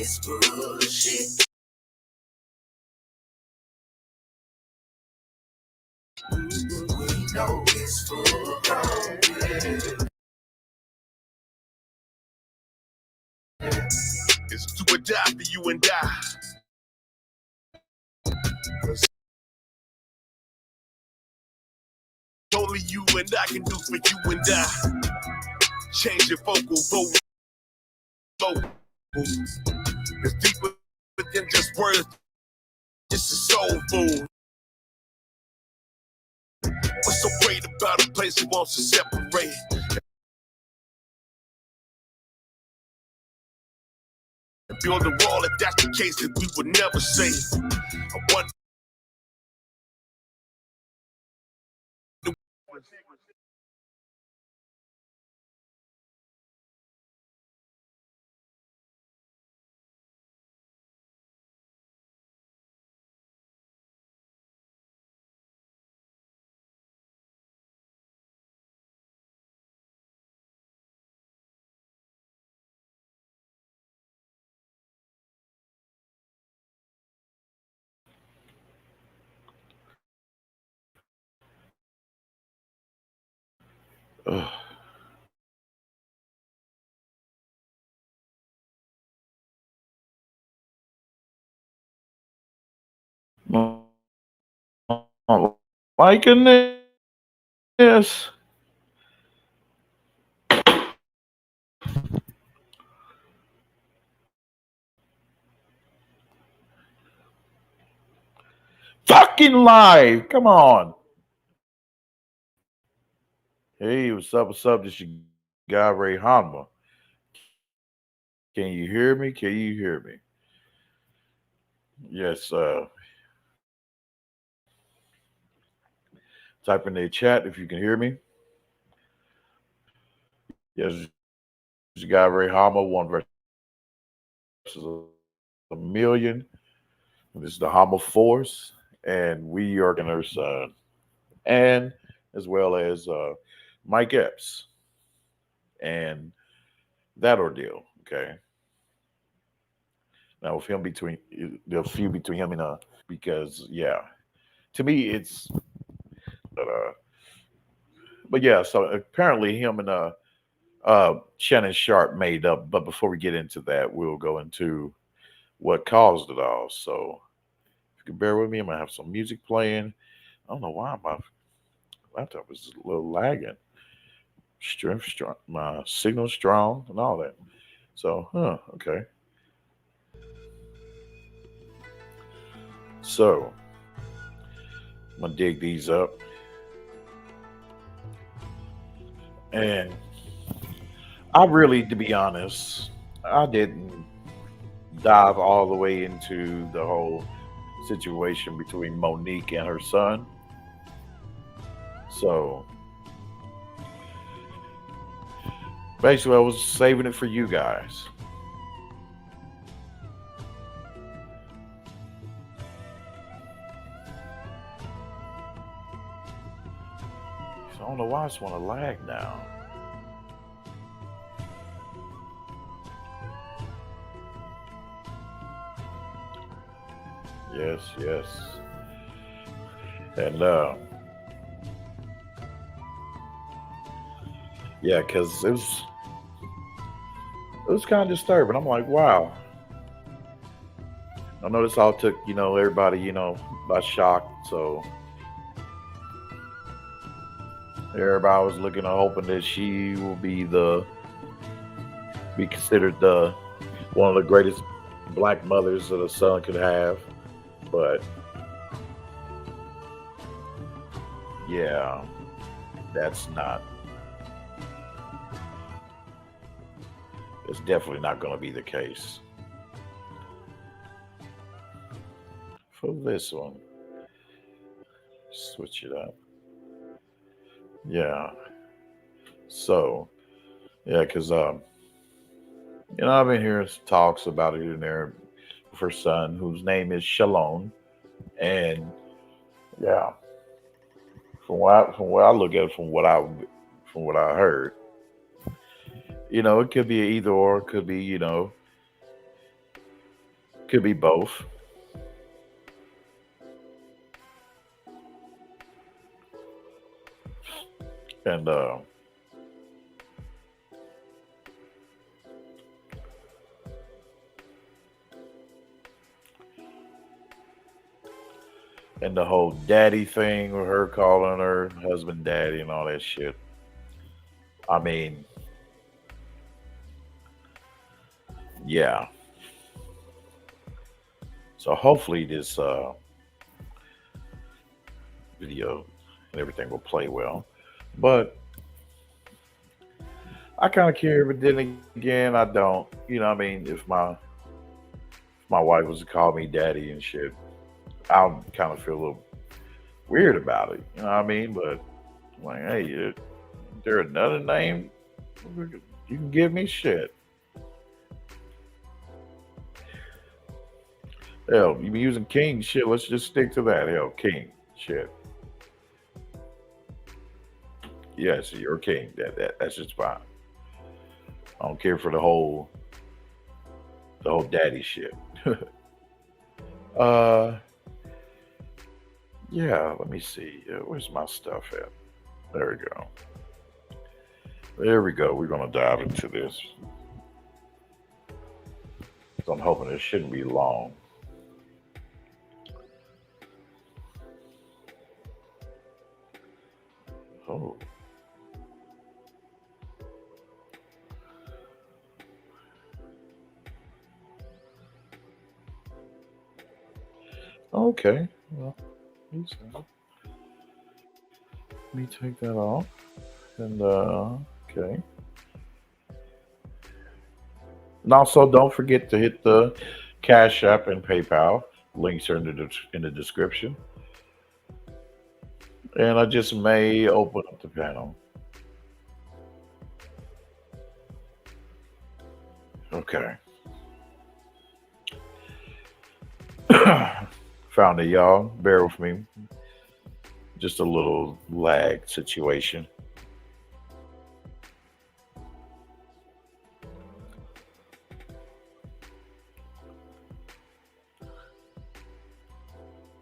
it's bullshit. We know it's full grown. It's do or die for you and I. Only you and I can do for you and I. Change your vocal vote. It's deeper than just words. It's a soul food. What's so great about a place that wants to separate? And build a wall if that's the case that we would never say. I wonder. Liking this. Fucking live. Come on. Hey, what's up? What's up? This your guy Ray Hanma. Can you hear me? Can you hear me? Yes. Type in the chat if you can hear me. Yes, this your guy Ray Hanma. One versus a million. This is the Hanma Force, and we are going to and as well as Mike Epps and that ordeal. Okay. Now with him between the feud between him and because yeah, to me it's uh, but yeah. So apparently him and Shannon Sharpe made up. But before we get into that, we'll go into what caused it all. So if you can bear with me, I'm gonna have some music playing. I don't know why my laptop is a little lagging. Strength strong, my signal strong, and all that. So, okay. So, I'm gonna dig these up, and I really, to be honest, I didn't dive all the way into the whole situation between Monique and her son. So, basically, I was saving it for you guys. So I don't know why I just want to lag now. Yes, yes. And yeah, because it was kind of disturbing. I'm like, wow. I know this all took everybody by shock. So everybody was looking and hoping that she will be considered the one of the greatest black mothers that a son could have. But yeah, that's not. It's definitely not going to be the case for this one. Switch it up. Yeah. So yeah, because I've been hearing talks about it in there with her son, whose name is Shalon, and yeah, from what I look at, from what I heard, it could be either or. It could be Could be both. And and the whole daddy thing with her calling her husband daddy and all that shit. I mean, yeah. So hopefully this video and everything will play well. But I kind of care, but then again, I don't. You know, what I mean, if my wife was to call me daddy and shit, I'll kind of feel a little weird about it. You know what I mean? But like, hey, is there another name you can give me? Shit. Hell, you be using king shit. Let's just stick to that. Hell, king shit. Yes, you're a king. That's just fine. I don't care for the whole daddy shit. uh, yeah. Let me see. Where's my stuff at? There we go. There we go. We're gonna dive into this. So I'm hoping it shouldn't be long. Oh, okay. Well, let me take that off. And okay. And also, don't forget to hit the Cash App and PayPal. Links are in the description. And I just may open up the panel. Okay. Found it, y'all. Bear with me. Just a little lag situation.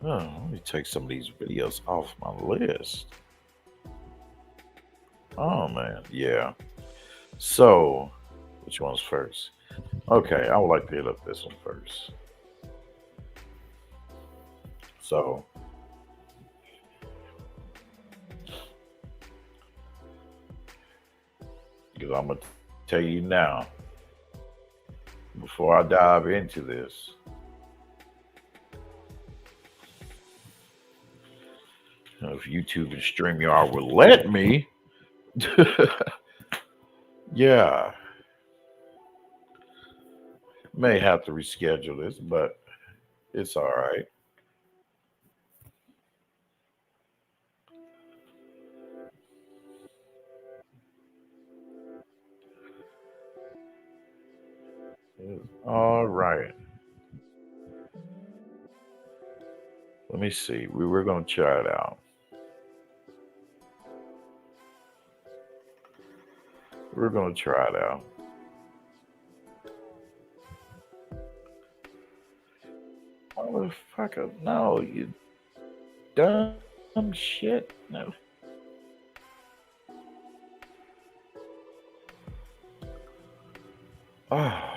Oh, let me take some of these videos off my list. Oh man, yeah. So, which one's first? Okay, I would like to hit up this one first. So, because I'm gonna tell you now, before I dive into this, if YouTube and StreamYard will let me, yeah, may have to reschedule this, but it's all right. It's all right. Let me see. We were gonna try it out. We're gonna try it out. Motherfucker, no, you dumb shit. No. Oh,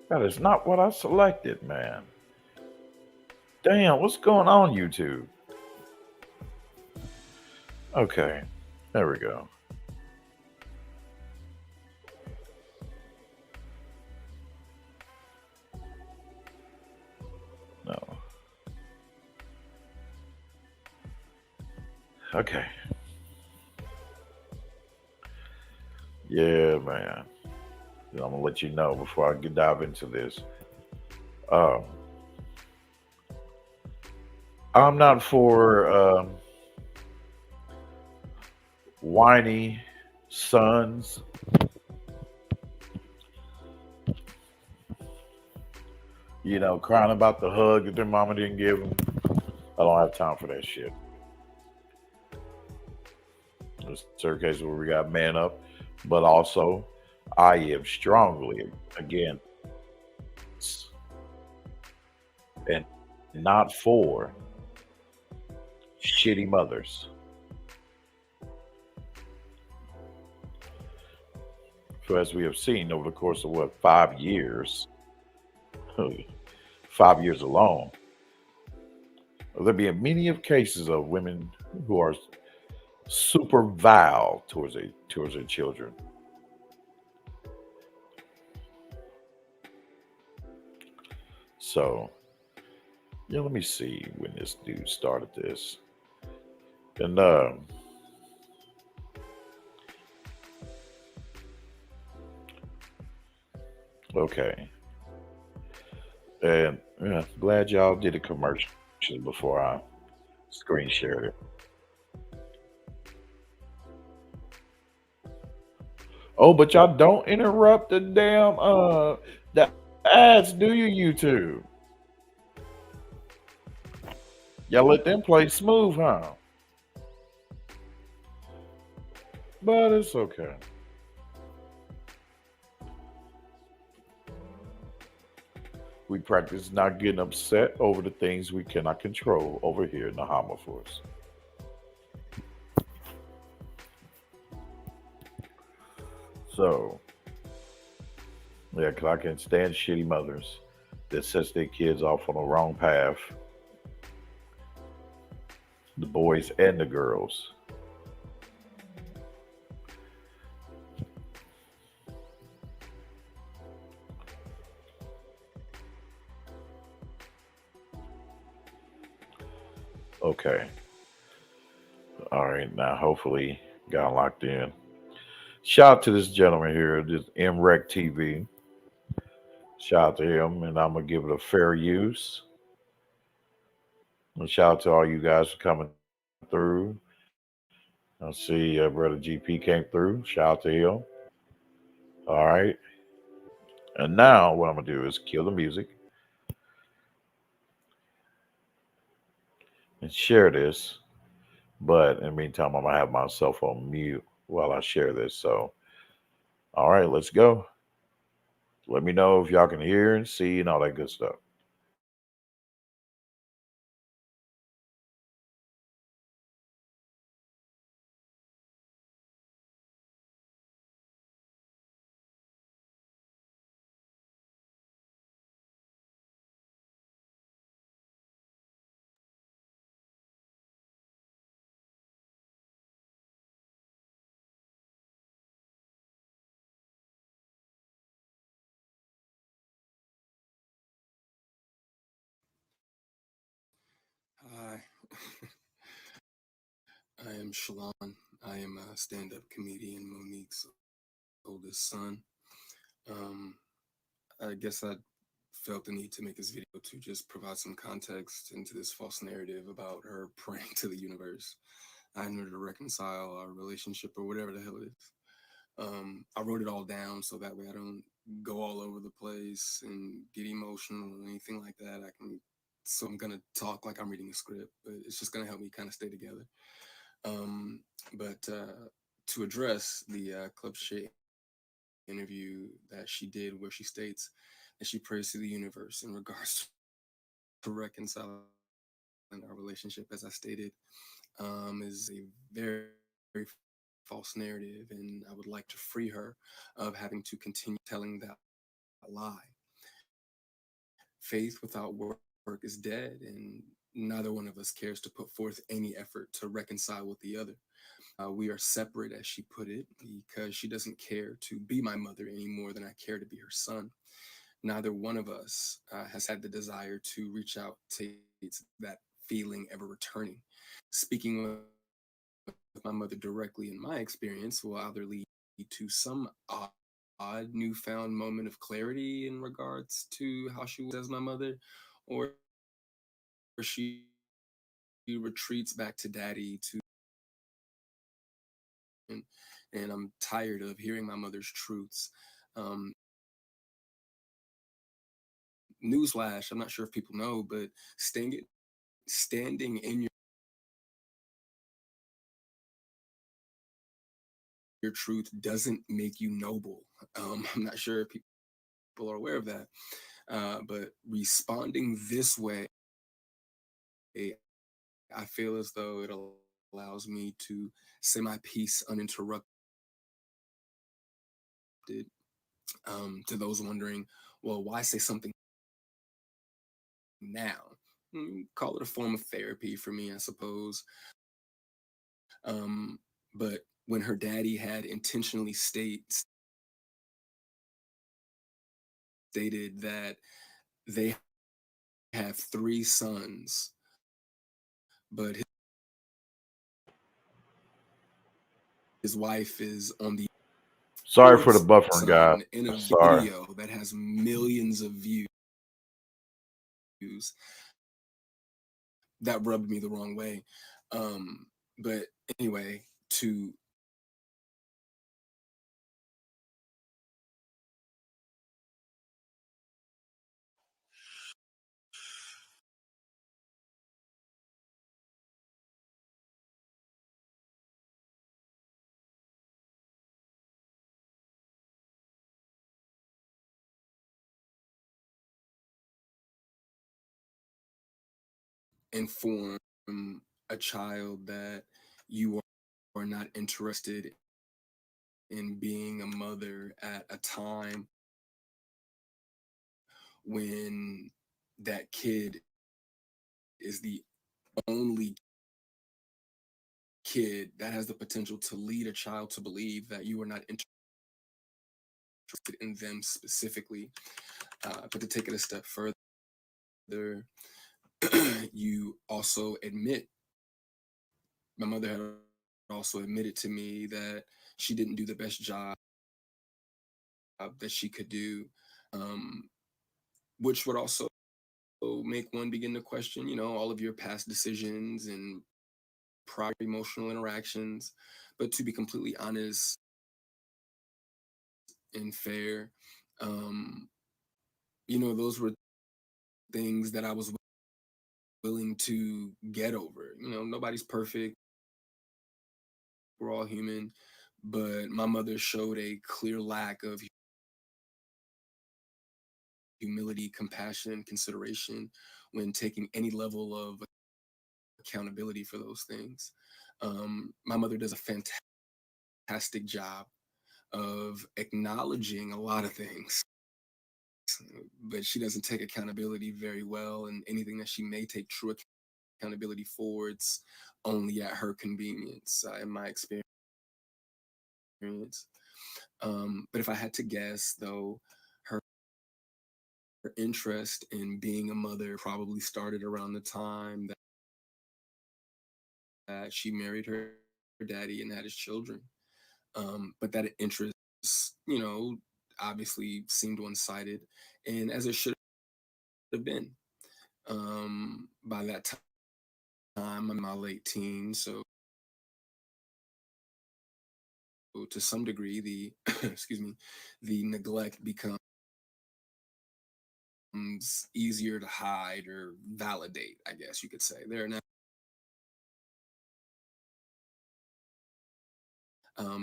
that is not what I selected, man. Damn, what's going on, YouTube? Okay, there we go. No. Okay. Yeah, man. I'm gonna let you know before I dive into this. Um, I'm not for whiny sons. You know, crying about the hug that their mama didn't give them. I don't have time for that shit. There's certain cases where we got man up, but also I am strongly again and not for shitty mothers. For as we have seen over the course of what, 5 years, 5 years alone, there be many of cases of women who are super vile towards their children. So yeah, let me see when this dude started this. And okay, and yeah, glad y'all did a commercial before I screen shared it. Oh, but y'all don't interrupt the ads, do you? YouTube, y'all let them play smooth, huh? But it's okay. We practice not getting upset over the things we cannot control over here in the Hama Force. So, yeah, because I can stand shitty mothers that sets their kids off on the wrong path, the boys and the girls. Okay. All right. Now, hopefully, got locked in. Shout out to this gentleman here, this MREC TV. Shout out to him, and I'm going to give it a fair use. And shout out to all you guys for coming through. I see Brother GP came through. Shout out to him. All right. And now, what I'm going to do is kill the music and share this. But in the meantime, I'm going to have myself on mute while I share this. So, all right, let's go. Let me know if y'all can hear and see and all that good stuff. Hi, I am Shalon. I am a stand-up comedian, Monique's oldest son. Um, I guess I felt the need to make this video to just provide some context into this false narrative about her praying to the universe. I need her to reconcile our relationship or whatever the hell it is. I wrote it all down so that way I don't go all over the place and get emotional or anything like that. So I'm gonna talk like I'm reading a script, but it's just gonna help me kind of stay together. Um, but to address the Club Shit interview that she did, where she states that she prays to the universe in regards to reconciling our relationship, as I stated, is a very, very false narrative, and I would like to free her of having to continue telling that lie. Faith without work is dead, and neither one of us cares to put forth any effort to reconcile with the other. We are separate, as she put it, because she doesn't care to be my mother any more than I care to be her son. Neither one of us has had the desire to reach out to that feeling ever returning. Speaking with my mother directly in my experience will either lead to some odd newfound moment of clarity in regards to how she was as my mother, or she retreats back to daddy to and, and I'm tired of hearing my mother's truths. Um, Newsflash, I'm not sure if people know, but standing in your truth doesn't make you noble. I'm not sure if people are aware of that. But responding this way, I feel as though it allows me to say my piece uninterrupted. To those wondering, well, why say something now? Call it a form of therapy for me, I suppose. But when her daddy had intentionally stated that they have three sons, but his wife is on the Sorry for the fourth buffering, guys. son in a Sorry. video that has millions of views, that rubbed me the wrong way. But anyway, to inform a child that you are not interested in being a mother at a time when that kid is the only kid that has the potential to lead a child to believe that you are not interested in them specifically. But to take it a step further, you also admit, my mother had also admitted to me that she didn't do the best job that she could do, um, which would also make one begin to question, all of your past decisions and prior emotional interactions. But to be completely honest and fair, um, those were things that I was willing to get over. Nobody's perfect. We're all human. But my mother showed a clear lack of humility, compassion, consideration when taking any level of accountability for those things. My mother does a fantastic job of acknowledging a lot of things, but she doesn't take accountability very well. And anything that she may take true accountability for, it's only at her convenience, in my experience. But if I had to guess, though, her interest in being a mother probably started around the time that she married her daddy and had his children. But that interest, you know, obviously seemed one-sided, and as it should have been. By that time, I'm in my late teens, so to some degree, the excuse me, the neglect becomes easier to hide or validate, I guess you could say. There are now,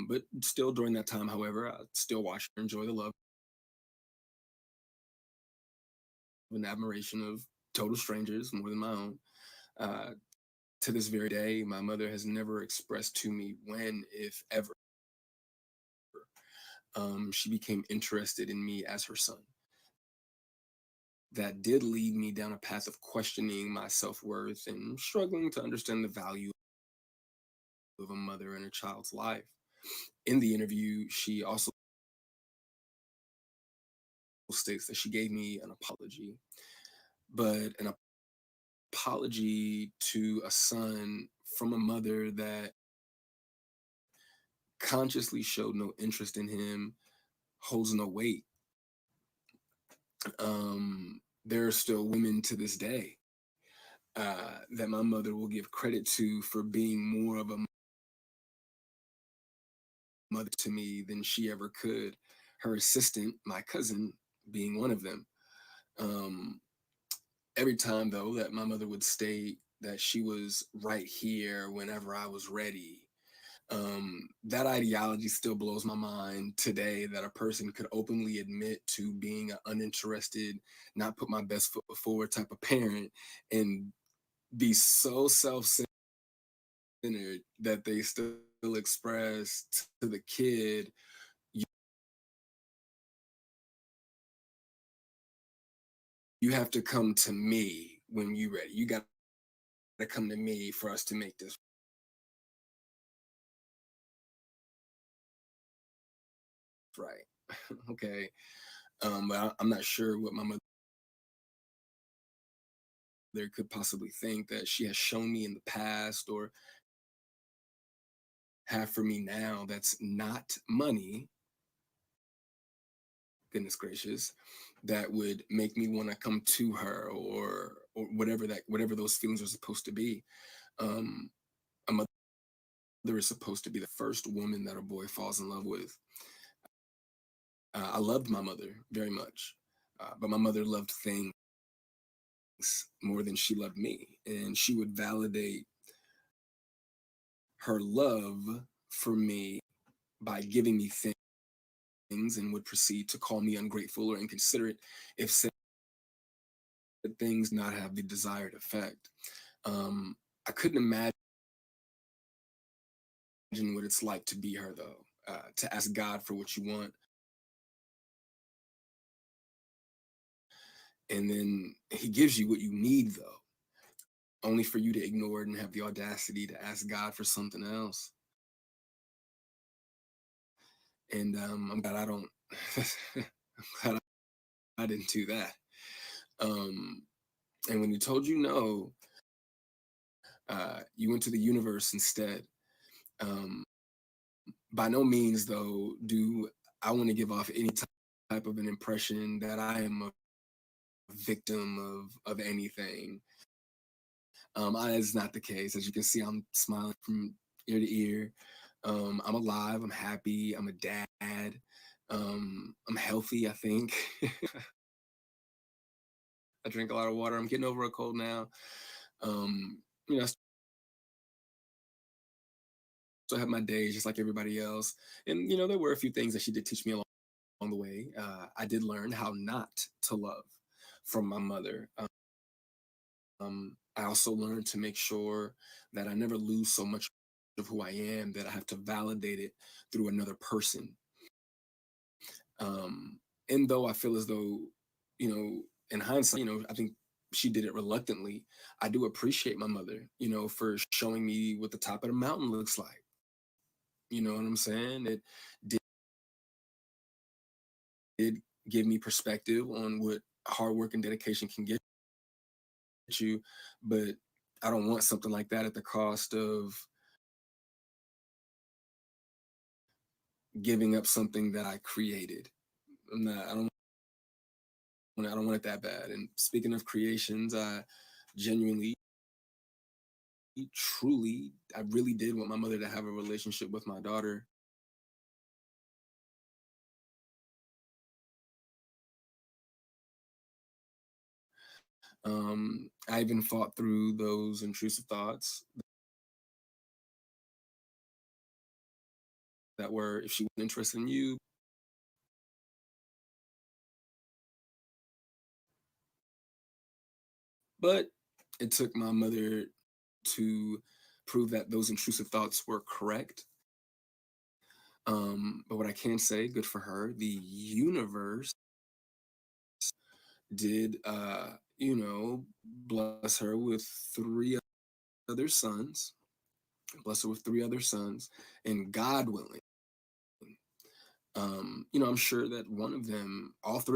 but still during that time, however, I still watch her enjoy the love and admiration of total strangers more than my own. Uh, to this very day, my mother has never expressed to me when, if ever, she became interested in me as her son. That did lead me down a path of questioning my self-worth and struggling to understand the value of a mother in a child's life. In the interview, she also states that she gave me an apology, but an apology to a son from a mother that consciously showed no interest in him holds no weight. There are still women to this day that my mother will give credit to for being more of a mother to me than she ever could. Her assistant, my cousin, being one of them. Um, every time, though, that my mother would state that she was right here whenever I was ready, That ideology still blows my mind today, that a person could openly admit to being an uninterested, not put my best foot forward type of parent, and be so self-centered that they still express to the kid, you have to come to me when you're ready. You got to come to me for us to make this right. Okay. But I'm not sure what my mother could possibly think that she has shown me in the past or have for me now that's not money, goodness gracious, that would make me want to come to her, or whatever those feelings are supposed to be. Um, a mother is supposed to be the first woman that a boy falls in love with. I loved my mother very much, but my mother loved things more than she loved me, and she would validate her love for me by giving me things, and would proceed to call me ungrateful or inconsiderate if said things not have the desired effect. I couldn't imagine what it's like to be her, though, to ask God for what you want, and then He gives you what you need, though, only for you to ignore it and have the audacity to ask God for something else. And I'm glad I don't. I'm glad I didn't do that. Um, and when you told you no, you went to the universe instead. Um, by no means, though, do I want to give off any type of an impression that I am a victim of anything. It's not the case. As you can see, I'm smiling from ear to ear. I'm alive. I'm happy. I'm a dad. I'm healthy, I think. I drink a lot of water. I'm getting over a cold now. I still have my days just like everybody else. And, there were a few things that she did teach me along the way. I did learn how not to love from my mother. I also learned to make sure that I never lose so much of who I am that I have to validate it through another person. And though I feel as though, in hindsight, I think she did it reluctantly, I do appreciate my mother, for showing me what the top of the mountain looks like. You know what I'm saying? It did give me perspective on what hard work and dedication can get you, but I don't want something like that at the cost of giving up something that I created. I don't want it that bad. And speaking of creations, I genuinely, truly, I really did want my mother to have a relationship with my daughter. I even fought through those intrusive thoughts that were, if she wasn't interested in you, but it took my mother to prove that those intrusive thoughts were correct. But what I can say, good for her, the universe did, bless her with three other sons, bless her with three other sons, and God willing, I'm sure that one of them, all three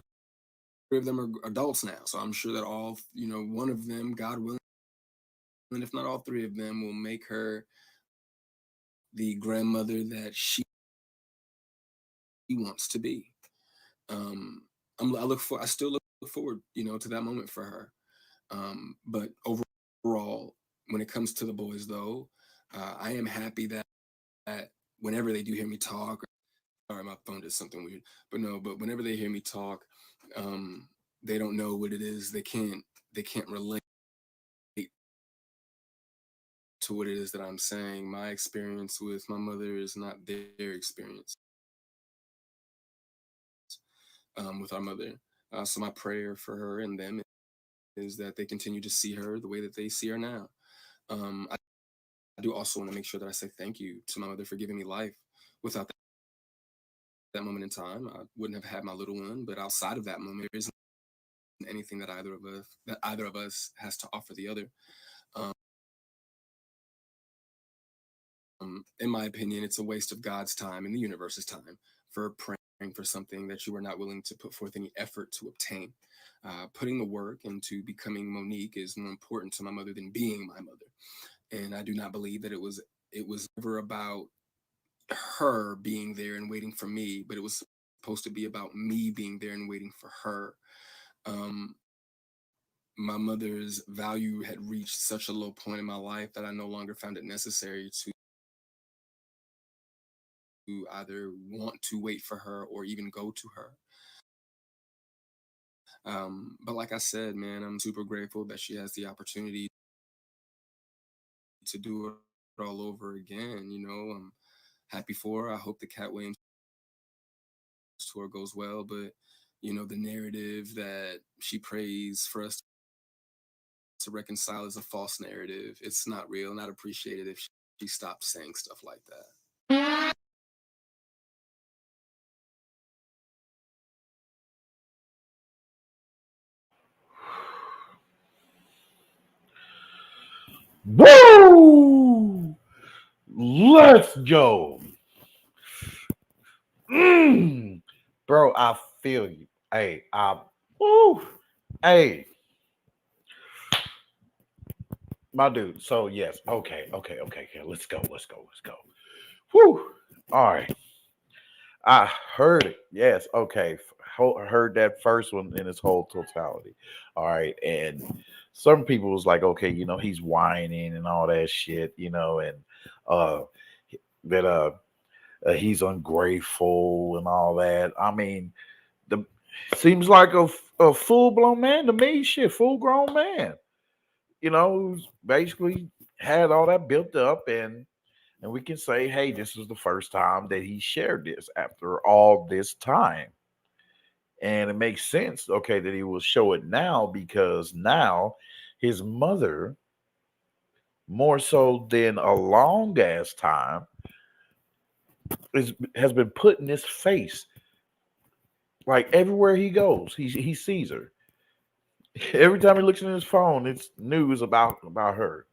of them are adults now. So I'm sure that one of them, God willing, and if not all three of them, will make her the grandmother that she wants to be. Um, I still look forward, to that moment for her. But overall, when it comes to the boys, though, I am happy that whenever they do hear me talk, sorry, my phone did something weird, but whenever they hear me talk, they don't know what it is. They can't relate to what it is that I'm saying. My experience with my mother is not their experience with our mother. So my prayer for her and them is that they continue to see her the way that they see her now. I do also want to make sure that I say thank you to my mother for giving me life. Without that moment in time, I wouldn't have had my little one. But outside of that moment, there isn't anything that either of us has to offer the other. In my opinion, it's a waste of God's time and the universe's time for praying for something that you are not willing to put forth any effort to obtain. Putting the work into becoming Monique is more important to my mother than being my mother. And I do not believe that it was ever about her being there and waiting for me, but it was supposed to be about me being there and waiting for her. My mother's value had reached such a low point in my life that I no longer found it necessary to either want to wait for her or even go to her. But like I said, man, I'm super grateful that she has the opportunity to do it all over again. I'm happy for her. I hope the Cat Williams tour goes well, but the narrative that she prays for us to reconcile is a false narrative. It's not real, and I'd appreciate it if she stopped saying stuff like that. Woo! Let's go. Bro, I feel you. Hey, woo. Hey, my dude. So yes, okay. Let's go. Woo. All right. I heard it. Yes. Okay. Heard that first one in its whole totality. All right. And some people was like, okay, he's whining and all that shit, and uh that he's ungrateful and all that. I mean, the seems like a full blown man to me. Shit, full grown man. Who's basically had all that built up, and we can say, hey, this was the first time that he shared this after all this time. And it makes sense, okay, that he will show it now because now his mother, more so than a long ass time, has been put in his face. Like everywhere he goes, he sees her. Every time he looks in his phone, it's news about her.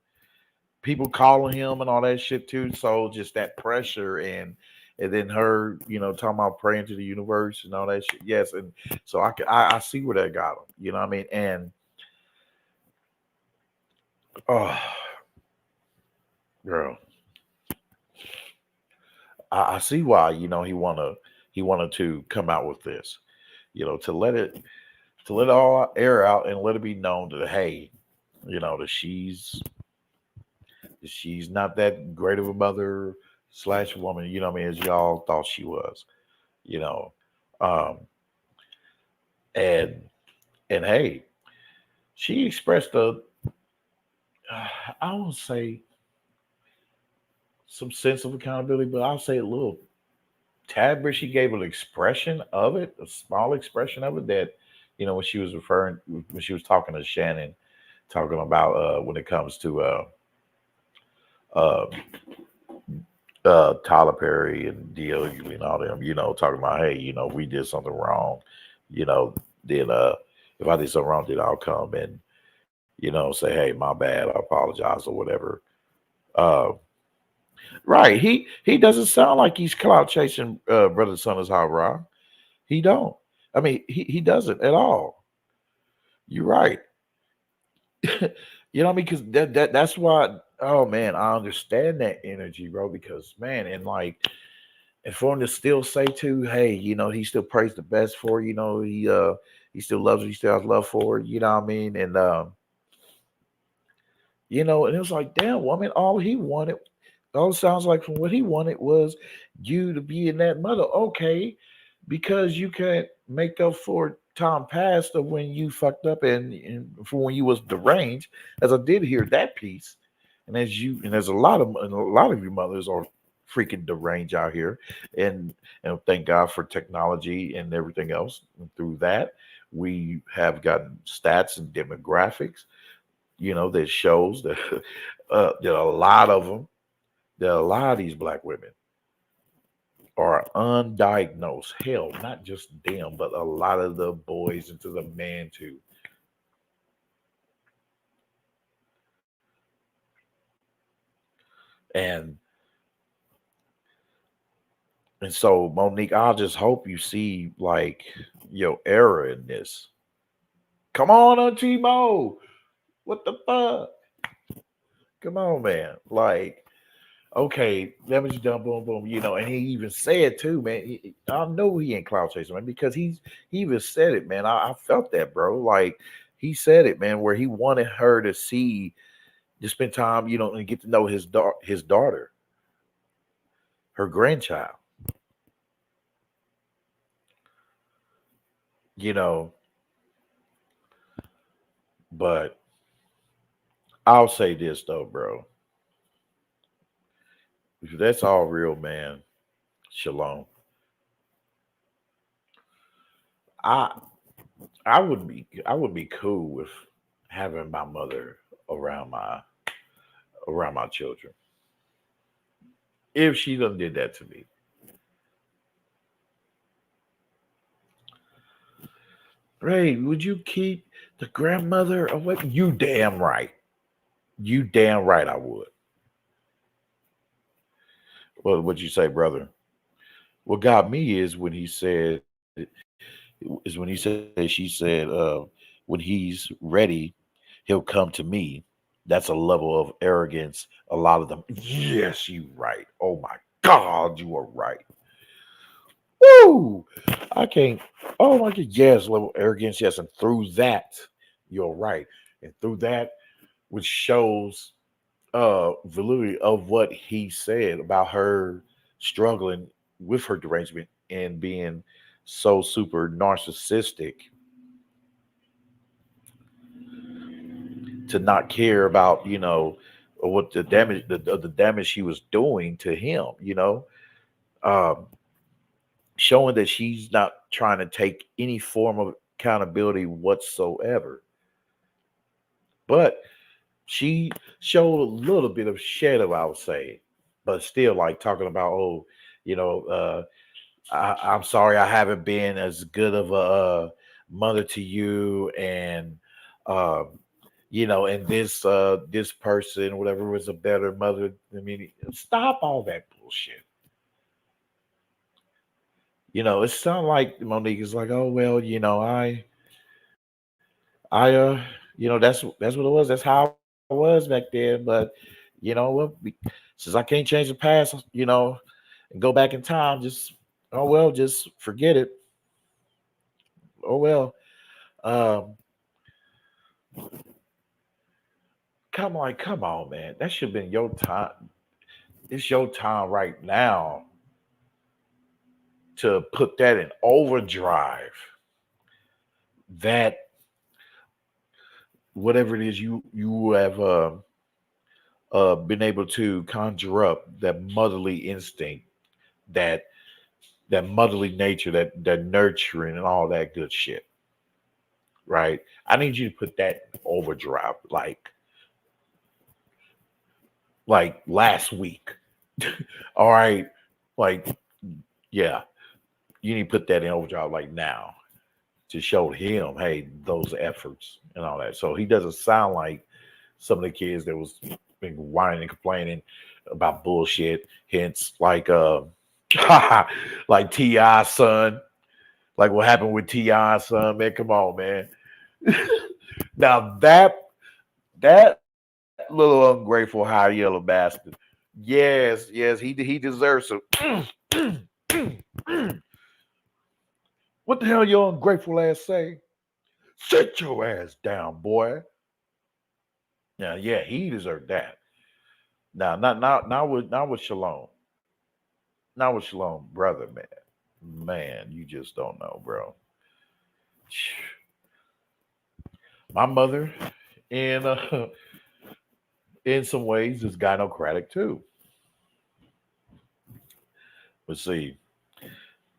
People calling him and all that shit too. So just that pressure and then her, talking about praying to the universe and all that shit. Yes, and so I see where that got him. You know what I mean? And oh, girl, I see why. He wanted to come out with this. To let it all air out and let it be known that hey, that she's not that great of a mother slash woman, what I mean, as y'all thought she was, you know. Um and and hey, she expressed I won't say some sense of accountability, but I'll say a little tad bit. She gave an expression of it, a small expression of it that, when she was when she was talking to Shannon, talking about when it comes to uh Tyler Perry and DLU and all them, talking about, hey, we did something wrong, you know, then if I did something wrong, then I'll come and, say, hey, my bad, I apologize or whatever. Uh right. He doesn't sound like he's clout chasing brother son is hot raw. He don't. I mean, he doesn't at all. You're right. What I mean? Because that's why. Oh man, I understand that energy, bro. Because man, and like, and for him to still say too, hey, he still prays the best for her, he still loves her, he still has love for her, you know what I mean? And and it was like, damn, woman, all it sounds like from what he wanted was you to be in that mother. Okay, because you can't make up for time past of when you fucked up and for when you was deranged, as I did hear that piece. And there's a lot of you mothers are freaking deranged out here, and thank God for technology and everything else. And through that, we have gotten stats and demographics, that shows that that a lot of these black women are undiagnosed. Hell, not just them, but a lot of the boys into the men too. And so, Monique, I'll just hope you see like your error in this. Come on, Auntie Mo. What the fuck? Come on, man. Like, okay, that was done, boom, boom, and he even said too, man. I know he ain't cloud chasing, man, because he even said it, man. I felt that, bro. Like he said it, man, where he wanted her to spend time, and get to know his daughter, her grandchild, you know. But I'll say this though, bro. If that's all real, man, Shalom. I I would be cool with having my mother around my children if she done did that to me. Ray, would you keep the grandmother away? You damn right. You damn right I would. Well, what'd you say, brother? What got me she said, when he's ready, he'll come to me. That's a level of arrogance. A lot of them. Yes, you right. Oh my God, you are right. Woo! I can't. Oh my God. Yes, level of arrogance. Yes, and through that, you're right. And through that, which shows validity of what he said about her struggling with her derangement and being so super narcissistic to not care about what the damage she was doing to him, um showing that she's not trying to take any form of accountability whatsoever, but she showed a little bit of shadow, I would say, but still like talking about, oh, you know I'm sorry I haven't been as good of a mother to you, and um, and this person, whatever, was a better mother. I mean, stop all that bullshit. It sounds like Monique is like, oh well, I that's what it was. That's how it was back then. But what? Since I can't change the past, and go back in time, just oh well, just forget it. Oh well. Um, come on, man. That should have been your time. It's your time right now to put that in overdrive. That whatever it is you have been able to conjure up, that motherly instinct, that motherly nature, that nurturing and all that good shit. Right? I need you to put that in overdrive, like last week. All right, like yeah, you need to put that in overdrive like now to show him, hey, those efforts and all that. So he doesn't sound like some of the kids that was been whining and complaining about bullshit. Hence, like Ti son, like what happened with Ti son, man. Come on, man. Now that little ungrateful high yellow bastard. Yes, he deserves some. What the hell your ungrateful ass say? Sit your ass down, boy. Now, yeah, he deserved that. Now, not with Shalom. Not with Shalom, brother, man. Man, you just don't know, bro. My mother and in some ways it's gynocratic too. But see,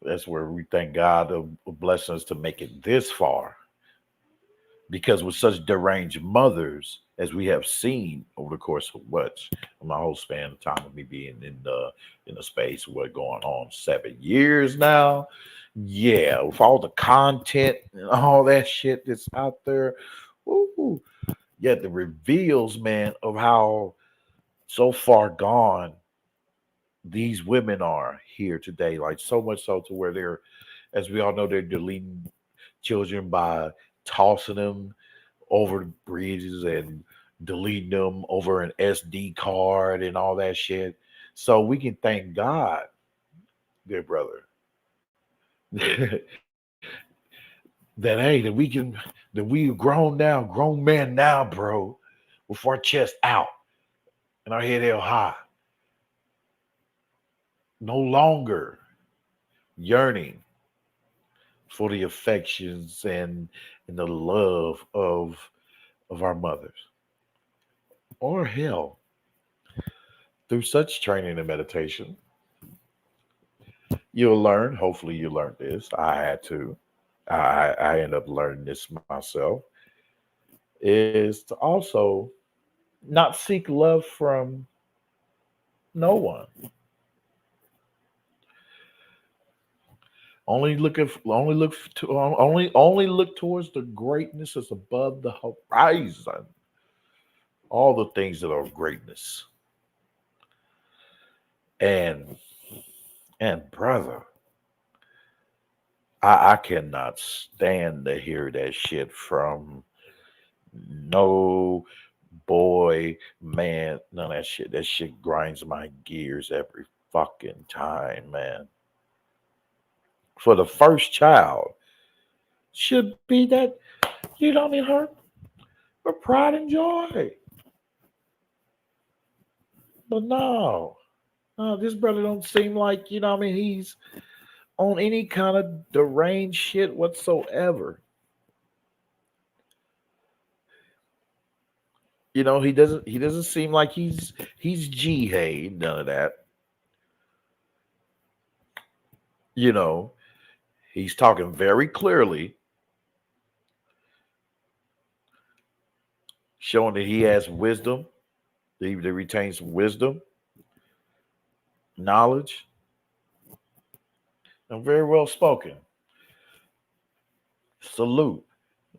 that's where we thank God of blessing us to make it this far. Because with such deranged mothers as we have seen over the course of what my whole span of time of me being in the space, what going on 7 years now. Yeah, with all the content and all that shit that's out there. Ooh, yeah, the reveals, man, of how so far gone these women are here today. Like so much so to where they're, as we all know, they're deleting children by tossing them over the bridges and deleting them over an SD card and all that shit. So we can thank God, dear brother, that hey, that we are grown now, grown men now, bro, with our chest out and our head held high, no longer yearning for the affections and the love of our mothers. Or hell, through such training and meditation, you'll learn. Hopefully, you learned this. I had to. I end up learning this myself. Is to also not seek love from no one. Only look towards the greatness that's above the horizon. All the things that are greatness. And brother, I cannot stand to hear that shit from no boy, man, none of that shit. That shit grinds my gears every fucking time, man. For the first child, should be that, you know what I mean, her for pride and joy. But no, no, this brother don't seem like, you know what I mean, he's on any kind of deranged shit whatsoever. He doesn't seem like he's G Hay, none of that. You know, he's talking very clearly, showing that he has wisdom, that he retains wisdom, knowledge, and very well spoken. Salute.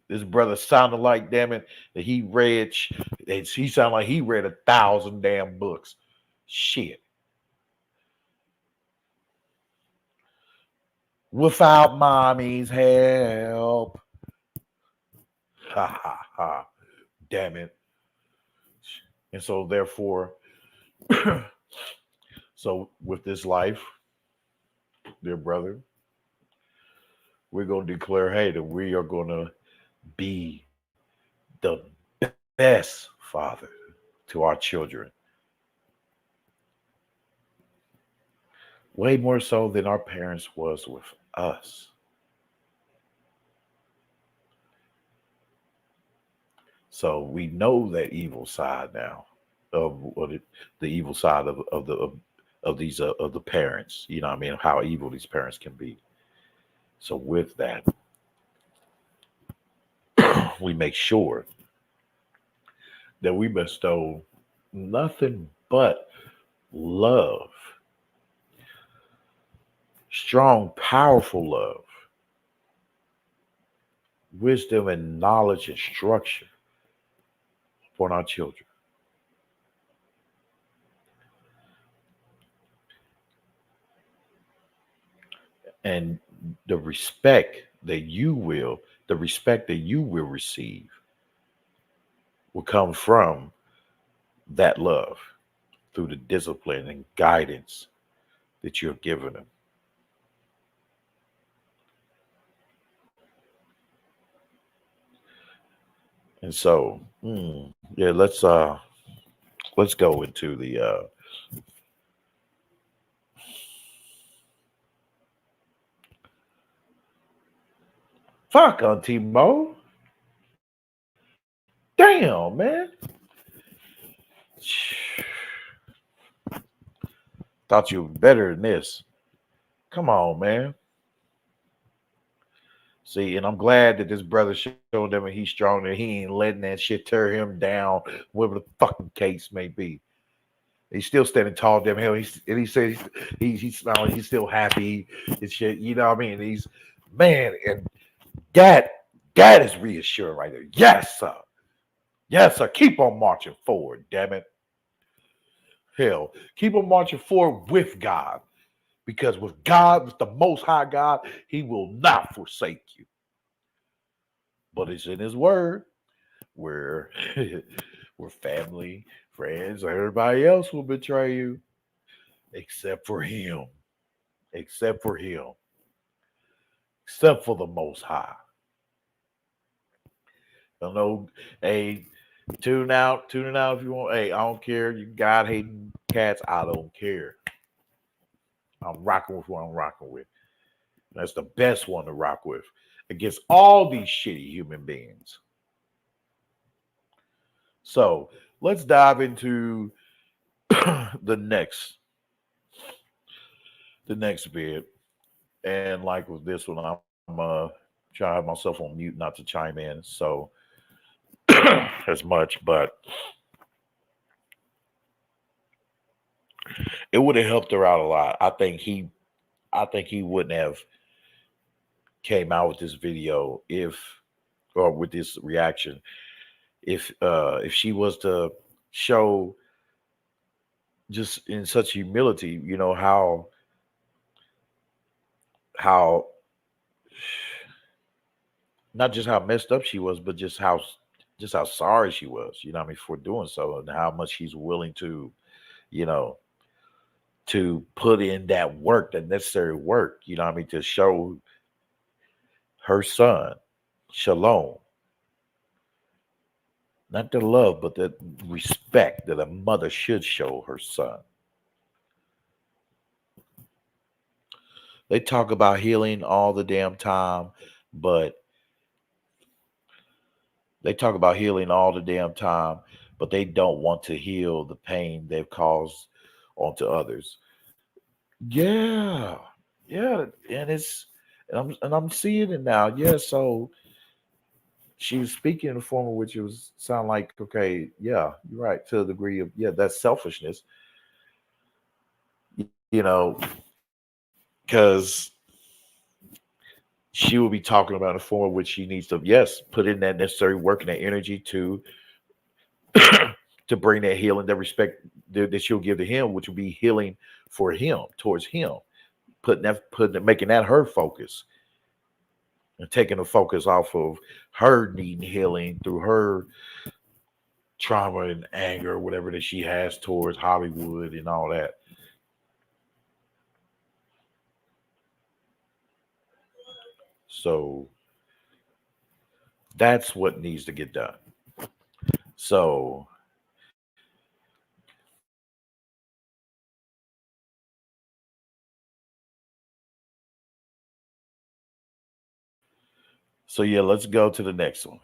This brother sounded like, damn it, that he sounded like he read 1,000 damn books. Shit. Without mommy's help. Ha ha ha. Damn it. And so therefore, so with this life, dear brother, we're gonna declare, hey, that we are gonna be the best father to our children. Way more so than our parents was with us. So we know that evil side now of the evil side of these of the parents. You know what I mean? How evil these parents can be. So with that, we make sure that we bestow nothing but love, strong, powerful love, wisdom and knowledge and structure for our children. And the respect that you will receive will come from that love through the discipline and guidance that you're giving them. And so, yeah, let's go into the fuck Auntie Mo. Damn, man. Thought you were better than this. Come on, man. See, and I'm glad that this brother showed them that he's strong and he ain't letting that shit tear him down, whatever the fucking case may be. He's still standing tall, damn hell. And he says he's smiling, he's still happy and shit. You know what I mean? He's man, and that is reassuring right there. Yes, sir. Yes, sir. Keep on marching forward, damn it. Hell, keep on marching forward with God. Because with God, with the most high God, he will not forsake you. But it's in his word where where family, friends, everybody else will betray you. Except for him. Except for him. Except for the most high. I know, hey, tune out if you want. Hey, I don't care. You God hating cats, I don't care. I'm rocking with what I'm rocking with. That's the best one to rock with against all these shitty human beings. So let's dive into the next bit. And like with this one, I'm trying to have myself on mute not to chime in so as much, but it would have helped her out a lot. I think he wouldn't have came out with this video or with this reaction if she was to show just in such humility, how not just how messed up she was, but just how sorry she was, you know what I mean, for doing so and how much she's willing to, you know, to put in that work, that necessary work, you know what I mean, to show her son, Shalon, not the love, but the respect that a mother should show her son. They talk about healing all the damn time, but they talk about healing all the damn time, but they don't want to heal the pain they've caused onto others. Yeah, yeah, and I'm seeing it now. Yeah, so she was speaking in a form of which it was sound like okay, yeah, you're right to a degree of yeah, that's selfishness, you know, because she will be talking about a form of which she needs to yes put in that necessary work and that energy to bring that healing, that respect that she'll give to him, which will be healing for him towards him, making that her focus and taking the focus off of her needing healing through her trauma and anger, whatever that she has towards Hollywood and all that. So that's what needs to get done. So so yeah, let's go to the next one.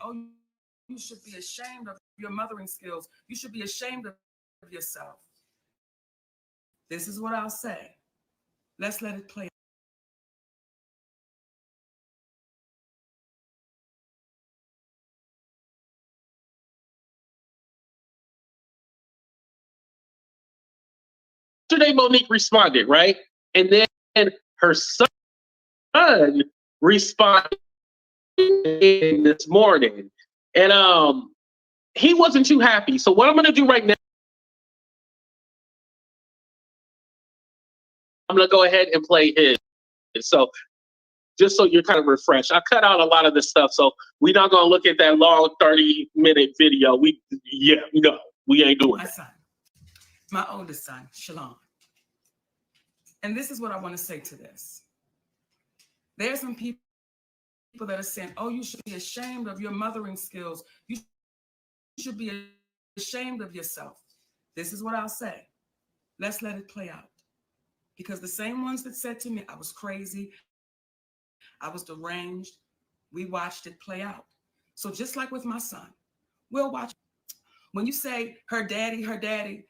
oh, you should be ashamed of your mothering skills. You should be ashamed of yourself. This is what I'll say. Let's let it play. Yesterday, Monique responded, right? And then her son responded this morning. And he wasn't too happy. So what I'm going to do right now, I'm going to go ahead and play his. So just so you're kind of refreshed. I cut out a lot of this stuff, so we're not going to look at that long 30-minute video. We ain't doing my that. son, my oldest son, Shalon. And this is what I want to say to this. There's some people that are saying, oh, you should be ashamed of your mothering skills. You should be ashamed of yourself. This is what I'll say. Let's let it play out. Because the same ones that said to me, I was crazy, I was deranged, we watched it play out. So just like with my son, we'll watch. When you say her daddy,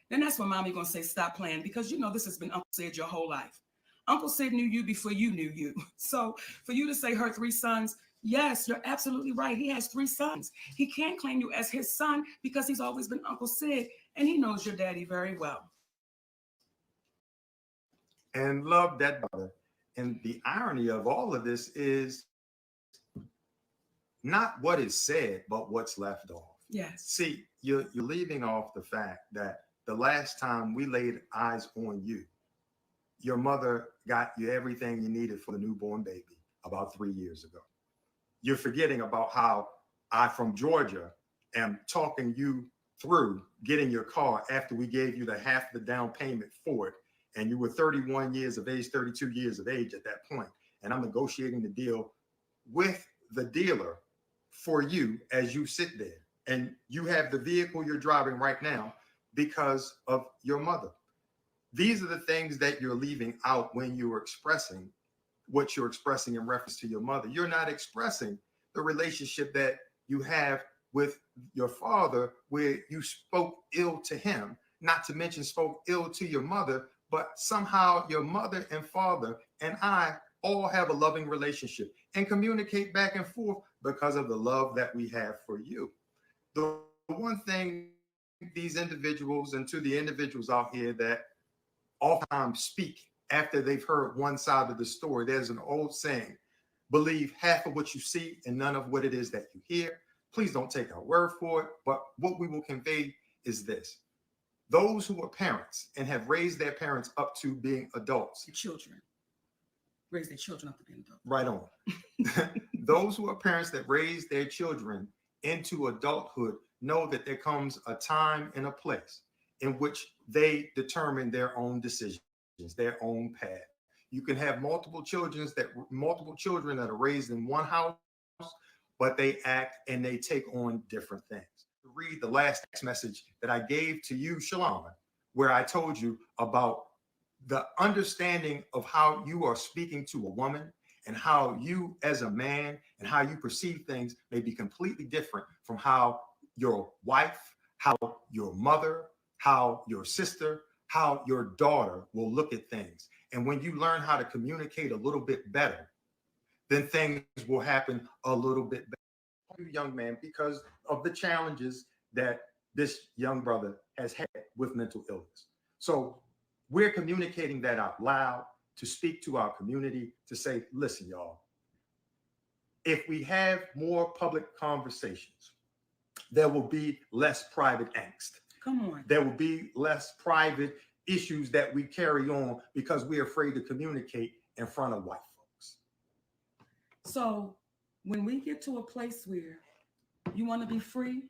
then that's when mommy gonna say stop playing, because you know this has been Uncle Sid your whole life. Uncle Sid knew you before you knew you. So for you to say her 3 sons, yes, you're absolutely right. He has 3 sons. He can't claim you as his son because he's always been Uncle Sid, and he knows your daddy very well. And love that brother. And the irony of all of this is not what is said, but what's left off. Yes. See, you're leaving off the fact that the last time we laid eyes on you, your mother got you everything you needed for the newborn baby about 3 years ago. You're forgetting about how I, from Georgia, am talking you through getting your car after we gave you the half the down payment for it. And you were 31 years of age, 32 years of age at that point. And I'm negotiating the deal with the dealer for you as you sit there. And you have the vehicle you're driving right now because of your mother. These are the things that you're leaving out when you're expressing what you're expressing in reference to your mother. You're not expressing the relationship that you have with your father, where you spoke ill to him, not to mention spoke ill to your mother, but somehow your mother and father and I all have a loving relationship and communicate back and forth because of the love that we have for you. The one thing these individuals, and to the individuals out here that oftentimes speak after they've heard one side of the story, there's an old saying, believe half of what you see and none of what it is that you hear. Please don't take our word for it, but what we will convey is this. Those who are parents and have raised their parents up to being adults. Children. Raise their children up to being adults. Right on. Those who are parents that raise their children into adulthood know that there comes a time and a place in which they determine their own decisions, their own path. You can have multiple children that are raised in one house, but they act and they take on different things. Read the last text message that I gave to you, Shalon, where I told you about the understanding of how you are speaking to a woman and how you as a man and how you perceive things may be completely different from how your wife, how your mother, how your sister, how your daughter will look at things. And when you learn how to communicate a little bit better, then things will happen a little bit better. Young man, because of the challenges that this young brother has had with mental illness. So we're communicating that out loud to speak to our community, to say, listen, y'all, if we have more public conversations, there will be less private angst. Come on. There will be less private issues that we carry on because we're afraid to communicate in front of white folks. So when we get to a place where you want to be free,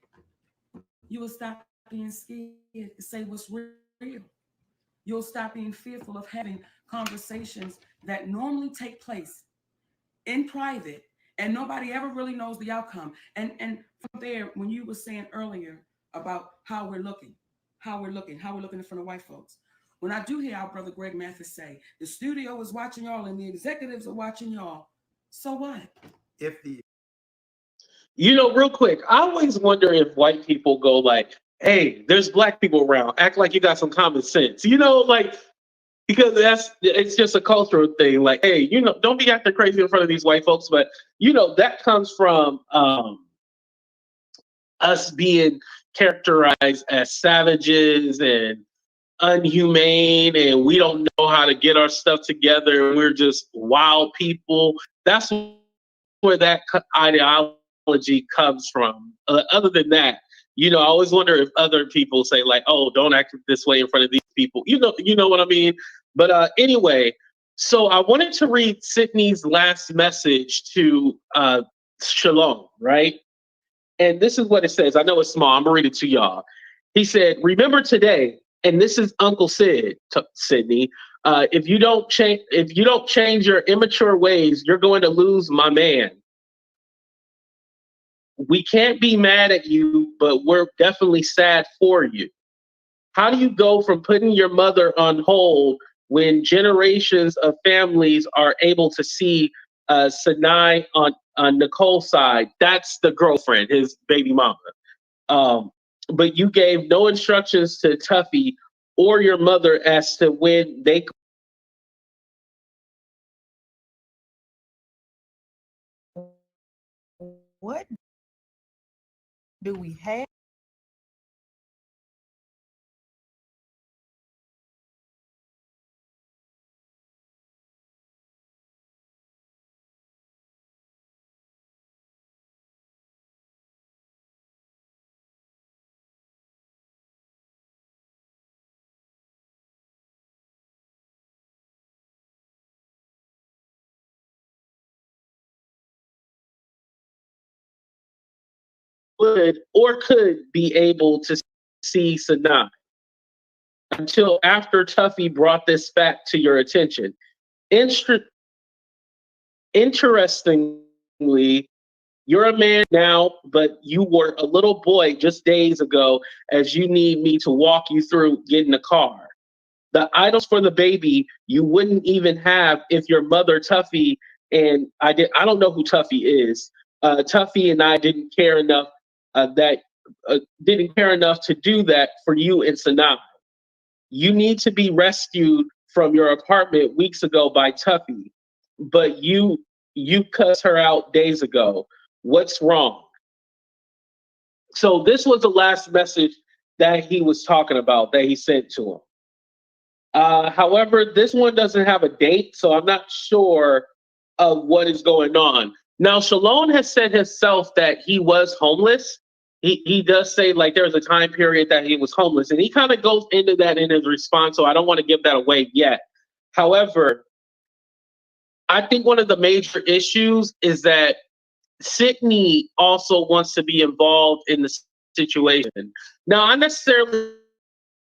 you will stop being scared to say what's real. You'll stop being fearful of having conversations that normally take place in private and nobody ever really knows the outcome. And from there, when you were saying earlier about how we're looking in front of white folks. When I do hear our brother Greg Mathis say, the studio is watching y'all and the executives are watching y'all, so what? You know, real quick, I always wonder if white people go like, "Hey, there's black people around. Act like you got some common sense." You know, like because it's just a cultural thing. Like, hey, you know, don't be acting crazy in front of these white folks. But you know, that comes from us being characterized as savages and unhumane, and we don't know how to get our stuff together. We're just wild people. That's where that ideology comes from. Other than that, you know, I always wonder if other people say like, "Oh, don't act this way in front of these people." You know what I mean. But anyway, so I wanted to read Sydney's last message to Shalon, right? And this is what it says. I know it's small. I'm gonna read it to y'all. He said, "Remember today," and this is Uncle Sid, Sydney. If you don't change your immature ways, you're going to lose my man. We can't be mad at you, but we're definitely sad for you. How do you go from putting your mother on hold when generations of families are able to see Sinai on Nicole's side? That's the girlfriend, his baby mama. But you gave no instructions to Tuffy or your mother as to when they. What do we have? Would or could be able to see Sinai until after Tuffy brought this fact to your attention. Instru- Interestingly, you're a man now, but you were a little boy just days ago as you need me to walk you through getting a car. The items for the baby you wouldn't even have if your mother Tuffy and I don't know who Tuffy is. Tuffy and I didn't care enough to do that for you and Sanaa. You need to be rescued from your apartment weeks ago by Tuffy, but you cussed her out days ago. What's wrong? So this was the last message that he was talking about that he sent to him. However, this one doesn't have a date, so I'm not sure of what is going on. Now, Shalon has said himself that he was homeless. He does say like there was a time period that he was homeless, and he kind of goes into that in his response. So I don't want to give that away yet. However, I think one of the major issues is that Sydney also wants to be involved in the situation. Now, I necessarily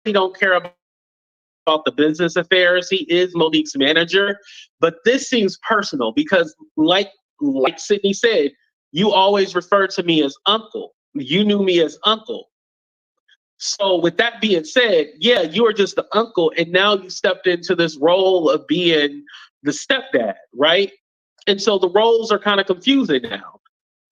don't care about the business affairs. He is Monique's manager, but this seems personal because, like Sydney said, you always refer to me as uncle. You knew me as uncle. So, with that being said, yeah, you are just the uncle, and now you stepped into this role of being the stepdad, right? And so the roles are kind of confusing now.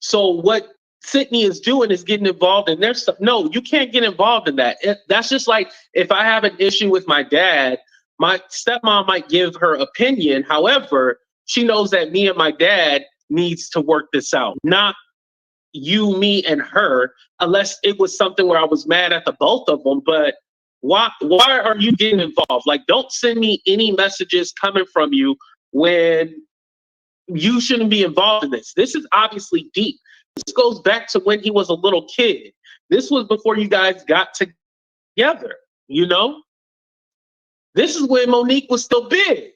So what Sydney is doing is getting involved in their stuff. No, you can't get involved in that. That's just like if I have an issue with my dad, my stepmom might give her opinion. However, she knows that me and my dad needs to work this out, not you, me, and her, unless it was something where I was mad at the both of them. But why are you getting involved? Like, don't send me any messages coming from you when you shouldn't be involved in this. This is obviously deep. This goes back to when he was a little kid. This was before you guys got together, you know? This is when Monique was still big.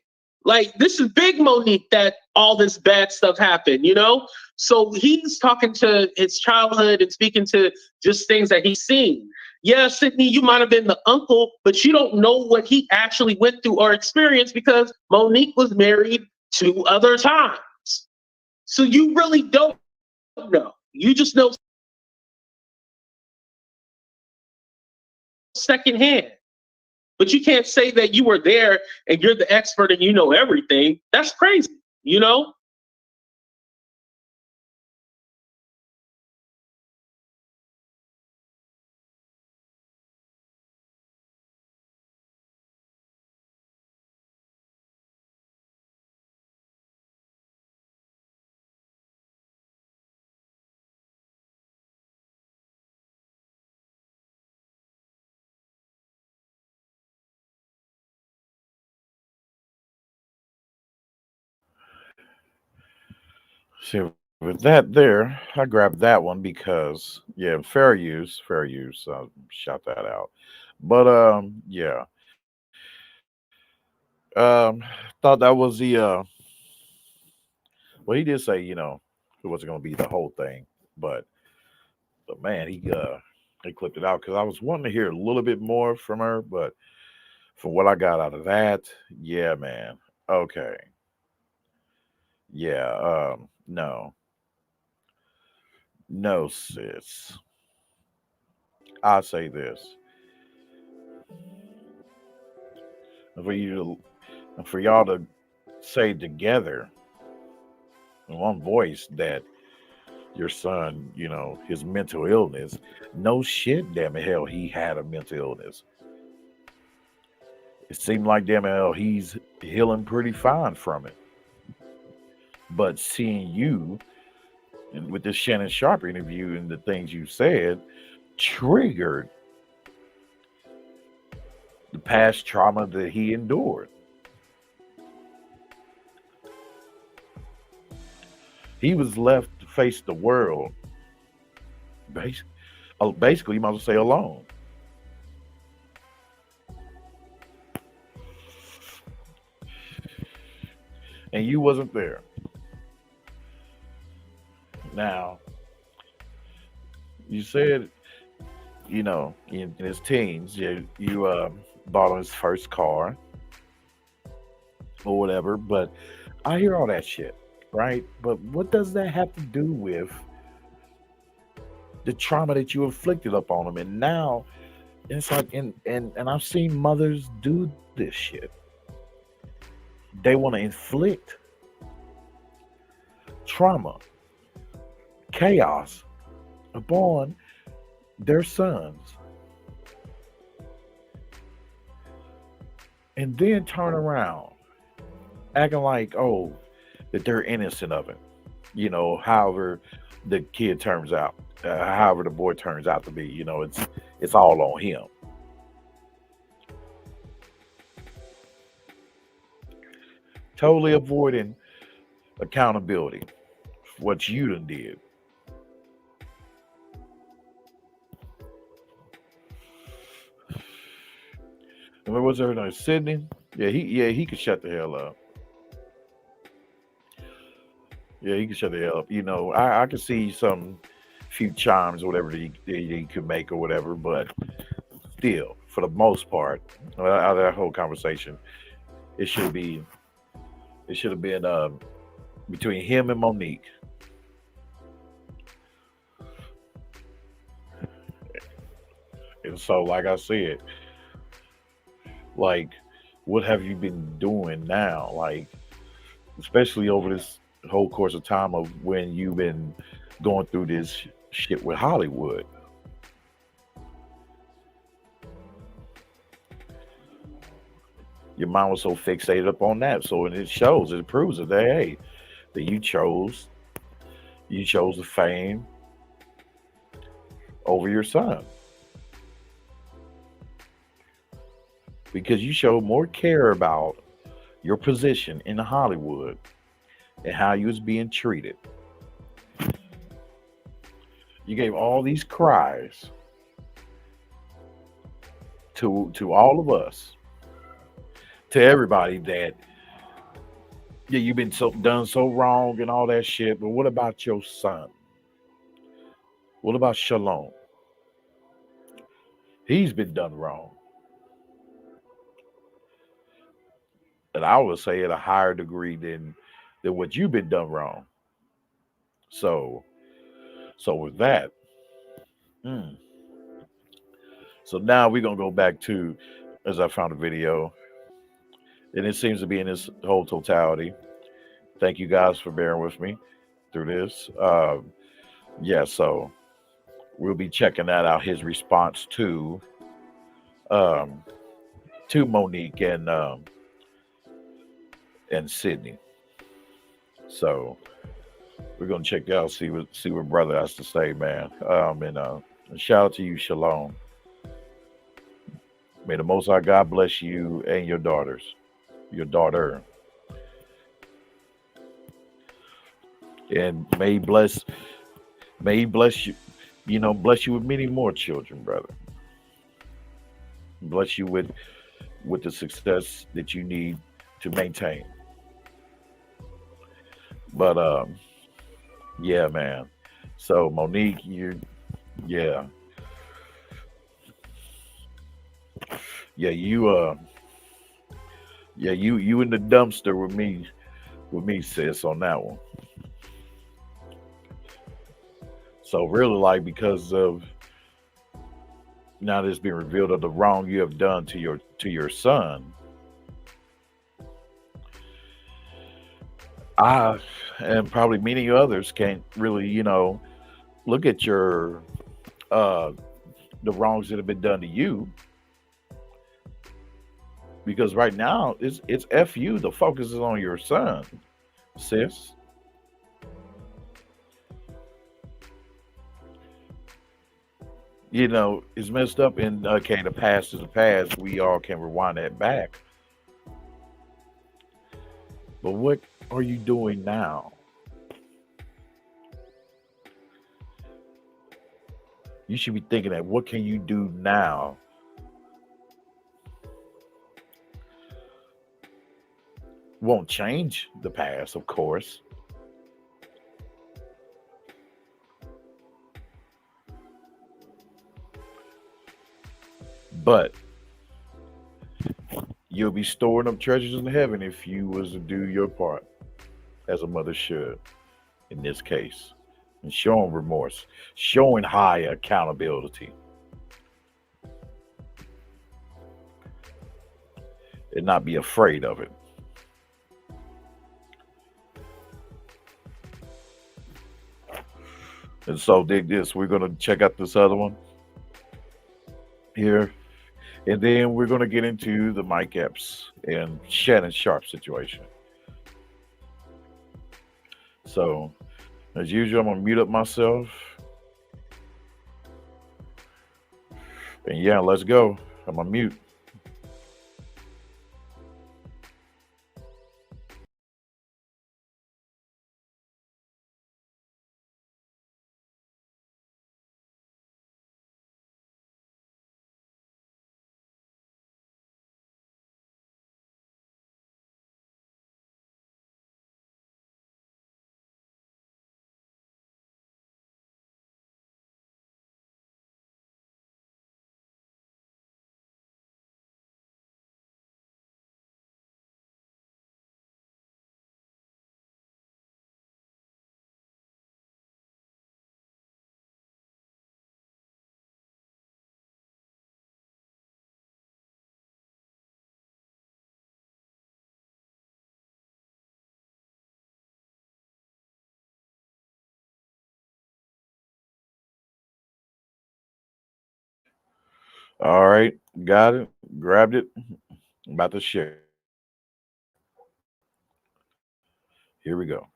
Like, this is big Monique that all this bad stuff happened, you know? So he's talking to his childhood and speaking to just things that he's seen. Yeah, Sydney, you might have been the uncle, but you don't know what he actually went through or experienced because Monique was married 2 other times. So you really don't know. You just know secondhand. But you can't say that you were there and you're the expert and you know everything. That's crazy, you know? See, with that there, I grabbed that one because yeah, fair use, fair use. Shout that out. But yeah, thought that was the well, he did say it wasn't going to be the whole thing, but man, he clipped it out because I was wanting to hear a little bit more from her, but from what I got out of that, yeah, man, okay, yeah, no, no, sis, I say this for you for y'all to say together in one voice that your son, his mental illness, no shit, damn it, hell, he had a mental illness. It seemed like damn hell he's healing pretty fine from it. But seeing you and with this Shannon Sharpe interview and the things you said triggered the past trauma that he endured. He was left to face the world, basically, you might as well say alone. And you wasn't there. Now, you said, in his teens, you bought him his first car or whatever, but I hear all that shit, right? But what does that have to do with the trauma that you inflicted upon him? And now it's like, and I've seen mothers do this shit. They want to inflict trauma, chaos upon their sons, and then turn around acting like, oh, that they're innocent of it. However the kid turns out, however the boy turns out to be, it's all on him. Totally avoiding accountability for what you done did. And what was her name? Sydney? Yeah, he could shut the hell up. Yeah, he could shut the hell up. I could see some few chimes or whatever he could make or whatever, but still, for the most part, out of that whole conversation, it should have been between him and Monique. And so, like I said, like, what have you been doing now? Like, especially over this whole course of time of when you've been going through this shit with Hollywood. Your mind was so fixated up on that. So it proves that hey, that you chose the fame over your son. Because you showed more care about your position in Hollywood and how you was being treated. You gave all these cries to all of us, to everybody that you've been done so wrong and all that shit. But what about your son? What about Shalon? He's been done wrong. And I would say at a higher degree than what you've been done wrong. So with that, so now we're gonna go back to, as I found a video, and it seems to be in this whole totality. Thank you guys for bearing with me through this. So we'll be checking that out. His response to Monique and Sydney. So we're gonna check that out, see what brother has to say, man. And shout out to you, Shalon. May the Most High God bless you and your daughter. And may he bless you, bless you with many more children, brother. Bless you with the success that you need to maintain. But yeah, man. So Monique, yeah, yeah, you in the dumpster with me, sis, on that one. So really, like because of now that it's been revealed of the wrong you have done to your son, I and probably many others can't really, look at your uh the wrongs that have been done to you because right now it's F you. The focus is on your son, sis. It's messed up and okay, the past is the past. We all can rewind that back. But what are you doing now? You should be thinking that what can you do now? Won't change the past, of course, but you'll be storing up treasures in heaven if you was to do your part as a mother should in this case. And showing remorse, showing high accountability, and not be afraid of it. And so dig this. We're gonna check out this other one here. And then we're gonna get into the Mike Epps and Shannon Sharpe situation. So as usual, I'm gonna mute up myself. And yeah, let's go. I'm gonna mute. All right, got it, grabbed it, about to share. Here we go.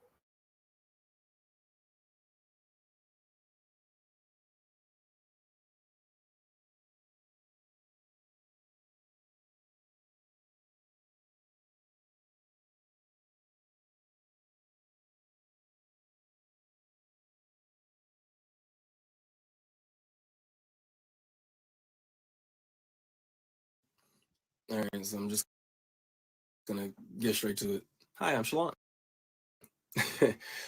All right, so I'm just gonna get straight to it. Hi, I'm Shalon.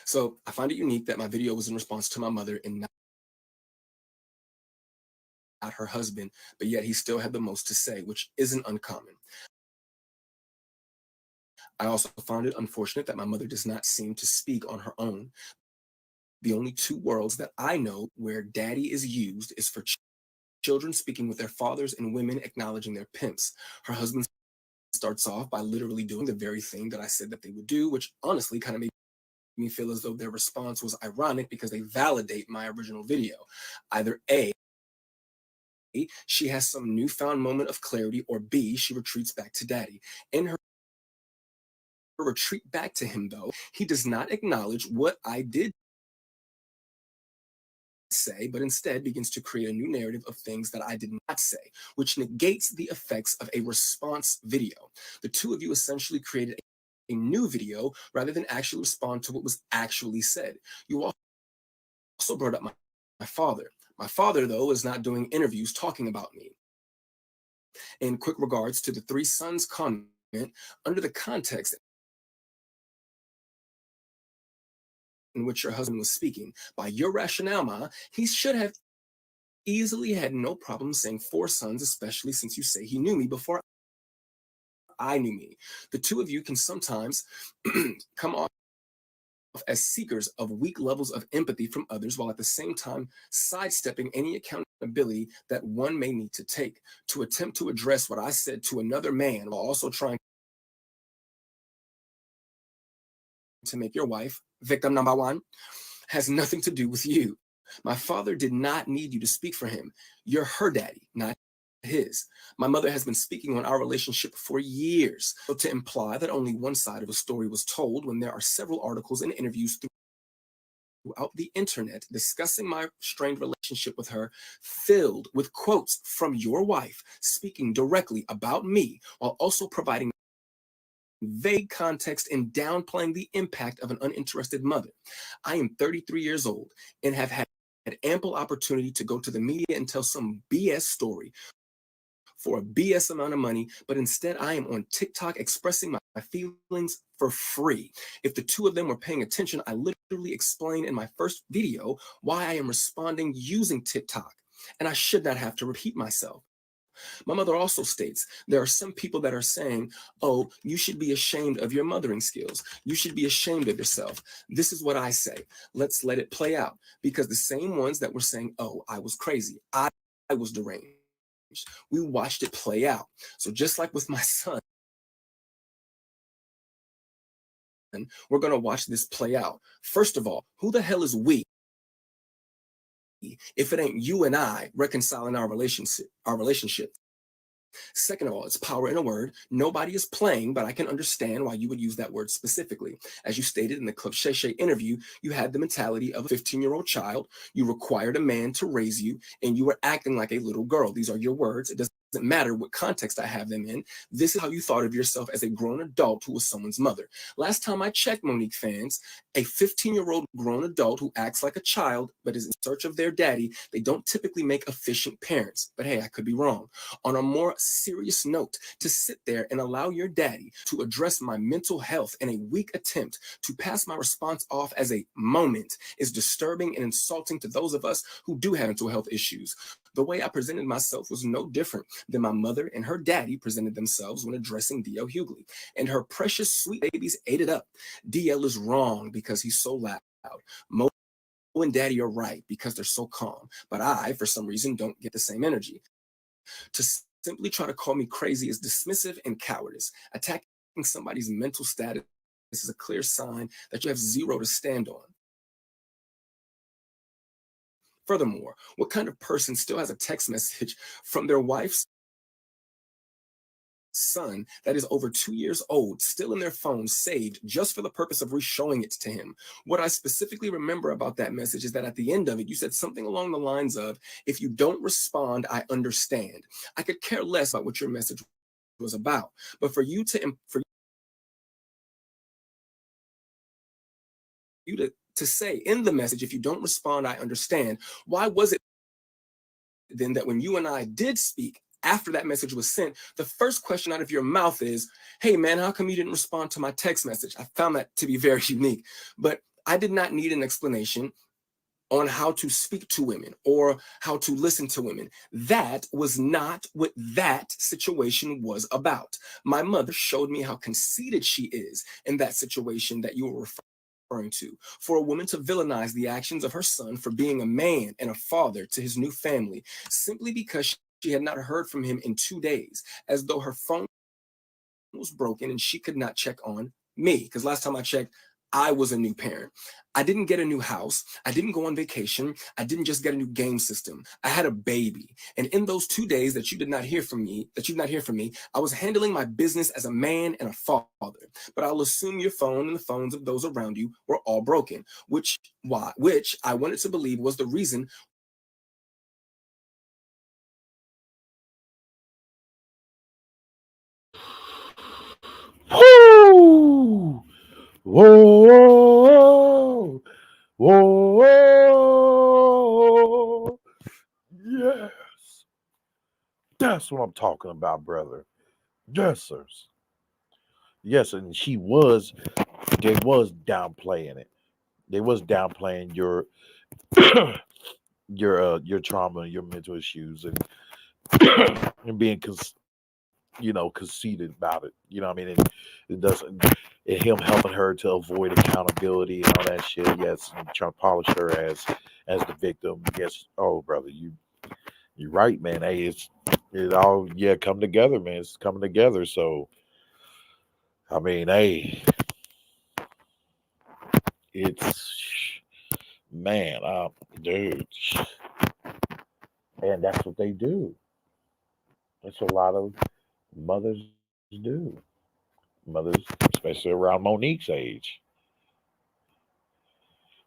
So I find it unique that my video was in response to my mother and not her husband, but yet he still had the most to say, which isn't uncommon. I also found it unfortunate that my mother does not seem to speak on her own. The only two worlds that I know where daddy is used is for children speaking with their fathers and women acknowledging their pimps. Her husband starts off by literally doing the very thing that I said that they would do, which honestly kind of made me feel as though their response was ironic because they validate my original video. Either A, she has some newfound moment of clarity, or B, she retreats back to daddy. In her retreat back to him, though, he does not acknowledge what I did say, but instead begins to create a new narrative of things that I did not say, which negates the effects of a response video. The two of you essentially created a new video rather than actually respond to what was actually said. You also brought up my father. My father, though, is not doing interviews talking about me. In quick regards to the three sons comment, under the context in which your husband was speaking, by your rationale, Ma, he should have easily had no problem saying 4 sons, especially since you say he knew me before I knew me. The two of you can sometimes come off as seekers of weak levels of empathy from others, while at the same time sidestepping any accountability that one may need to take. To attempt to address what I said to another man while also trying to make your wife victim number 1 has nothing to do with you. My father did not need you to speak for him. You're her daddy, not his. My mother has been speaking on our relationship for years. So to imply that only one side of a story was told when there are several articles and interviews throughout the internet discussing my strained relationship with her, filled with quotes from your wife speaking directly about me, while also providing vague context and downplaying the impact of an uninterested mother. I am 33 years old and have had ample opportunity to go to the media and tell some BS story for a BS amount of money, but instead I am on TikTok expressing my feelings for free. If the two of them were paying attention, I literally explained in my first video why I am responding using TikTok, and I should not have to repeat myself. My mother also states there are some people that are saying, oh, you should be ashamed of your mothering skills. You should be ashamed of yourself. This is what I say. Let's let it play out, because the same ones that were saying, oh, I was crazy, I was deranged, we watched it play out. So just like with my son, we're going to watch this play out. First of all, who the hell is we if it ain't you and I reconciling our relationship? Second of all, it's power in a word. Nobody is playing, but I can understand why you would use that word specifically. As you stated in the Club Shay Shay interview, you had the mentality of a 15-year-old child. You required a man to raise you, and you were acting like a little girl. These are your words. It doesn't matter what context I have them in. This is how you thought of yourself as a grown adult who was someone's mother. Last time I checked, Monique fans, a 15-year-old grown adult who acts like a child but is in search of their daddy, they don't typically make efficient parents. But hey, I could be wrong. On a more serious note, to sit there and allow your daddy to address my mental health in a weak attempt to pass my response off as a moment is disturbing and insulting to those of us who do have mental health issues. The way I presented myself was no different than my mother and her daddy presented themselves when addressing D.L. Hughley. And her precious sweet babies ate it up. D.L. is wrong because he's so loud. Mo and daddy are right because they're so calm. But I, for some reason, don't get the same energy. To simply try to call me crazy is dismissive and cowardice. Attacking somebody's mental status is a clear sign that you have zero to stand on. Furthermore, what kind of person still has a text message from their wife's son that is over 2 years old, still in their phone, saved just for the purpose of re-showing it to him? What I specifically remember about that message is that at the end of it, you said something along the lines of, if you don't respond, I understand. I could care less about what your message was about, but for you to say in the message, if you don't respond, I understand, why was it then that when you and I did speak, after that message was sent, the first question out of your mouth is, hey man, how come you didn't respond to my text message? I found that to be very unique, but I did not need an explanation on how to speak to women or how to listen to women. That was not what that situation was about. My mother showed me how conceited she is in that situation that you were referring to. For a woman to villainize the actions of her son for being a man and a father to his new family simply because she had not heard from him in 2 days, as though her phone was broken and she could not check on me. Because last time I checked, I was a new parent. I didn't get a new house. I didn't go on vacation. I didn't just get a new game system. I had a baby. And in those 2 days that you did not hear from me, I was handling my business as a man and a father. But I'll assume your phone and the phones of those around you were all broken, which I wanted to believe was the reason. Woo! Whoa, whoa, yes. That's what I'm talking about, brother. Yes, sirs. Yes, and they was downplaying it. They was downplaying your trauma and your mental issues and being conceited about it. You know what I mean? And it doesn't and him helping her to avoid accountability and all that shit. Yes, and trying to polish her as the victim. Yes. Oh, brother, you're right, man. Hey, it all come together, man. It's coming together. So I mean, hey, it's man, dude, and that's what they do. That's a lot of mothers do. Mothers, especially around Monique's age.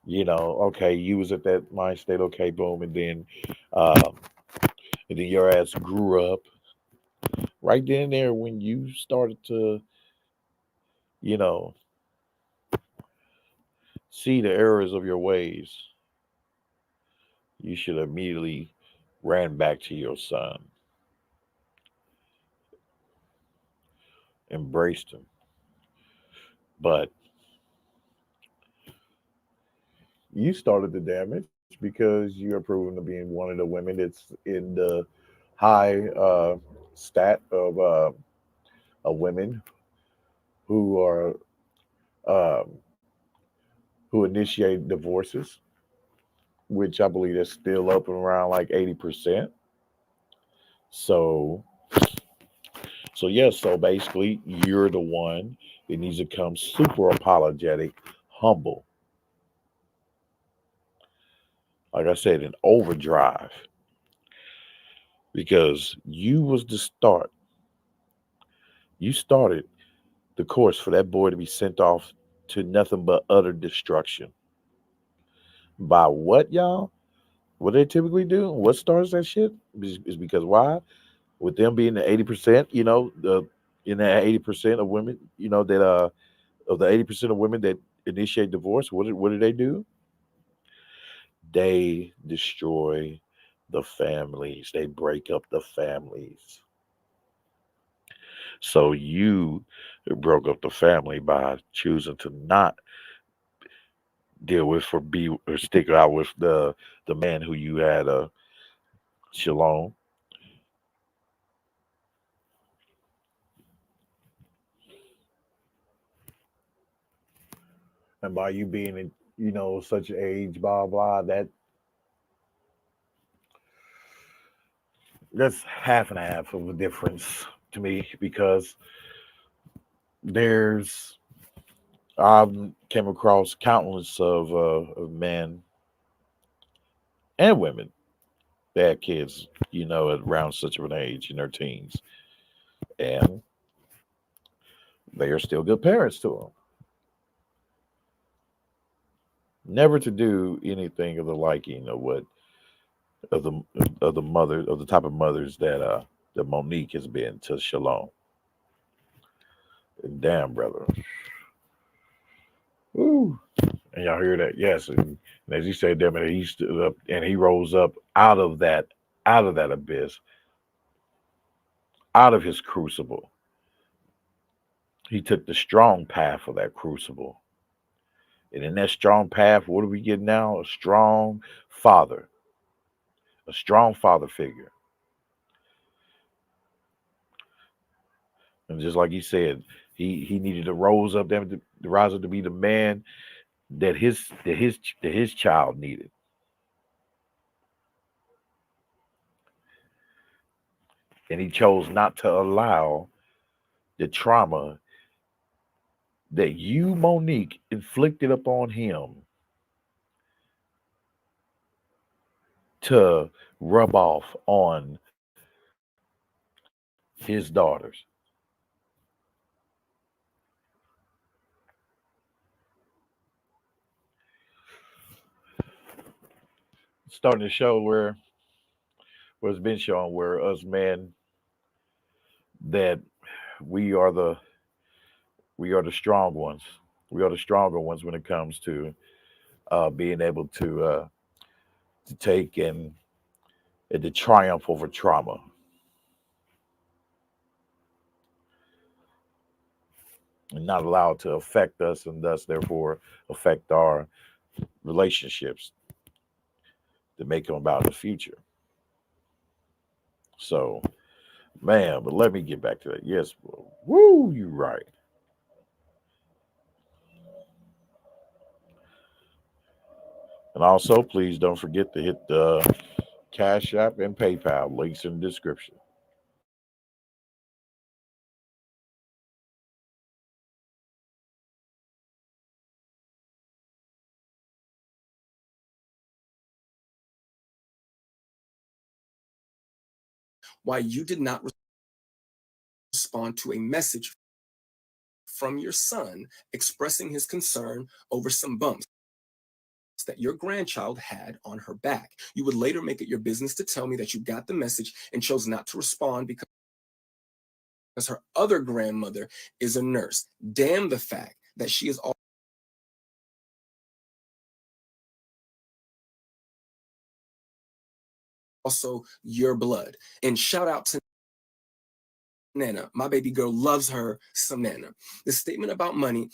Okay, you was at that mind state, okay, boom, um, and then your ass grew up right then and there when you started to, you know, see the errors of your ways. You should immediately ran back to your son, embraced him. But you started the damage because you are proven to be one of the women that's in the high stat of women who are um, who initiate divorces, which I believe is still up and around like 80%. So, so basically, you're the one that needs to come super apologetic, humble. Like I said, in overdrive, because you was the start. You started the course for that boy to be sent off to nothing but utter destruction. By what, y'all? What they typically do? What starts that shit? Is because why? With them being the 80%, in that 80% of women, that of the 80% of women that initiate divorce, what do they do? They destroy the families. They break up the families. So you broke up the family by choosing to not deal with or be or stick out with the man who you had Shalon. And by you being in such an age, blah blah, that's half and a half of a difference to me because there's I've came across countless of men and women that had kids, at around such of an age in their teens, and they are still good parents to them. Never to do anything of the liking of what of the of the mother of the type of mothers that Monique has been to Shalom. And damn, brother. Woo. And y'all hear that? Yes. And as he said, damn it, he stood up and he rose up out of that abyss, out of his crucible. He took the strong path of that crucible. And in that strong path, what do we get now? Father, a strong father figure. And just like he said, he needed to rise up to be the man that his child needed. And he chose not to allow the trauma that you, Monique, inflicted upon him to rub off on his daughters. Starting to show where it's been shown where us men that we are the we are the strong ones. We are the stronger ones when it comes to being able to take and to triumph over trauma. And not allow it to affect us and thus therefore affect our relationships to make them about the future. So, man, but let me get back to that. Yes, woo, you're right. And also, please don't forget to hit the Cash App and PayPal links in the description. Why you did not respond to a message from your son expressing his concern over some bumps that your grandchild had on her back. You would later make it your business to tell me that you got the message and chose not to respond because her other grandmother is a nurse. Damn the fact that she is also your blood. And shout out to Nana. My baby girl loves her some Nana. The statement about money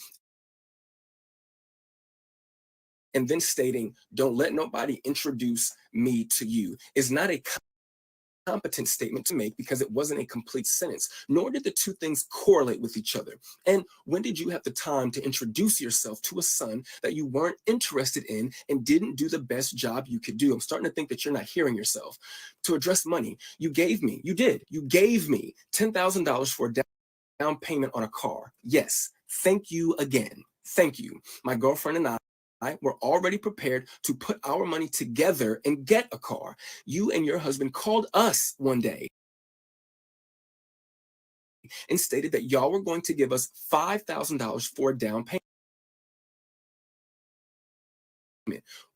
and then stating, don't let nobody introduce me to you, is not a competent statement to make because it wasn't a complete sentence, nor did the two things correlate with each other. And when did you have the time to introduce yourself to a son that you weren't interested in and didn't do the best job you could do? I'm starting to think that you're not hearing yourself. To address money, you gave me $10,000 for a down payment on a car. Yes, thank you again. Thank you. My girlfriend and I were already prepared to put our money together and get a car. You and your husband called us one day and stated that y'all were going to give us $5,000 for a down payment.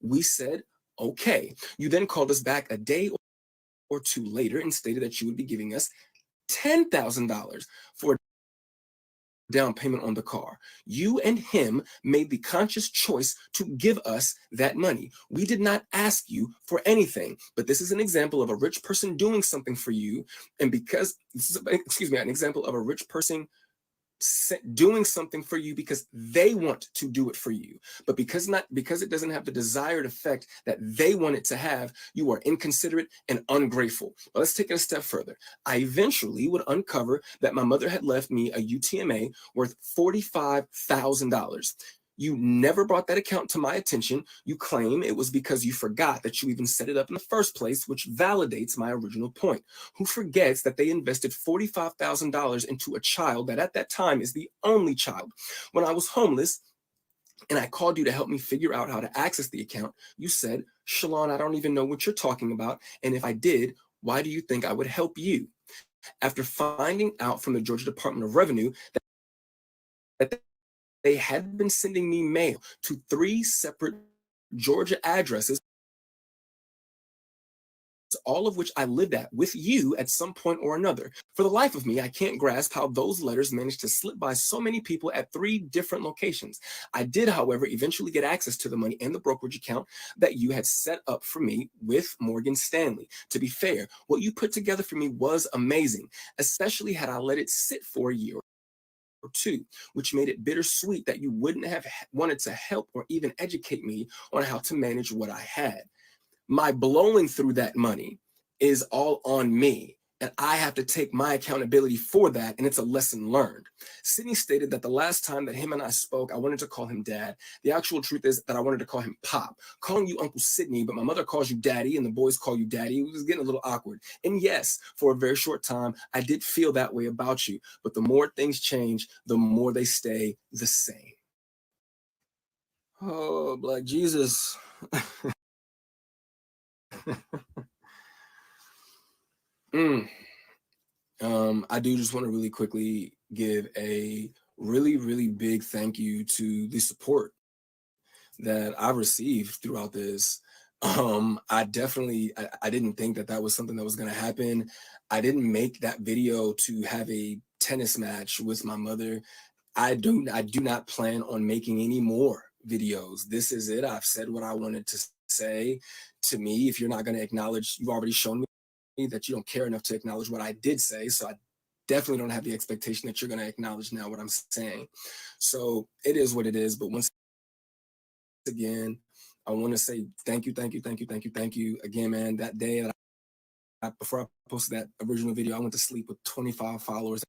We said, okay. You then called us back a day or two later and stated that you would be giving us $10,000 for down payment on the car. You and him made the conscious choice to give us that money. We did not ask you for anything, but this is an example of a rich person doing something for you. And because this is, an example of a rich person doing something for you because they want to do it for you, but because it doesn't have the desired effect that they want it to have, you are inconsiderate and ungrateful. But let's take it a step further. I eventually would uncover that my mother had left me a UTMA worth $45,000. You never brought that account to my attention. You claim it was because you forgot that you even set it up in the first place, which validates my original point. Who forgets that they invested $45,000 into a child that at that time is the only child? When I was homeless and I called you to help me figure out how to access the account, you said, Shalon, I don't even know what you're talking about. And if I did, why do you think I would help you? After finding out from the Georgia Department of Revenue that they had been sending me mail to 3 separate Georgia addresses, all of which I lived at with you at some point or another. For the life of me, I can't grasp how those letters managed to slip by so many people at 3 different locations. I did, however, eventually get access to the money and the brokerage account that you had set up for me with Morgan Stanley. To be fair, what you put together for me was amazing, especially had I let it sit for a year or 2, which made it bittersweet that you wouldn't have wanted to help or even educate me on how to manage what I had. My blowing through that money is all on me, and I have to take my accountability for that, and it's a lesson learned. Sydney stated that the last time that him and I spoke, I wanted to call him Dad. The actual truth is that I wanted to call him Pop. Calling you Uncle Sydney, but my mother calls you Daddy, and the boys call you Daddy. It was getting a little awkward. And yes, for a very short time, I did feel that way about you, but the more things change, the more they stay the same. Oh, Black Jesus. I do just want to really quickly give a really, really big thank you to the support that I received throughout this. I didn't think that that was something that was going to happen. I didn't make that video to have a tennis match with my mother. I do not plan on making any more videos. This is it. I've said what I wanted to say. To me, if you're not going to acknowledge, you've already shown me that you don't care enough to acknowledge what I did say. So I definitely don't have the expectation that you're going to acknowledge now what I'm saying. So it is what it is. But once again, I want to say thank you again, man. That day that before I posted that original video, I went to sleep with 25 followers.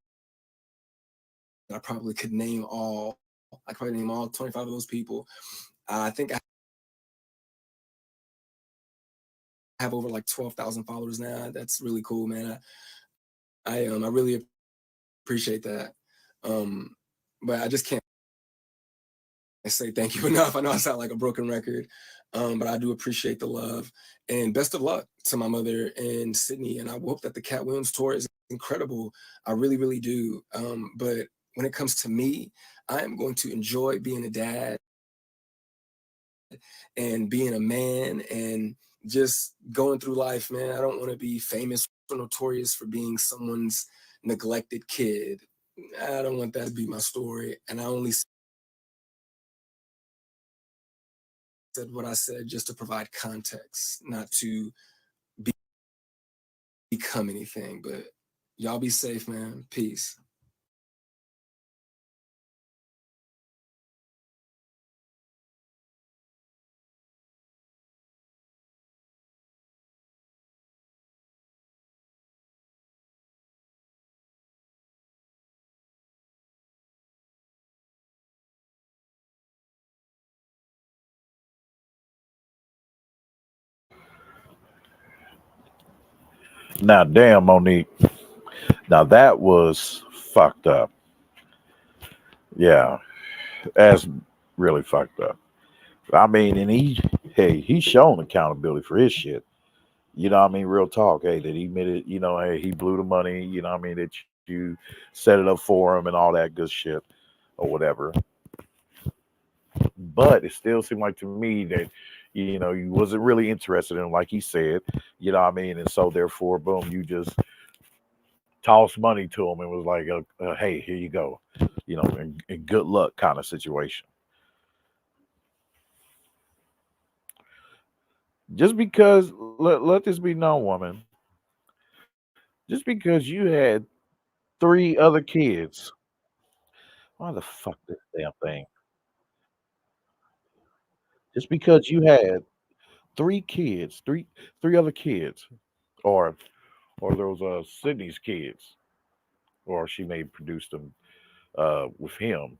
I probably could name all. I could probably name all 25 of those people. I think I have over like 12,000 followers now. That's really cool, man. I really appreciate that. But I just can't say thank you enough. I know I sound like a broken record, but I do appreciate the love, and best of luck to my mother in Sydney. And I hope that the Cat Williams tour is incredible. I really, really do. But when it comes to me, I am going to enjoy being a dad and being a man and just going through life, man. I don't want to be famous or notorious for being someone's neglected kid. I don't want that to be my story. And I only said what I said just to provide context, not to become anything. But y'all be safe, man. Peace. Now, damn, Monique. Now that was fucked up. Yeah, that's really fucked up. I mean, and he's shown accountability for his shit. You know what I mean? Real talk. Hey, that he admitted, hey, he blew the money, you know what I mean, that you set it up for him and all that good shit or whatever. But it still seemed like to me that, you wasn't really interested in him, like he said, you know what I mean? And so therefore, boom, you just tossed money to him and was like, hey, here you go, and good luck kind of situation. Just because, let this be known, woman, just because you had three other kids, why the fuck this damn thing? Just because you had three kids, three other kids, or those Sydney's kids, or she may produce them with him,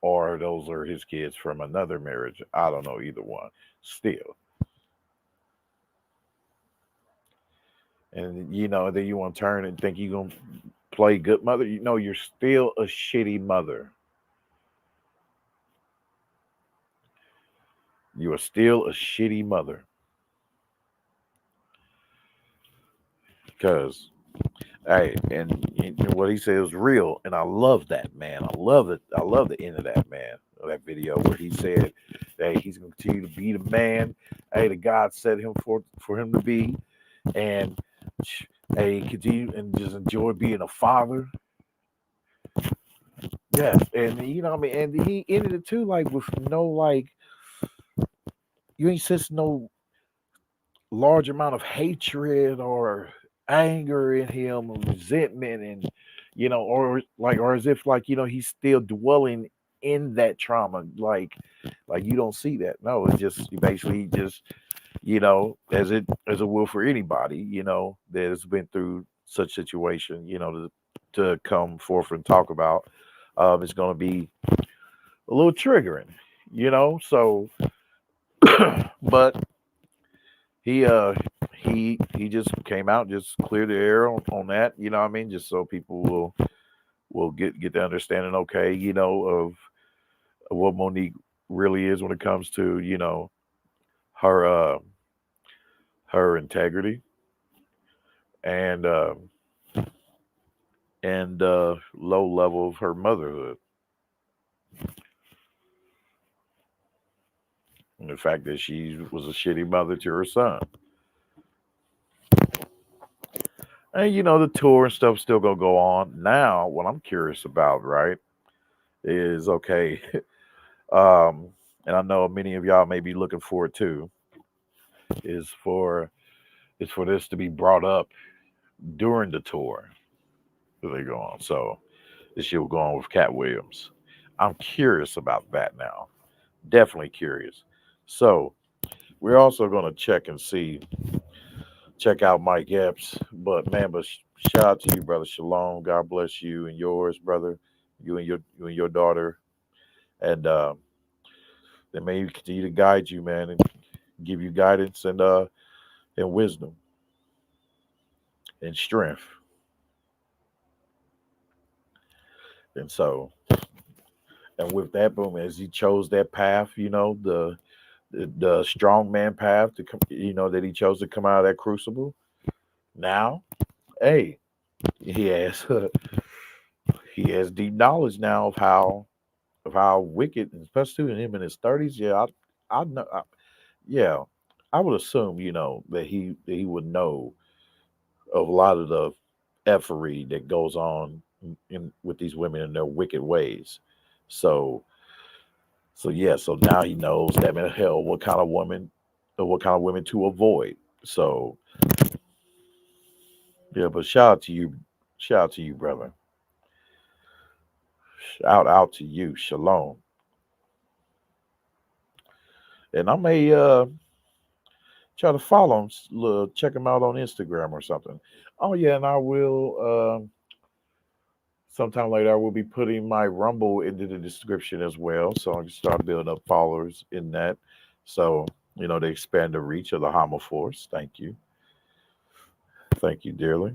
or those are his kids from another marriage. I don't know either one. Still, and then you want to turn and think you're gonna play good mother. You're still a shitty mother. You are still a shitty mother because hey, and what he said was real, and I love that, man. I love it. I love the end of that, man. Of that video where he said, "Hey, he's going to continue to be the man. Hey, the God set him for him to be, and hey, continue and just enjoy being a father." Yes, and what I mean, and he ended it too, like with no like you ain't sense no large amount of hatred or anger in him or resentment and or as if like he's still dwelling in that trauma like you don't see that. No, it's just basically just as it will for anybody that has been through such situation to come forth and talk about. It's going to be a little triggering, so but he he just came out, just cleared the air on that, you know what I mean, just so people will get the understanding, okay, of what Monique really is when it comes to her her integrity and low level of her motherhood, and the fact that she was a shitty mother to her son. And the tour and stuff still gonna go on. Now, what I'm curious about, right, is okay. um, and I know many of y'all may be looking forward to is for this to be brought up during the tour that they go on. So this year we're going with Cat Williams. I'm curious about that now. Definitely curious. So we're also going to check out Mike Epps. But man, shout out to you, brother Shalon. God bless you and yours, brother. You and your daughter, and that may continue to guide you, man, and give you guidance and wisdom and strength. And so, and with that, boom, as he chose that path, the strong man path to come, that he chose to come out of that crucible. Now, hey, he has he has deep knowledge now of how wicked, especially in him in his 30s. Yeah, I know. Yeah, I would assume that he would know of a lot of the effery that goes on with these women and their wicked ways. So yeah, so now he knows that in hell what kind of women to avoid. So yeah, but shout out to you, brother. Shout out to you, Shalom. And I may try to follow him, check him out on Instagram or something. Oh yeah, and I will. Sometime later, I will be putting my Rumble into the description as well, so I can start building up followers in that. So they expand the reach of the Homo Force. Thank you dearly,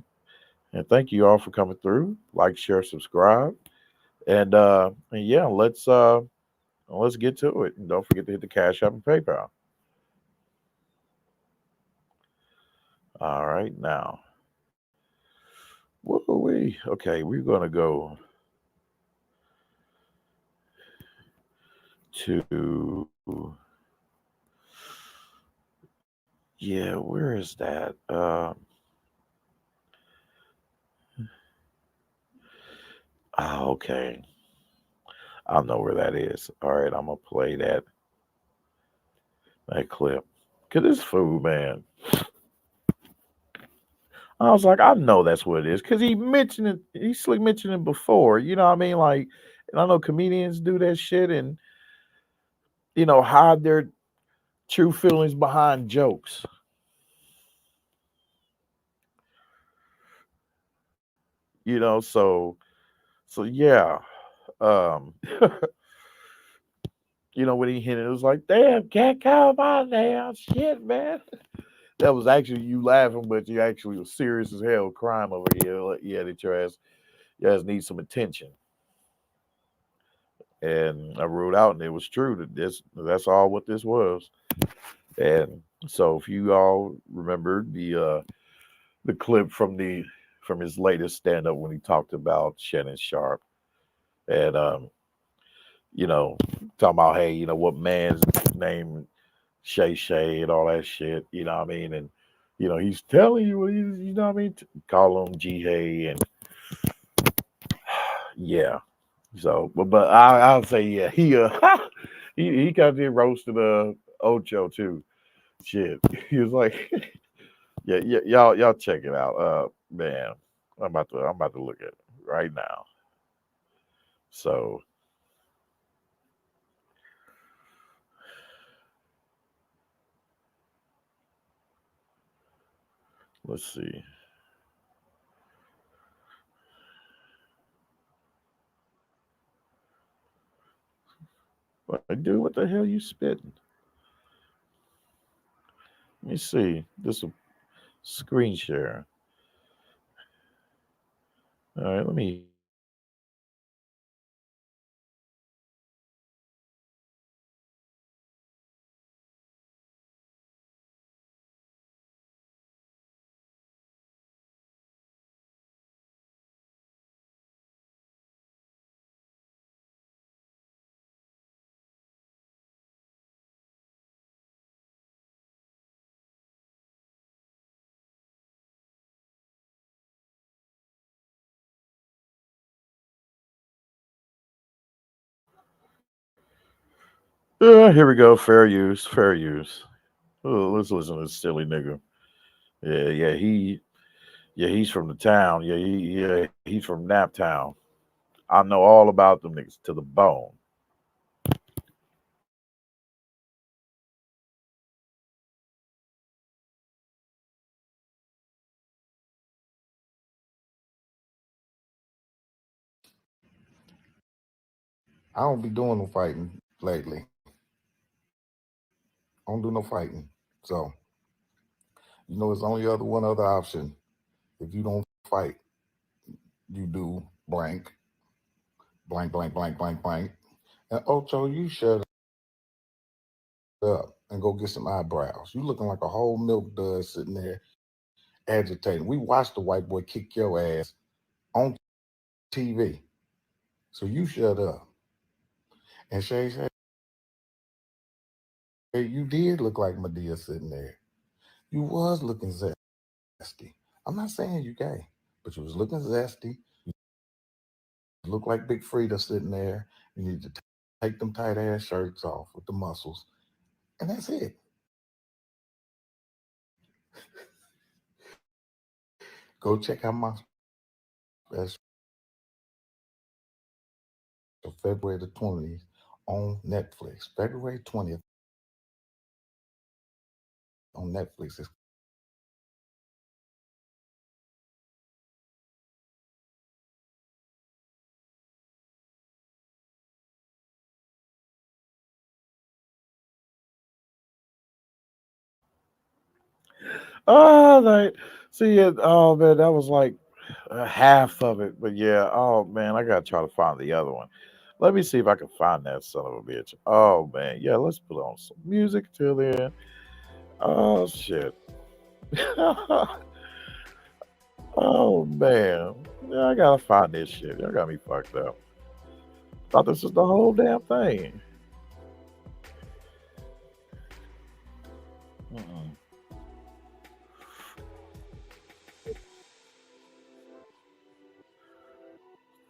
and thank you all for coming through. Like, share, subscribe, and yeah, let's get to it. And don't forget to hit the Cash App and PayPal. All right, now, what are we? Okay, we're gonna go to yeah, where is that? Okay. I know where that is. All right, I'm gonna play that clip. Cause this fool, man. I was like, I know that's what it is. Cause he mentioned it, he slick mentioned it before. You know what I mean? Like, and I know comedians do that shit and hide their true feelings behind jokes. So yeah. Um when he hit it, it was like, damn, can't call my damn shit, man. That was actually you laughing, but you actually was serious as hell crying over here. Like, yeah, that your ass needs some attention. And I ruled out, and it was true that that's all what this was. And so, if you all remember the clip from his latest stand up when he talked about Shannon Sharpe and talking about, hey, what man's name Shay Shay and all that shit, you know what I mean? And he's telling you what he's, you know what I mean? Call him G Hay and yeah. So, but I'll say yeah, he he kind of did roasted Ocho too. Shit, he was like, yeah, y'all check it out. Man, I'm about to look at it right now. So let's see. Dude, what the hell you spitting? Let me see. This will screen share. All right, let me Here we go. Fair use. Fair use. Oh, let's listen to this silly nigga. Yeah, he's from the town. He's from Naptown. I know all about them niggas to the bone. I don't be doing no fighting lately. I don't do no fighting. So, it's only one other option. If you don't fight, you do blank, blank, blank, blank, blank, blank. And Ocho, you shut up and go get some eyebrows. You looking like a whole milk dud sitting there agitating. We watched the white boy kick your ass on TV. So you shut up. And Shay said, hey, you did look like Medea sitting there. You was looking zesty. I'm not saying you gay, but you was looking zesty. You look like Big Frida sitting there. You need to take them tight ass shirts off with the muscles. And that's it. Go check out my special February the 20th on Netflix. February 20th on Netflix. It's Oh, like, see it. Oh man, that was like half of it. But yeah, oh man, I gotta try to find the other one. Let me see if I can find that son of a bitch. Oh man, yeah, let's put on some music till then. Oh shit. Oh man, yeah, I gotta find this shit. Y'all got me fucked up. Thought this was the whole damn thing. Mm-mm.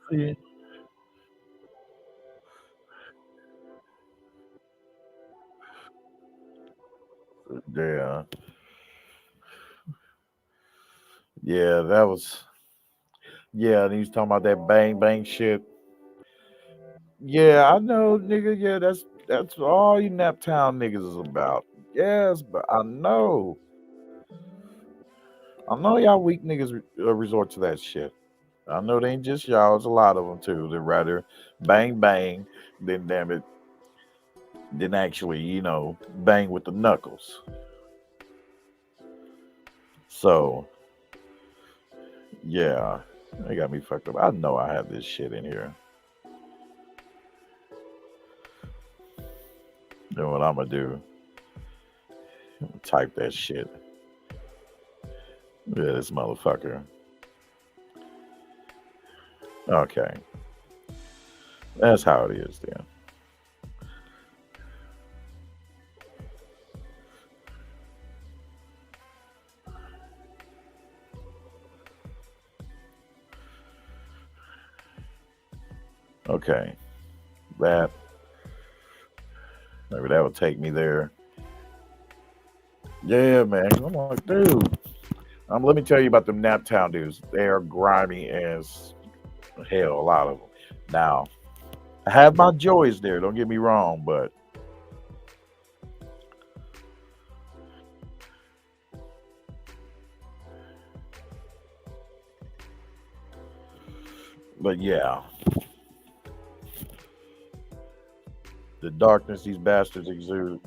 See, yeah, yeah, that was yeah. And he's talking about that bang bang shit. Yeah, I know, nigga. Yeah, that's all you Naptown niggas is about. Yes, but I know y'all weak niggas resort to that shit. I know they ain't just y'all. It's a lot of them too. They rather bang bang than damn it, than actually bang with the knuckles. So yeah, they got me fucked up. I know I have this shit in here. Then what I'm gonna do? Type that shit. Yeah, this motherfucker. Okay, that's how it is then. Okay, that maybe that would take me there. Yeah, man. I'm like, dude. Let me tell you about them Naptown dudes. They are grimy as hell. A lot of them. Now, I have my joys there. Don't get me wrong, but yeah, the darkness these bastards exude.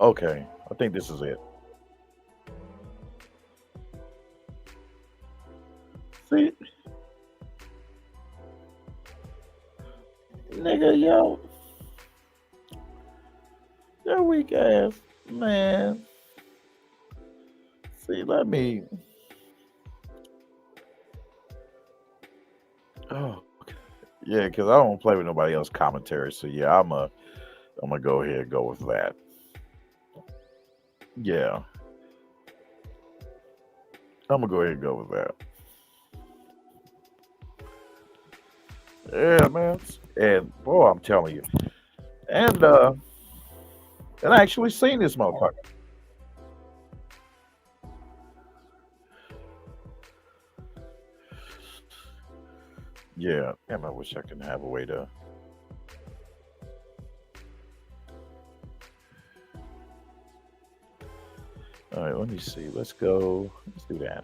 Okay, I think this is it. See, nigga, yo, that weak ass man. See, let me. Oh, yeah, because I don't play with nobody else commentary. So yeah, I'm gonna go ahead and go with that. Yeah, I'm gonna go ahead and go with that. Yeah, man. And boy, I'm telling you. And I actually seen this motherfucker. Yeah. Damn, I wish I could have a way to. All right, let me see. Let's go. Let's do that.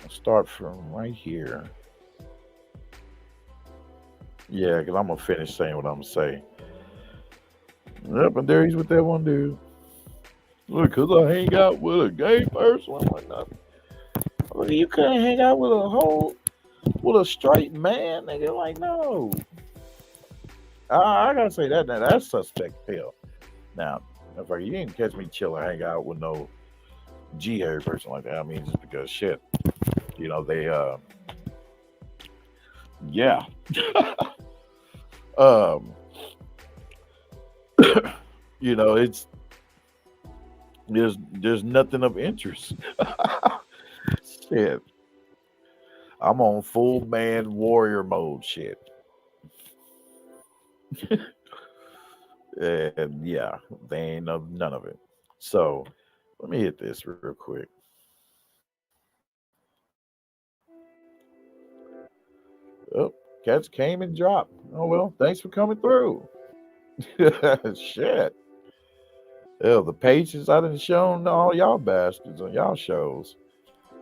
I'll start from right here. Yeah, because I'm gonna finish saying what I'm gonna say. Yep, and there he's with that one dude. Look, cause I hang out with a gay person. I'm like, no. Look, you couldn't hang out with a straight man, nigga. Like, no. I gotta say that now. That's suspect hell. Now, if you didn't catch me chilling, hang out with no G hairy person like that. I mean, just because shit, they yeah. um, it's there's nothing of interest. Shit, I'm on full man warrior mode. Shit, and yeah, they ain't none of it. So let me hit this real quick. Oh, cats came and dropped. Oh well, thanks for coming through. Shit. Hell, the pages I done shown all y'all bastards on y'all shows.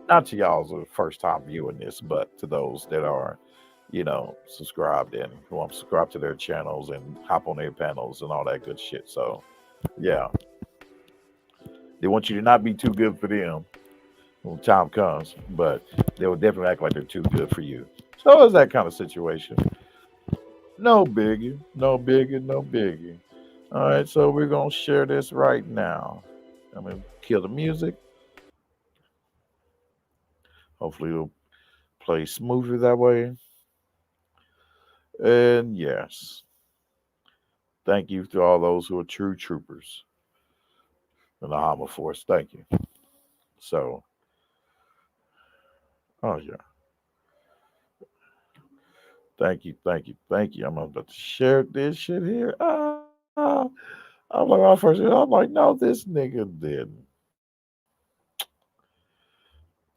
Not to y'all's first time viewing this, but to those that are, subscribed and who I'm subscribed to their channels and hop on their panels and all that good shit. So, yeah, they want you to not be too good for them when time comes, but they will definitely act like they're too good for you. So it's that kind of situation. No biggie, no biggie, no biggie. All right, so we're gonna share this right now. I'm gonna kill the music. Hopefully it'll play smoother that way. And yes, thank you to all those who are true troopers in the Hama Force. Thank you. So, oh yeah, thank you, thank you, thank you. I'm about to share this shit here. I'm like, I'm like, no, this nigga didn't.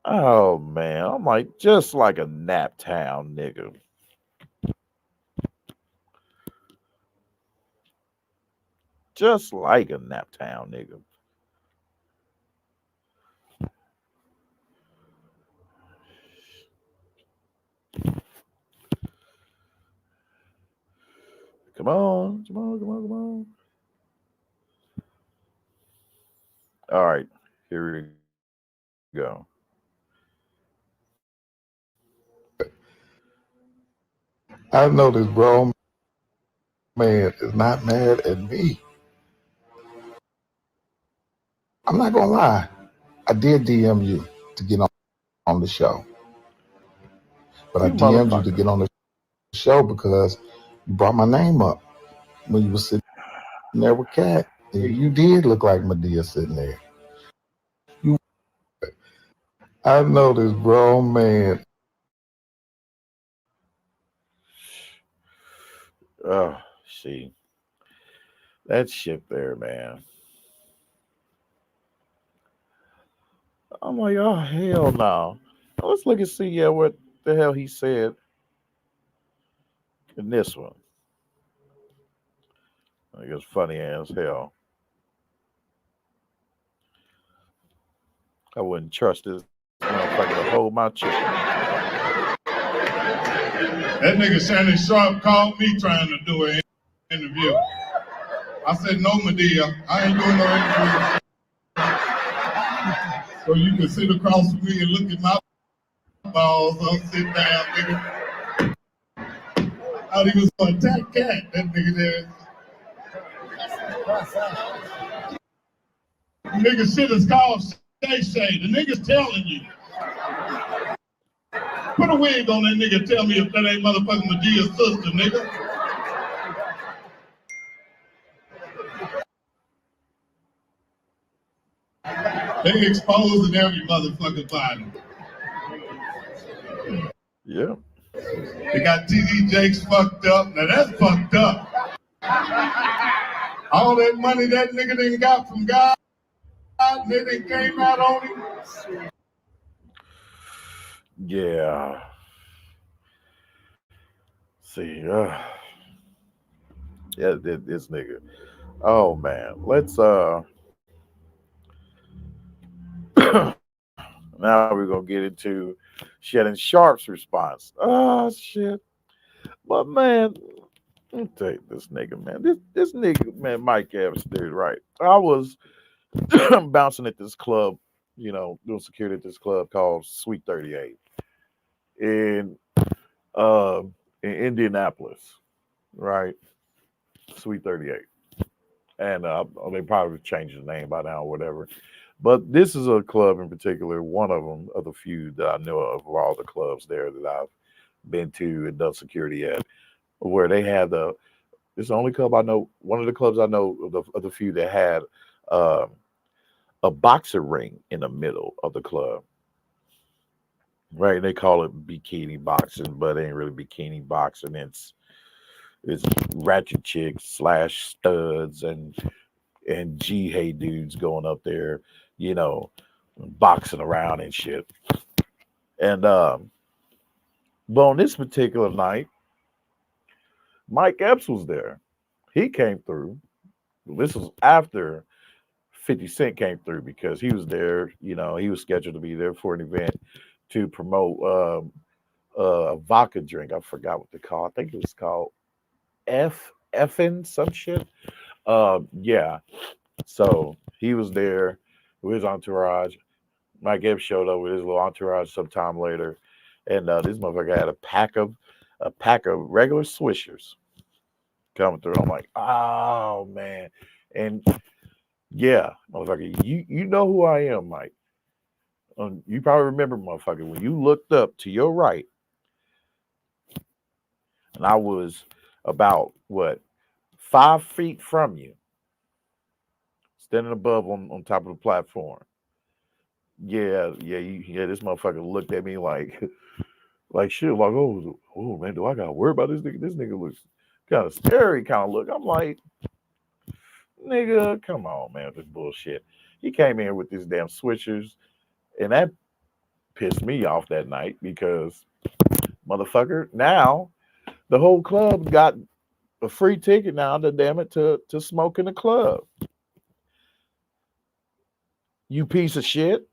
Oh man, I'm like, just like a Naptown nigga. Just like a Naptown nigga. Come on, come on, come on, come on. All right, here we go. I know this grown man is not mad at me. I'm not gonna lie. I did DM you to get on the show, but I You DM'd you to motherfucker. get on the show because you brought my name up when you were sitting there with Cat. And you did look like Medea sitting there. You, I know this grown man. Oh, see. That shit there, man. I'm like, oh hell no. Let's look and see what the hell he said in this one. I think it's funny as hell. I wouldn't trust this motherfucker to hold my chicken. That nigga Shannon Sharpe called me trying to do an interview. I said, no, Medea, I ain't doing no interview. So you can sit across from me and look at my balls. I'll sit down, nigga. I thought he was going to attack Cat, that nigga there. Nigga shit is called Shay. The nigga's telling you. Put a wig on that nigga, tell me if that ain't motherfucking Medea's sister, nigga. They exposing every motherfucking body. Yeah. They got TD Jakes fucked up. Now that's fucked up. All that money that nigga done got from God, they done came out on him. Yeah. See, yeah, this nigga. Oh man, let's now we're gonna get into Shannon Sharpe's response. Oh shit. But man, let me tell you this nigga, man. This nigga, man, Mike Epps, dude, right. I was bouncing at this club, doing security at this club called Sweet 38 in uh in Indianapolis, right? Sweet 38. And they probably changed the name by now or whatever. But this is a club in particular, one of them, of the few that I know of all the clubs there that I've been to and done security at, where they had it's the only club I know, one of the clubs I know of the few that had uh, a boxer ring in the middle of the club. Right? They call it bikini boxing, but it ain't really bikini boxing. It's ratchet chicks / studs and G-hey dudes going up there, boxing around and shit. And but on this particular night, Mike Epps was there. He came through. This was after 50 Cent came through because he was there. He was scheduled to be there for an event to promote a vodka drink. I forgot what they call. I think it was called Effin some shit. Yeah. So he was there with his entourage. Mike Epps showed up with his little entourage sometime later, and this motherfucker had a pack of regular swishers coming through. I'm like, oh man, and yeah, motherfucker, you know who I am, Mike. You probably remember, motherfucker, when you looked up to your right, and I was about 5 feet from you, standing above on top of the platform. Yeah. This motherfucker looked at me like shit, like, oh man, do I gotta worry about this nigga? This nigga looks kind of scary, kind of look. I'm like, nigga, come on, man, with this bullshit. He came in with these damn switchers, and that pissed me off that night because motherfucker, now the whole club got a free ticket now to damn it to smoke in the club. You piece of shit.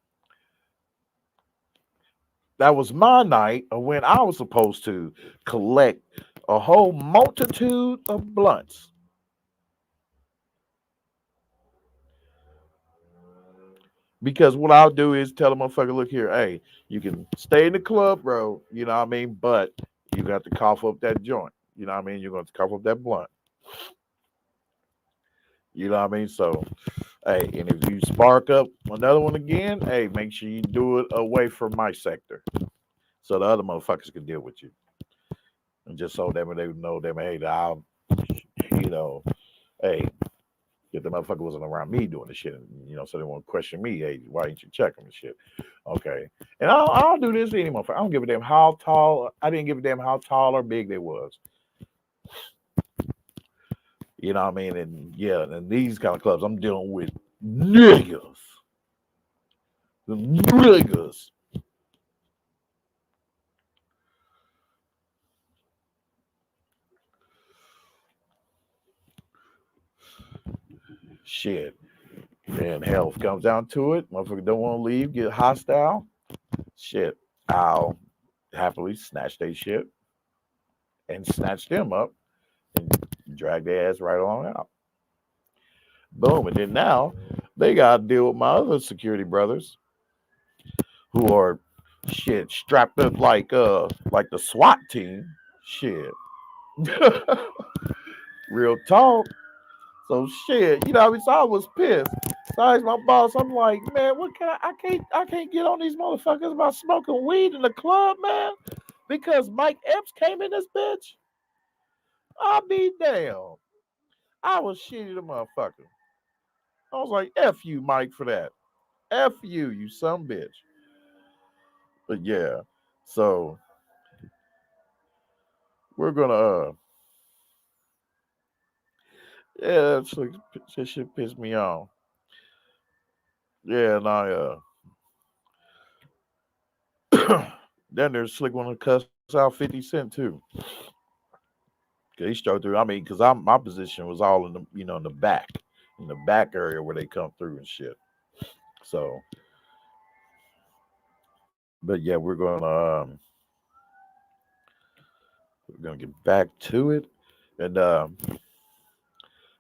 That was my night of when I was supposed to collect a whole multitude of blunts. Because what I'll do is tell the motherfucker, look here, hey, you can stay in the club, bro. You know what I mean? But you got to cough up that joint. You know what I mean? You're going to cough up that blunt. You know what I mean? So, hey, and if you spark up another one again, hey, make sure you do it away from my sector. So the other motherfuckers can deal with you. And just so them they know them, hey, hey, if the motherfucker wasn't around me doing the shit, so they won't question me, hey, why didn't you check them and shit? Okay. And I'll do this anymore. I don't give a damn how tall, I didn't give a damn how tall or big they was. You know what I mean? And yeah, and these kind of clubs, I'm dealing with niggas. The niggas. Shit. And hell, if it comes down to it, motherfucker don't want to leave, get hostile. Shit. I'll happily snatch their shit and snatch them up and drag their ass right along out. Boom. And then now they got to deal with my other security brothers who are shit strapped up like the SWAT team. Shit. Real talk. So shit, I mean, so I was pissed. So I asked my boss, I'm like, man, what can I can't get on these motherfuckers about smoking weed in the club, man. Because Mike Epps came in this bitch. I'll be damn. I was shitty the motherfucker. I was like, F you, Mike, for that. F you son bitch. But yeah. So we're gonna yeah, that shit pissed me off. Yeah, and then there's Slick want to cuss out 50 Cent too. 'Cause he strode through. I mean, because my position was all in the in the back area where they come through and shit. So, but yeah, we're gonna get back to it, and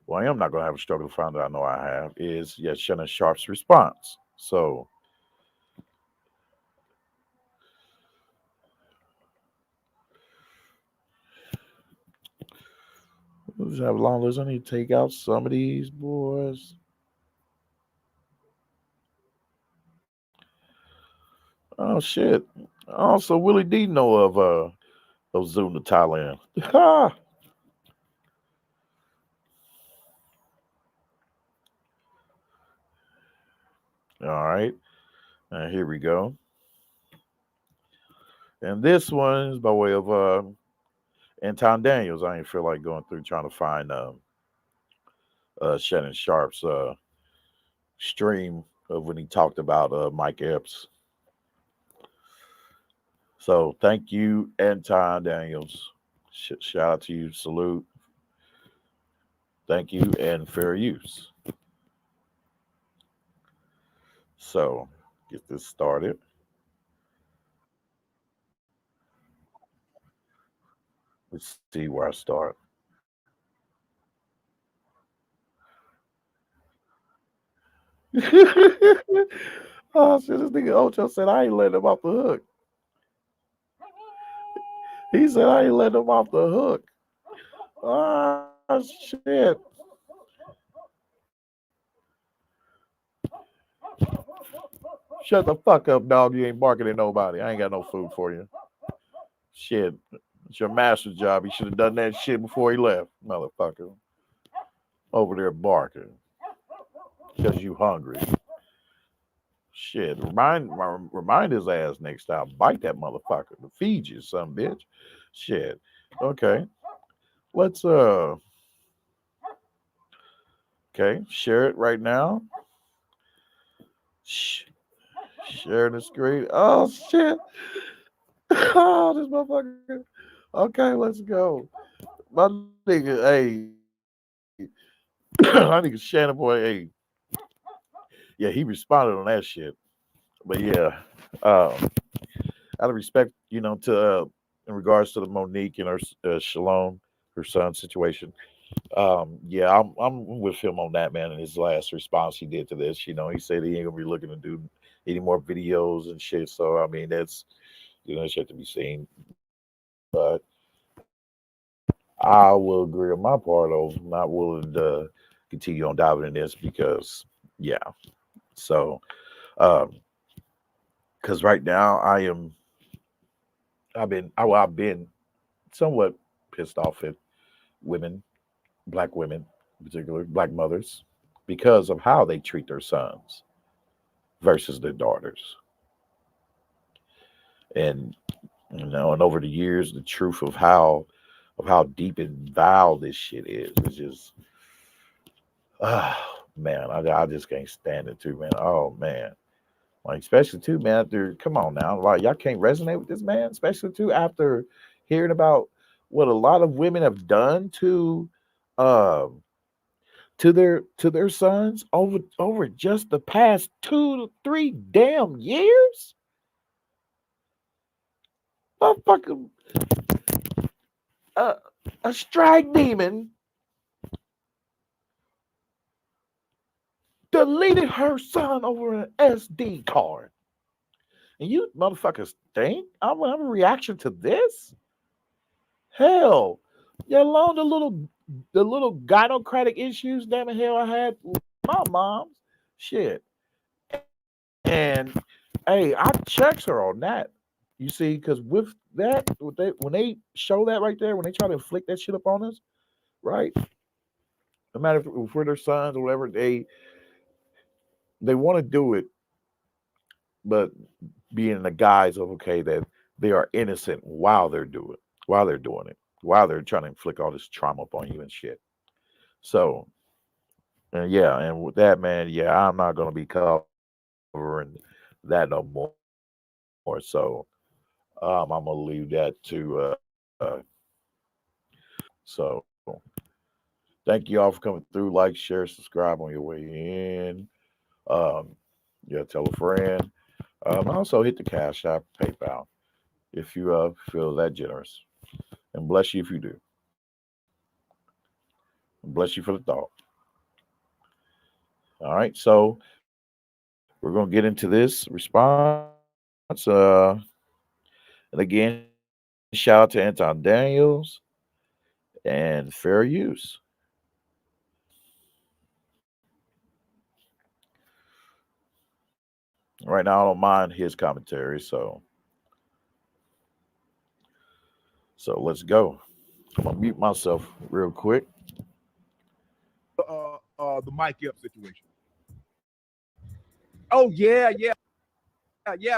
well, I am not gonna have a struggle to find out. I know I have is yes, Shannon Sharpe's response. So let's have a long list. I need to take out some of these boys. Oh shit! Also, Willie D know of Zoom to Thailand. Ha! All right, and here we go. And this one is by way of Anton Daniels. I ain't feel like going through trying to find Shannon Sharpe's stream of when he talked about Mike Epps. So thank you, Anton Daniels. Shout out to you. Salute. Thank you, and fair use. So get this started. Let's see where I start. Oh shit! This nigga Ocho said I ain't letting him off the hook. He said I ain't letting him off the hook. Ah shit! Shut the fuck up, dog. You ain't barking at nobody. I ain't got no food for you. Shit. It's your master's job. He should have done that shit before he left, motherfucker. Over there barking. Because you hungry. Shit. Remind his ass next time. Bite that motherfucker to feed you, some bitch. Shit. Okay. Let's okay, share it right now. Share the screen. Oh shit. Oh, this motherfucker. Okay, let's go. My nigga, hey. I nigga Shannon boy, hey. Yeah, he responded on that shit. But yeah, out of respect, to in regards to the Monique and her Shalon, her son situation. Yeah, I'm with him on that, man. And his last response he did to this, he said he ain't gonna be looking to do any more videos and shit. So I mean, that's it's yet to be seen. But I will agree on my part. I'm not willing to continue on diving in this because, yeah. So, because right now I've been somewhat pissed off at women, black women, in particular black mothers, because of how they treat their sons versus their daughters. And and over the years, the truth of how deep and vile this shit is just, man, I just can't stand it too, man. Oh man. Like, especially too, man, after come on now. Like, y'all can't resonate with this man, especially too after hearing about what a lot of women have done um to their sons over just the past 2 to 3 damn years. Motherfucker, uh, a strike demon deleted her son over an SD card. And you motherfuckers think I'm gonna have a reaction to this? Hell, yeah, along the little gynocratic issues, damn it, hell, I had with my mom's shit. And hey, I checked her on that. You see, because with that, when they show that right there, when they try to inflict that shit up on us, right? No matter if we're their sons or whatever, they want to do it, but being in the guise of okay that they are innocent while they're doing it. while they're trying to inflict all this trauma upon you and shit. So, and yeah, and with that, man, yeah, I'm not gonna be covering that no more. So, I'm gonna leave that to. So, thank you all for coming through. Like, share, subscribe on your way in. Yeah, tell a friend. Also hit the Cash App, PayPal if you feel that generous. And bless you if you do. And bless you for the thought. All right, so we're gonna get into this response. And again, shout out to Anton Daniels and Fair Use. Right now, I don't mind his commentary, so let's go. I'm gonna mute myself real quick. The Mike Epps situation. Oh yeah,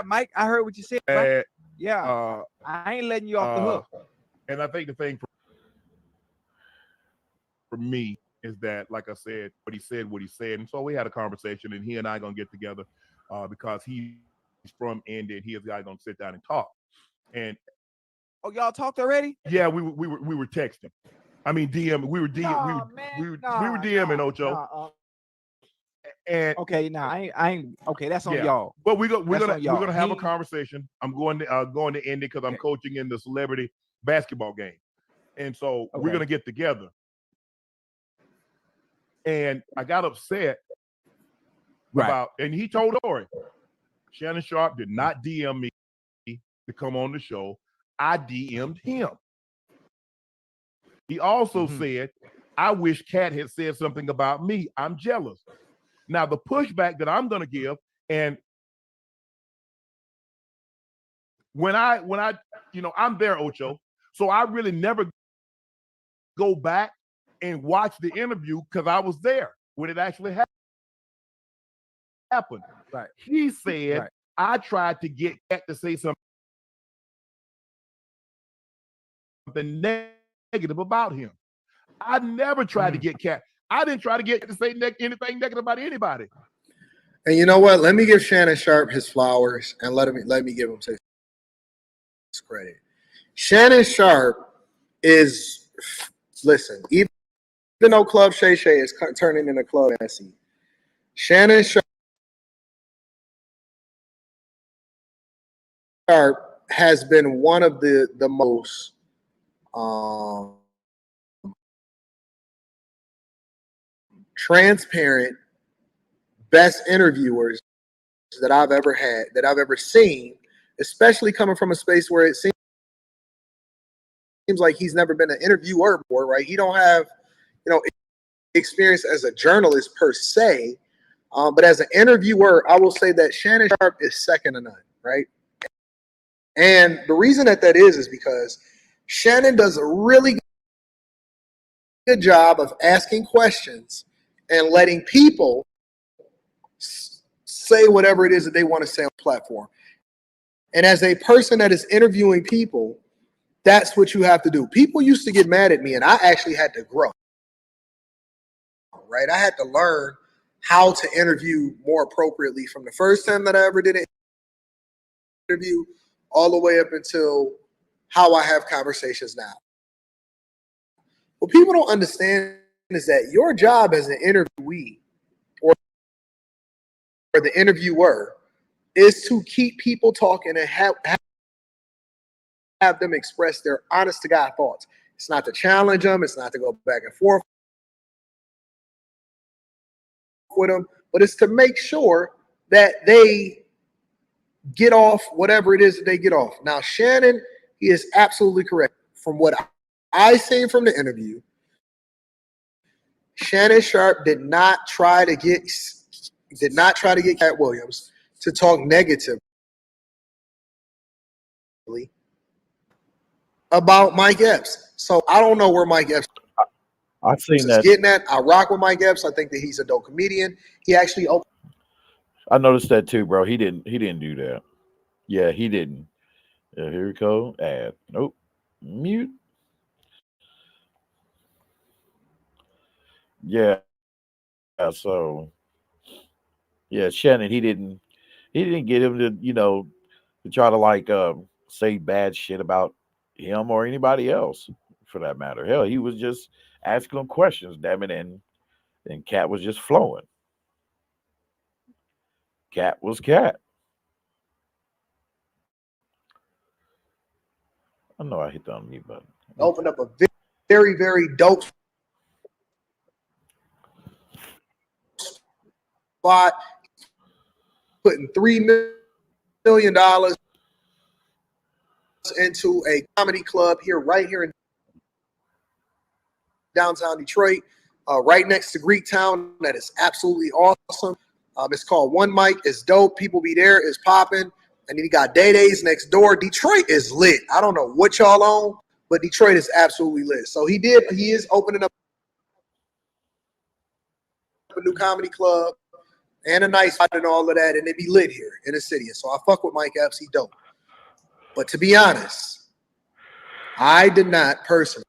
Mike. I heard what you said. Right? Yeah, I ain't letting you off the hook. And I think the thing for me is that, like I said, what he said, and so we had a conversation, and he and I gonna get together because he's from Indy, and he is guy gonna sit down and talk. And oh, y'all talked already? Yeah, we were texting. I mean, DM. We were DMing Ocho. And okay, now I ain't okay. That's on y'all. But we're gonna have a conversation. I'm going to Indy because I'm coaching in the celebrity basketball game, and so we're gonna get together. And I got upset about, and he told Ori, Shannon Sharpe did not DM me to come on the show. I DM'd him. He also said, I wish Kat had said something about me. I'm jealous. Now, the pushback that I'm going to give, and when I, I'm there, Ocho, so I really never go back and watch the interview because I was there when it actually happened. Right. He said, I tried to get Kat to say something negative about him. I never tried to get Kat. I didn't try to get to say anything negative about anybody. And you know what? Let me give Shannon Sharpe his flowers, and let me give him his credit. Shannon Sharpe is, listen, even though Club Shay Shay is turning into Club Nessie, Shannon Sharpe has been one of the most transparent, best interviewers that I've ever had, that I've ever seen, especially coming from a space where it seems like he's never been an interviewer before, right? He don't have, experience as a journalist per se, but as an interviewer, I will say that Shannon Sharpe is second to none, right? And the reason that is because Shannon does a really good job of asking questions and letting people say whatever it is that they want to say on the platform. And as a person that is interviewing people, that's what you have to do. People used to get mad at me, and I actually had to grow, right? I had to learn how to interview more appropriately from the first time that I ever did an interview all the way up until how I have conversations now. What people don't understand is that your job as an interviewee or the interviewer is to keep people talking and have them express their honest to God thoughts. It's not to challenge them. It's not to go back and forth with them, but it's to make sure that they get off whatever it is that they get off. Now, Shannon, he is absolutely correct. From what I seen from the interview, Shannon Sharpe did not try to get Cat Williams to talk negatively about Mike Epps. So I don't know where Mike Epps I've seen is that. getting at. I rock with Mike Epps. I think that he's a dope comedian. He actually opened. I noticed that too, bro. He didn't do that. Yeah, he didn't. Here we go. Ad. Nope. Mute. Yeah. So yeah, Shannon, he didn't get him to, to try to like say bad shit about him or anybody else for that matter. Hell, he was just asking him questions, damn it, and Cat was just flowing. Cat was Cat. I know I hit the unmute button. Opened up a very, very dope spot, putting $3 million into a comedy club here, right here in downtown Detroit, right next to Greektown. That is absolutely awesome. It's called One Mic. It's dope. People be there. It's popping. And then you got Day Days next door. Detroit is lit. I don't know what y'all on, but Detroit is absolutely lit. So he is opening up a new comedy club and a nice spot and all of that, and it be lit here in the city. So I fuck with Mike Epps. He dope. But to be honest, I did not personally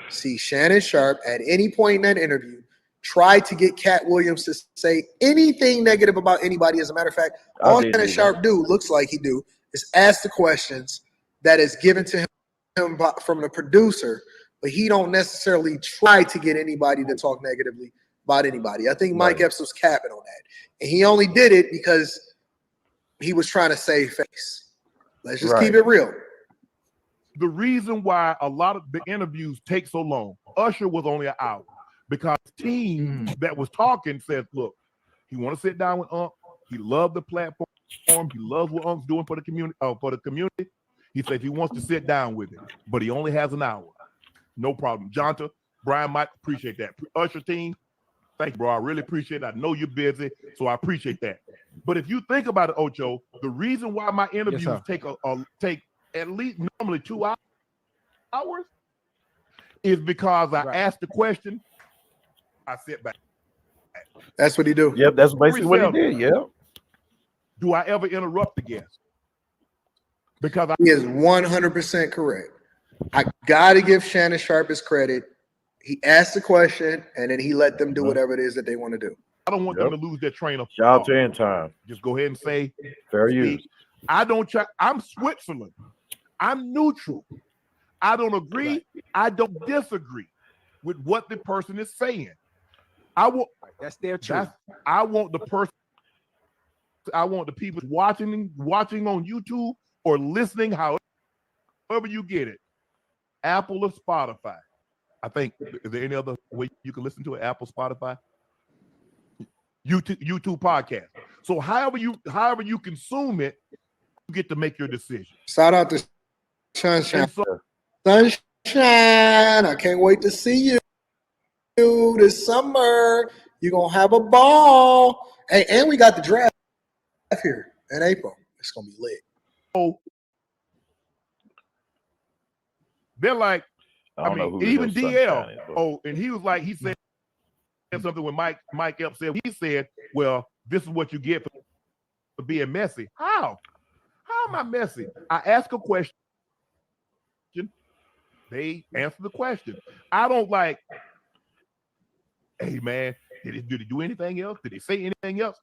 see Shannon Sharpe at any point in that interview try to get Cat Williams to say anything negative about anybody. As a matter of fact, all Shannon Sharpe looks like he do, is ask the questions that is given to him from the producer, but he don't necessarily try to get anybody to talk negatively about anybody. I think Mike Epps was capping on that. And he only did it because he was trying to save face. Let's just keep it real. The reason why a lot of the interviews take so long, Usher was only an hour, because the team that was talking says, look, he want to sit down with Unc. He loved the platform. He loves what Unc's doing for the community. He says he wants to sit down with it, but he only has an hour. No problem. Jonta, Brian, Mike, appreciate that. Usher team, thank you, bro. I really appreciate it. I know you're busy, so I appreciate that. But if you think about it, Ocho, the reason why my interviews take at least normally 2 hours is because I ask the question, I sit back. That's what he do. Yep, that's basically what he did. Yeah. Do I ever interrupt the guest? Because he is 100% correct. I gotta give Shannon Sharpe his credit. He asked the question and then he let them do whatever it is that they want to do. I don't want them to lose their train of thought. Shout out to End Time. Just go ahead and say fair use. I don't check. I'm Switzerland. I'm neutral. I don't agree. I don't disagree with what the person is saying. That's their truth. I want the person. I want the people watching on YouTube or listening, however you get it, Apple or Spotify. I think, is there any other way you can listen to it? Apple, Spotify, YouTube podcast. So however you consume it, you get to make your decision. Shout out to Sunshine. Sunshine, I can't wait to see you this summer. You're gonna have a ball. Hey, and we got the draft here in April. It's gonna be lit. So they're like, I mean, even DL. And he was like, he said something when Mike Epps said, he said, well, this is what you get for being messy. How am I messy? I ask a question. They answer the question. I don't like, hey man, did he do anything else? Did he say anything else?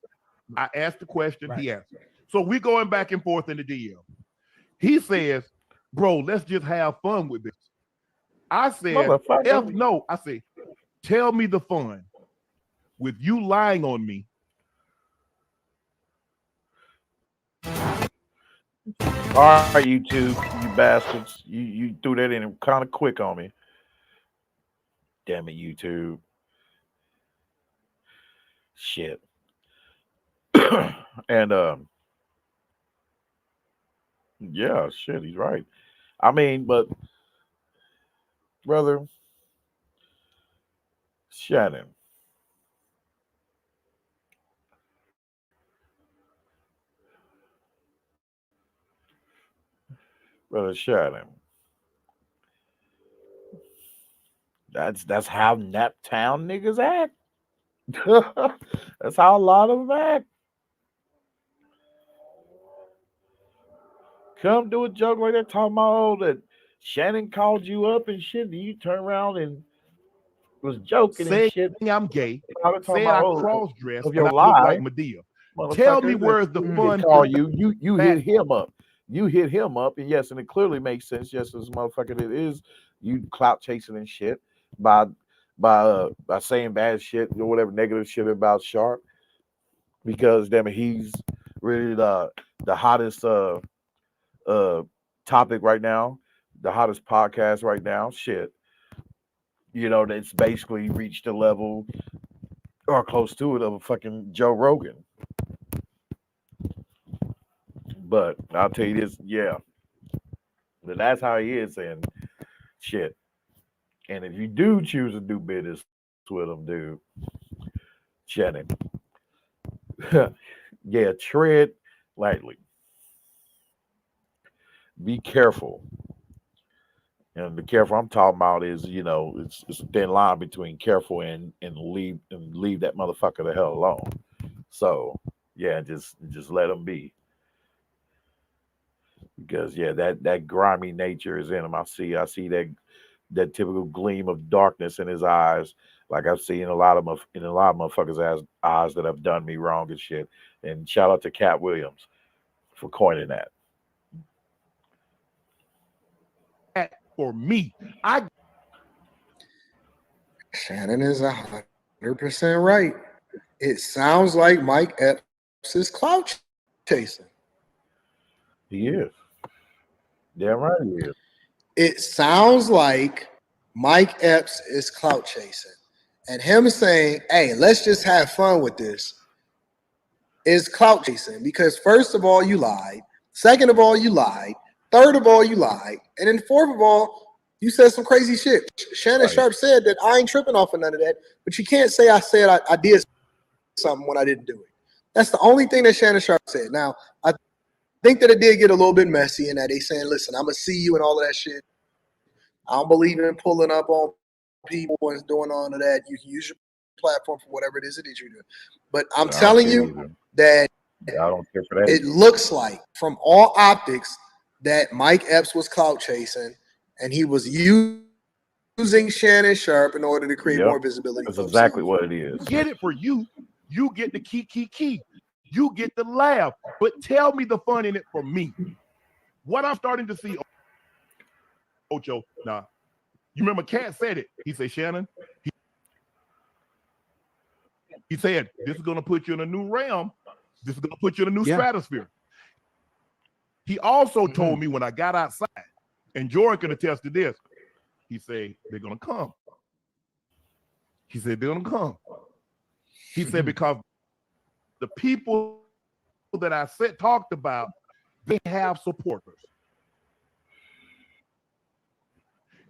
I asked the question, he answered. So we're going back and forth in the DL. He says, bro, let's just have fun with this. I said, no, I say, tell me the fun with you lying on me. All right, you two, you bastards. You threw that in kind of quick on me. Damn it, YouTube. Shit. And yeah, shit, he's right. I mean, but brother Shannon. Brother Shannon. That's how Naptown niggas act. That's how a lot of them act. Come do a joke like that, talking about that Shannon called you up and shit, and you turn around and was joking and saying shit. I'm gay, I was talking saying about, I oh, cross-dress of and your I look lie, like Medea. Tell me motherfucker. where's the He fun didn't call in you that? hit him up. You hit him up, and yes, and it clearly makes sense. Yes, this motherfucker, it is you clout chasing and shit by saying bad shit or whatever negative shit about Sharpe, because damn it, he's really the hottest topic right now, the hottest podcast right now. Shit, you know, that's basically reached a level or close to it of a fucking Joe Rogan. But I'll tell you this, yeah, but that's how he is, and shit. And if you do choose to do business with him, dude, Shannon, yeah, tread lightly. Be careful. And the careful I'm talking about is, you know, it's a thin line between careful and leave that motherfucker the hell alone. So yeah, just let him be. Because yeah, that grimy nature is in him. I see that typical gleam of darkness in his eyes, like I've seen in a lot of motherfuckers' eyes that have done me wrong and shit. And shout out to Cat Williams for coining that. For me, Shannon is 100% right. It sounds like Mike Epps is clout chasing. He is. Damn right he is. It sounds like Mike Epps is clout chasing. And him saying, hey, let's just have fun with this is clout chasing. Because first of all, you lied. Second of all, you lied. Third of all, you lied. And then fourth of all, you said some crazy shit. Shannon Sharpe said that I ain't tripping off of none of that. But you can't say I said I did something when I didn't do it. That's the only thing that Shannon Sharpe said. Now, I think that it did get a little bit messy in that they saying, listen, I'm going to see you and all of that shit. I don't believe in pulling up on people and doing all of that. You can use your platform for whatever it is that you do. But I'm telling you that I don't care for that. It looks like from all optics that Mike Epps was clout chasing and he was using Shannon Sharpe in order to create more visibility. That's exactly what it is. Get it for you. You get the key. You get the laugh. But tell me the fun in it for me. What I'm starting to see, Ocho, nah. You remember Cat said it. He said, Shannon, he said, this is going to put you in a new realm. This is going to put you in a new stratosphere. He also told me when I got outside, and Jordan can attest to this, he said, they're going to come. He said, they're going to come. He said, because the people that I talked about, they have supporters.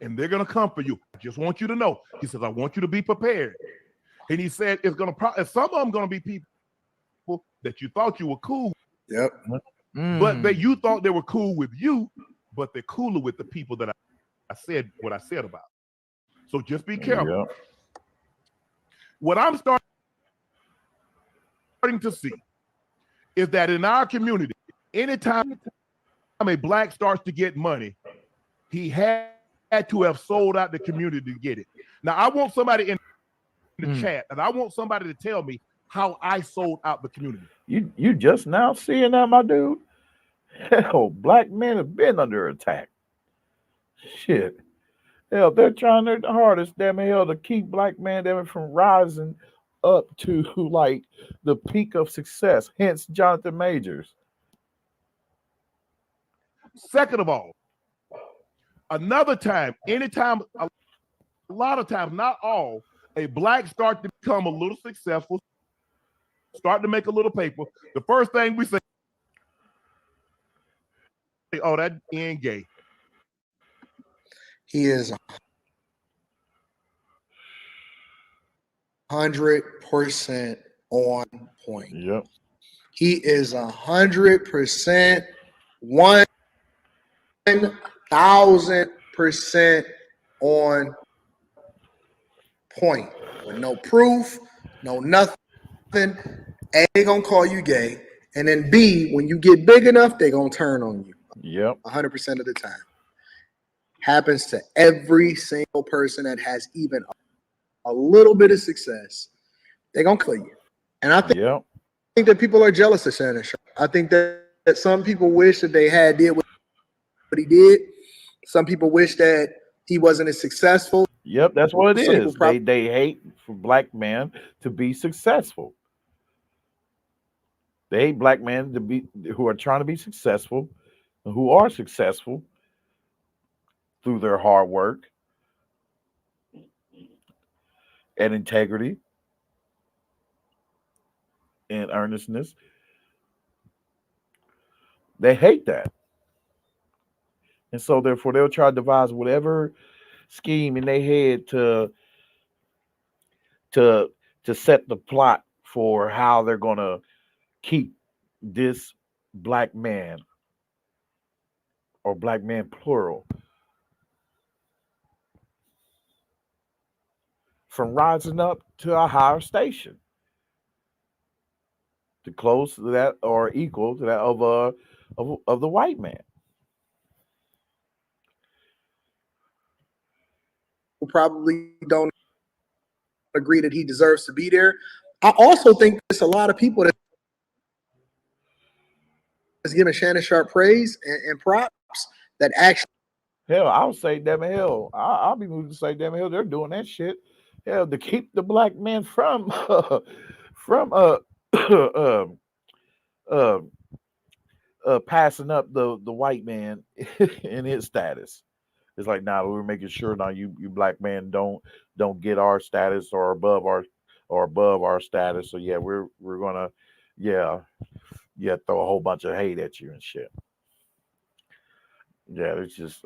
And they're going to come for you. I just want you to know. He says, I want you to be prepared. And he said, it's going to some of them going to be people that you thought you were cool. Yep. But that you thought they were cool with you, but they're cooler with the people that I said what I said about. So just be careful. Yep. What I'm starting to see is that in our community, anytime a black starts to get money, he had to have sold out the community to get it. Now, I want somebody in the chat, and I want somebody to tell me how I sold out the community. You just now seeing that, my dude? Hell, black men have been under attack. Shit. Hell, they're trying their hardest, damn hell, to keep black men from rising up to like the peak of success. Hence, Jonathan Majors. Second of all, another time, anytime, a lot of times, not all, a black start to become a little successful, start to make a little paper, the first thing we say, oh, that ain't gay. He is 100% on point. Yep. He is 100%, 1,000% on point. With no proof, no nothing. A, they gonna call you gay. And then B, when you get big enough, they gonna turn on you. Yep. 100% of the time. Happens to every single person that has even a little bit of success, they're gonna kill you. And I think that people are jealous of Shannon Sharpe. I think that some people wish that they had did what he did. Some people wish that he wasn't as successful. Yep, that's what it Some people is. They hate for black men to be successful. They hate black men to be who are trying to be successful, who are successful through their hard work and integrity and earnestness. They hate that. And so therefore they'll try to devise whatever scheme in their head to to set the plot for how they're gonna keep this black man or black man plural from rising up to a higher station to close to that or equal to that of the white man. probably don't agree that he deserves to be there. I also think there's a lot of people that's giving Shannon Sharpe praise and props that actually. Hell, I'll say damn hell. I'll be moved to say damn hell. They're doing that shit. Hell, to keep the black man from from uh, passing up the white man in his status. It's like, nah, we're making sure now you black men don't get our status or above our status. So yeah, we're gonna yeah throw a whole bunch of hate at you and shit. Yeah, it's just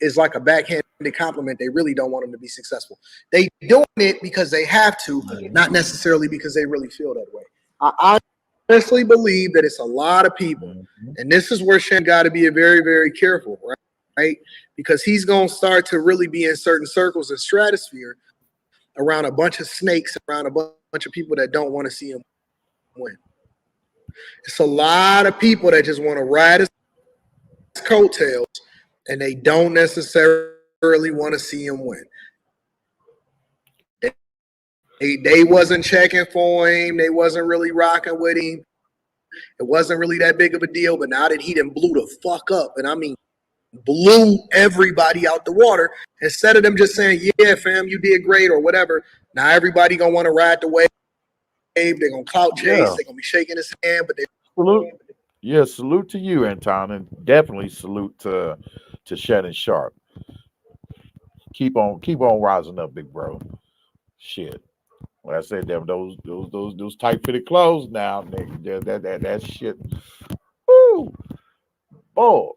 is like a backhanded compliment. They really don't want him to be successful. They doing it because they have to, not necessarily because they really feel that way. I honestly believe that it's a lot of people, and this is where Shannon got to be very, very careful, right? Because he's going to start to really be in certain circles and stratosphere around a bunch of snakes, around a bunch of people that don't want to see him win. It's a lot of people that just want to ride his coattails, and they don't necessarily want to see him win. They wasn't checking for him. They wasn't really rocking with him. It wasn't really that big of a deal. But now that he done blew the fuck up, and I mean blew everybody out the water, instead of them just saying, yeah, fam, you did great or whatever, now everybody going to want to ride the wave. They're going to clout chase. Yeah. They're going to be shaking his hand. But salute to you, Anton, and definitely salute to Shannon Sharpe. Keep on rising up, big bro. Shit. Like I said, them those tight fitted clothes now, nigga. That shit. Woo, boy.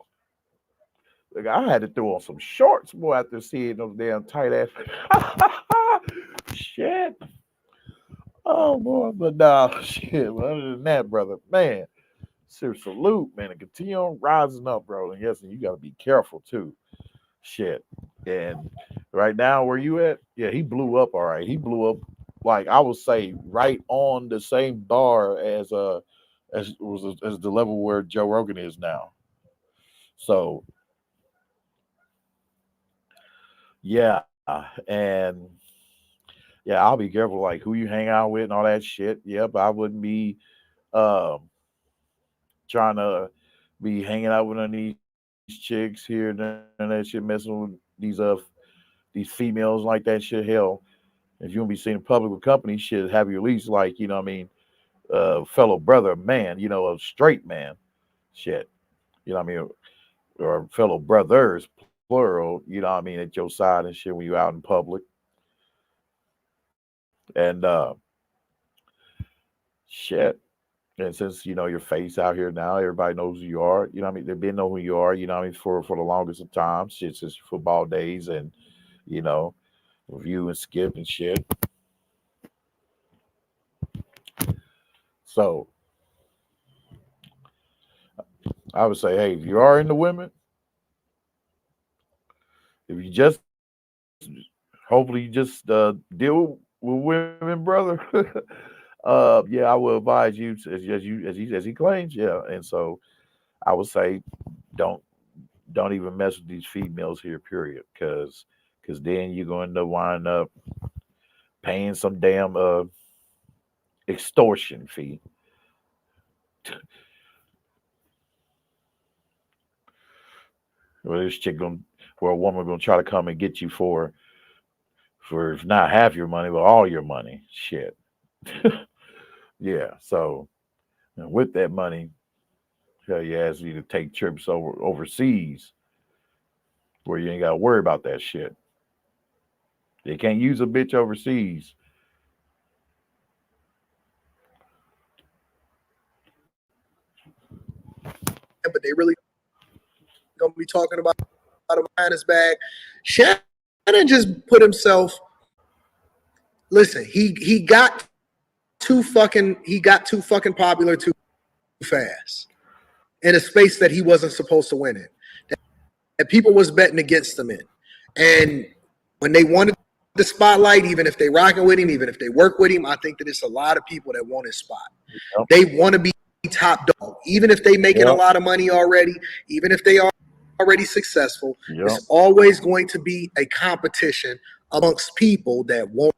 Like, I had to throw on some shorts, boy, after seeing those damn tight ass. Shit. Oh boy, but nah, shit. But other than that, brother, man, serious salute, man, and continue on rising up, bro. And yes, and you gotta be careful too. Shit. And right now, where you at? Yeah, he blew up. All right, he blew up. Like I would say, right on the same bar as the level where Joe Rogan is now. So yeah, and yeah, I'll be careful like who you hang out with and all that shit. Yep, I wouldn't be trying to be hanging out with none of these chicks here and that shit, messing with these females like that shit. Hell, if you want to be seen in public with company, shit, have you at least like, you know what I mean, fellow brother man, you know, a straight man. Shit. You know what I mean? Or fellow brothers, plural, you know what I mean, at your side and shit when you out in public. And shit. And since you know your face out here now, everybody knows who you are. You know what I mean? They've been know who you are, you know what I mean, for the longest of time, shit, since your football days and you know, with you and Skip and shit. So I would say, hey, if you are into women, if you just hopefully you just deal with women, brother. Yeah, I will advise you as he claims, yeah. And so I would say don't even mess with these females here, period. Because then you're going to wind up paying some damn extortion fee. Well, this chick gonna, where a woman gonna try to come and get you for if not half your money, but all your money. Shit. Yeah. So and with that money, tell your ass you to take trips overseas where you ain't gotta worry about that shit. They can't use a bitch overseas. But they really gonna be talking about him behind his back. Shannon just put himself. Listen, he got too fucking popular too fast in a space that he wasn't supposed to win in. That people was betting against him in. And when they wanted the spotlight, even if they rocking with him, even if they work with him, I think that it's a lot of people that want his spot. Yep. They want to be top dog, even if they making a lot of money already, even if they are already successful. Yep. It's always going to be a competition amongst people that want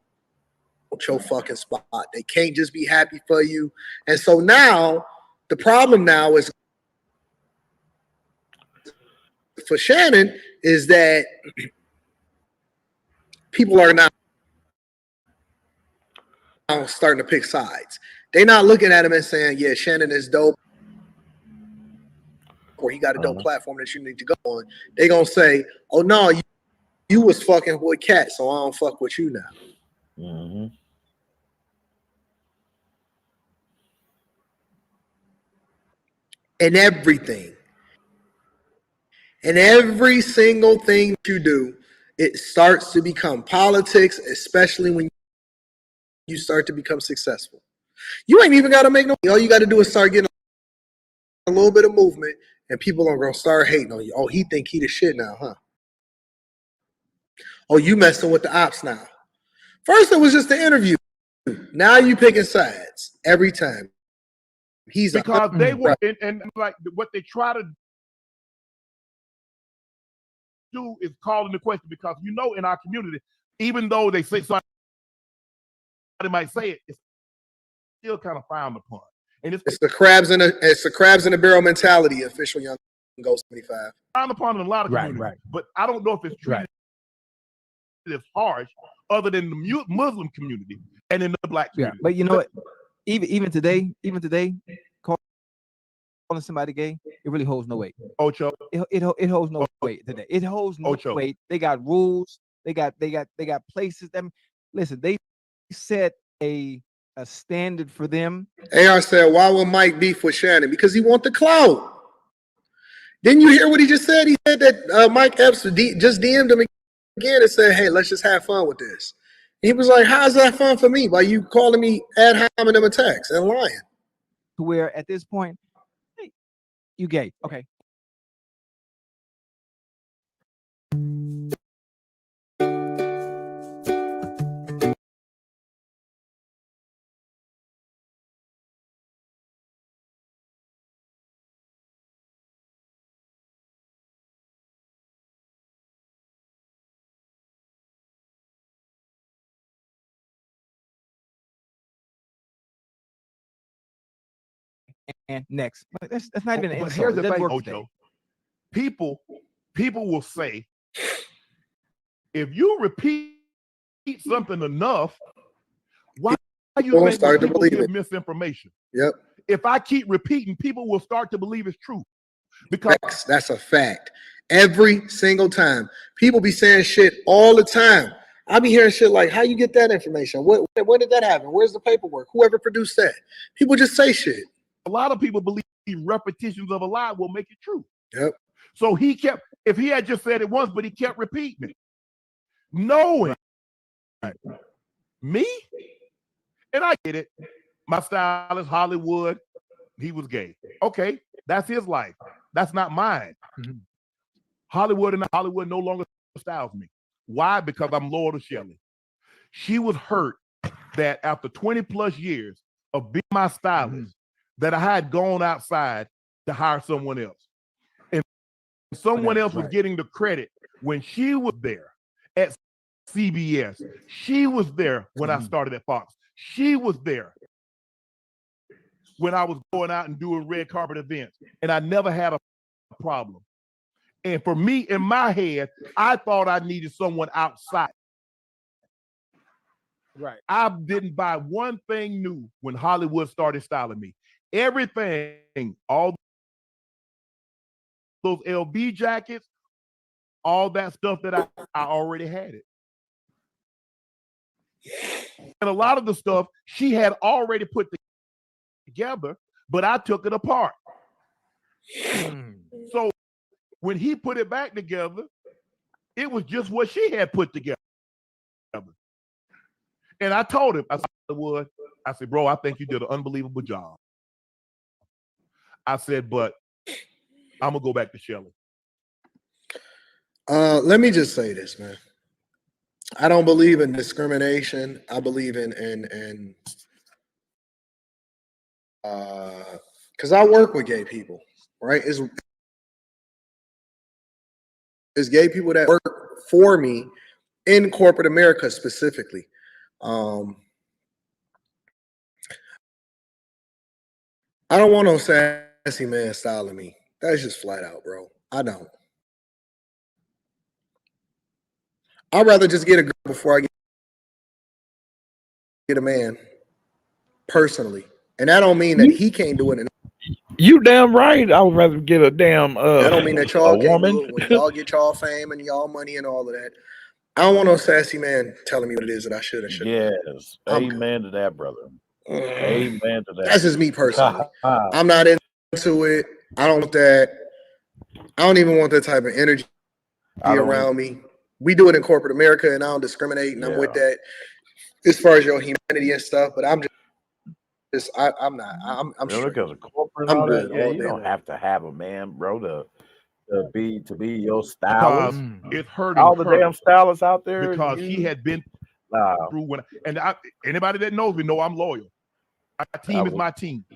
your fucking spot. They can't just be happy for you. And so now the problem now is for Shannon is that people are now starting to pick sides. They're not looking at him and saying, yeah, Shannon is dope, or he got a dope platform that you need to go on. They're going to say, oh, no, you was fucking with Cat, so I don't fuck with you now. Mm-hmm. And everything. And every single thing that you do, it starts to become politics, especially when you start to become successful. You ain't even got to make no. All you got to do is start getting a little bit of movement, and people are going to start hating on you. Oh, he think he the shit now, huh? Oh, you messing with the ops now. First, it was just the interview. Now you picking sides every time. He's because they were and like what they try to do is call into question, because you know in our community, even though they say somebody might say it, it's still kind of frowned upon. And it's the crabs in a barrel mentality. Official Young Ghost 75 frowned upon in a lot of communities, right. But I don't know if it's treated as harsh, other than the Muslim community and in the black community. Yeah, but you know what? Even today, calling somebody gay, it really holds no weight. Ocho, it holds no weight today. It holds no weight. They got rules. They got places. Listen, they set a standard for them. AR said, why will Mike beef with Shannon? Because he want the clout. Didn't you hear what he just said? He said that Mike Epps just DM'd him again and said, hey, let's just have fun with this. And he was like, how's that fun for me? By you calling me ad hominem attacks and lying. To where at this point, hey, you gay. Okay. And next, but that's not even an insult. Here's the thing, Ocho. People will say, if you repeat something enough, why you think that people give misinformation? Yep. If I keep repeating, people will start to believe it's true. Because that's a fact. Every single time. People be saying shit all the time. I be hearing shit like, how you get that information? When did that happen? Where's the paperwork? Whoever produced that? People just say shit. A lot of people believe repetitions of a lie will make it true. Yep. So if he had just said it once, but he kept repeating it, knowing me, and I get it. My style is Hollywood. He was gay. Okay, that's his life. That's not mine. Mm-hmm. Hollywood no longer styles me. Why? Because I'm loyal to Shelly. She was hurt that after 20 plus years of being my stylist, that I had gone outside to hire someone else. And someone else was getting the credit when she was there at CBS. She was there when I started at Fox. She was there when I was going out and doing red carpet events. And I never had a problem. And for me, in my head, I thought I needed someone outside. Right. I didn't buy one thing new when Hollywood started styling me. Everything, all those LB jackets, all that stuff that I already had it. And a lot of the stuff she had already put together, but I took it apart. So when he put it back together, it was just what she had put together. And I told him, I said, bro, I think you did an unbelievable job. I said, but I'm gonna go back to Shelly. Let me just say this, man. I don't believe in discrimination. I believe in because I work with gay people, right? It's gay people that work for me in corporate America specifically. I don't want no sassy man styling me. That's just flat out, bro. I don't. I'd rather just get a girl before I get a man, personally. And that don't mean that he can't do it. You damn right. I would rather get a damn that don't mean that y'all can't woman. do it when y'all get y'all fame and y'all money and all of that. I don't want no sassy man telling me what it is that I should and shouldn't. Yes. Amen to that, brother. Amen to that. That's just me personally. I'm not into it. I don't want that. I don't even want that type of energy around me. We do it in corporate America, and I don't discriminate, and I'm with that as far as your humanity and stuff. But I'm just I'm not. I'm sure. Because of corporate, I'm good. Yeah, you don't have to have a man, bro, to be your stylist. It's hurting all the damn stylists out there because he had been through anybody that knows me know I'm loyal. My team is my team.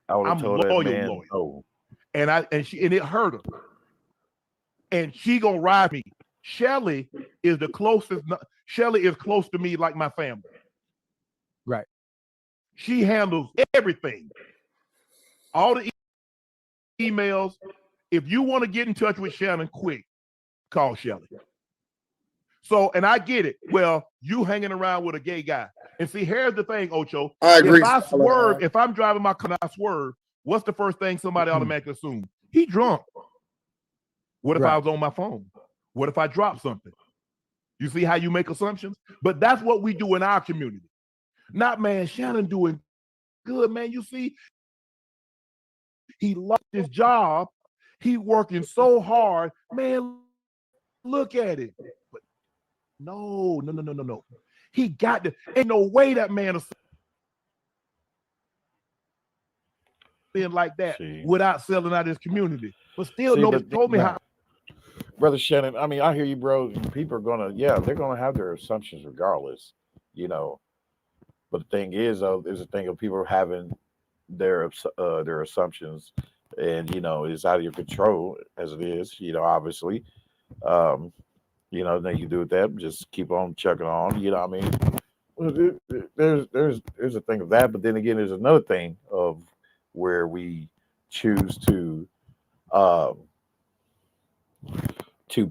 I'm loyal. And it hurt her. And she gonna ride me. Shelly is the closest. Shelly is close to me like my family. Right. She handles everything. All the emails. If you want to get in touch with Shannon quick, call Shelly. So, and I get it. Well, you hanging around with a gay guy. And see, here's the thing, Ocho. I agree. If I swerve, if I'm driving my car and I swerve, what's the first thing somebody automatically assumes? He drunk. What if I was on my phone? What if I drop something? You see how you make assumptions? But that's what we do in our community. Not, man, Shannon doing good, man. You see, he lost his job. He working so hard. Man, look at it. But no. He got to, ain't no way that man is being like that without selling out his community. But still, nobody told me how. Brother Shannon, I mean, I hear you, bro. People are they're gonna have their assumptions regardless, But the thing is, there's a thing of people having their assumptions, and it's out of your control as it is, obviously. Then you do with that, just keep on chugging on, what I mean? There's a thing of that, but then again, there's another thing of where we choose to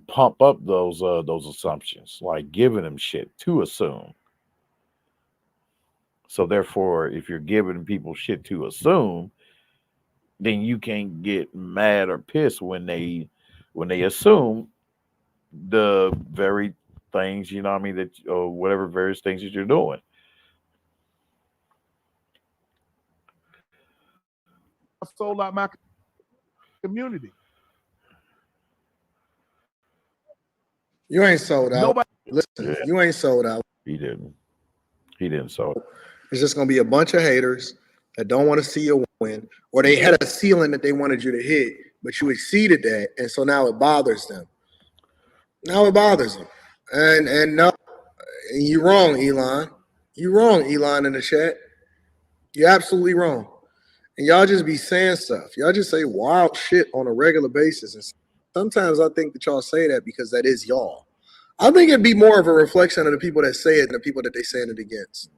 pump up those assumptions, like giving them shit to assume. So therefore, if you're giving people shit to assume, then you can't get mad or pissed when they assume the very things, that or whatever various things that you're doing. I sold out my community. You ain't sold out. Nobody. Listen, you ain't sold out. He didn't sold out. It's just gonna be a bunch of haters that don't want to see you win, or they had a ceiling that they wanted you to hit, but you exceeded that, and so now it bothers them. And no, you're wrong, Elon. You're wrong, Elon, in the chat. You're absolutely wrong. and y'all just be saying stuff. Y'all just say wild shit on a regular basis. And sometimes I think that y'all say that because that is y'all. I think it'd be more of a reflection of the people that say it than the people that they saying it against.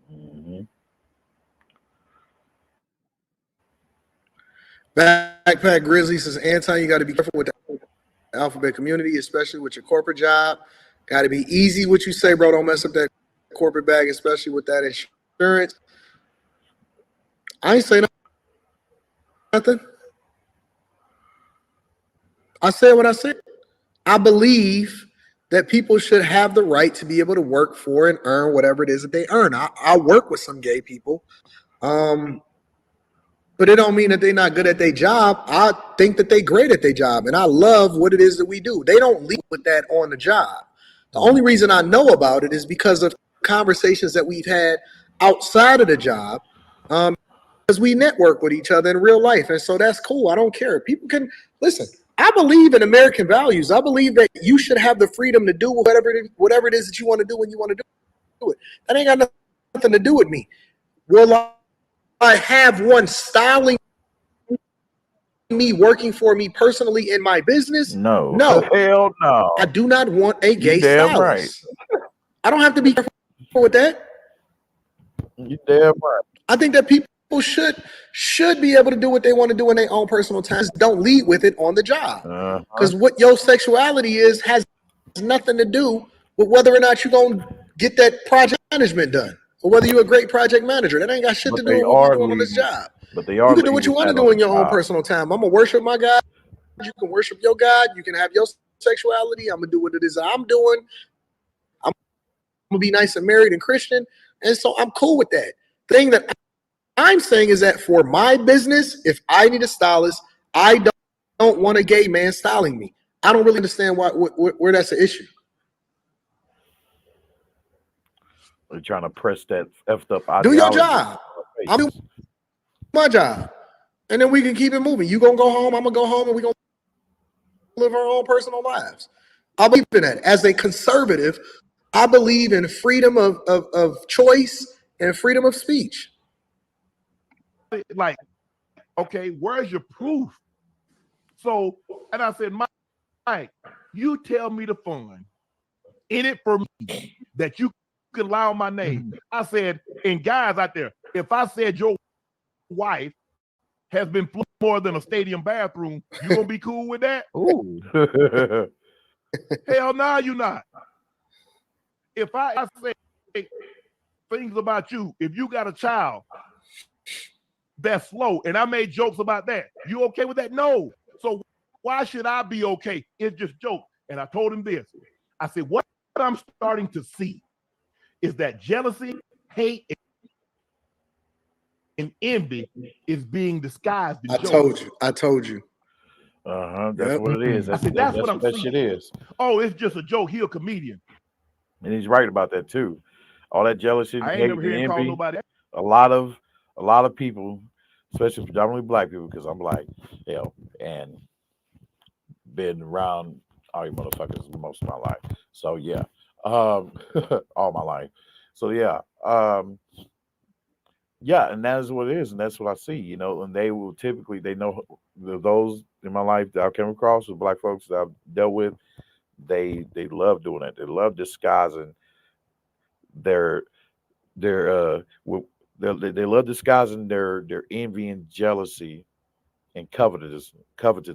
Backpack Grizzly says, Anton, you got to be careful with the alphabet community, especially with your corporate job. Got to be easy what you say, bro. Don't mess up that corporate bag, especially with that insurance. I ain't saying nothing. I said what I said. I believe that people should have the right to be able to work for and earn whatever it is that they earn. I work with some gay people. But it don't mean that they're not good at their job. I think that they're great at their job, and I love what it is that we do. They don't lead with that on the job. The only reason I know about it is because of conversations that we've had outside of the job, because we network with each other in real life, and so that's cool. I don't care. People can listen. I believe in American values. I believe that you should have the freedom to do whatever it is that you want to do when you want to do it. That ain't got nothing to do with me. Will I have one styling me, working for me personally in my business? No. No. Hell no. I do not want a gay You damn stylist. I don't have to be careful with that. You damn right. I think that people should be able to do what they want to do in their own personal time. Just don't lead with it on the job. Because what your sexuality is has nothing to do with whether or not you're going to get that project management done. Or whether you're a great project manager. That ain't got shit to do with what we're doing on this job. But they are. You can do what you want to do in your own personal time. I'm gonna worship my God. You can worship your God. You can have your sexuality. I'm gonna do what it is I'm doing. I'm gonna be nice and married and Christian, and so I'm cool with that. The thing that I'm saying is that for my business, if I need a stylist, I don't want a gay man styling me. I don't really understand where that's an issue. They're trying to press that effed up ideology. Do your job. I'll do my job. And then we can keep it moving. You gonna go home, I'm gonna go home, and we gonna live our own personal lives. I believe in that. As a conservative, I believe in freedom of choice and freedom of speech. Like, okay, where's your proof? So, and I said, Mike, you tell me the fun in it for me that you can lie on my name. I said, and guys out there, if I said your wife has been flooded more than a stadium bathroom, you gonna be cool with that? Ooh. Hell no, you not. If I say things about you, if you got a child that's slow, and I made jokes about that, you okay with that? No. So why should I be okay? It's just joke. And I told him this. I said, what I'm starting to see is that jealousy, hate, and envy is being disguised in jokes. I told you. That's what it is. I said, that's what I'm that seeing. shit is. Oh, it's just a joke. He a comedian. And he's right about that too. All that jealousy, I ain't hate, never heard him call envy, nobody. a lot of people, especially predominantly black people, because I'm black, and been around all you motherfuckers most of my life. So yeah, all my life. So yeah, and that is what it is, and that's what I see, and they will typically, they know those in my life that I came across with black folks that I've dealt with, they love doing it. They love disguising they love disguising their envy and jealousy and covetousness. Damn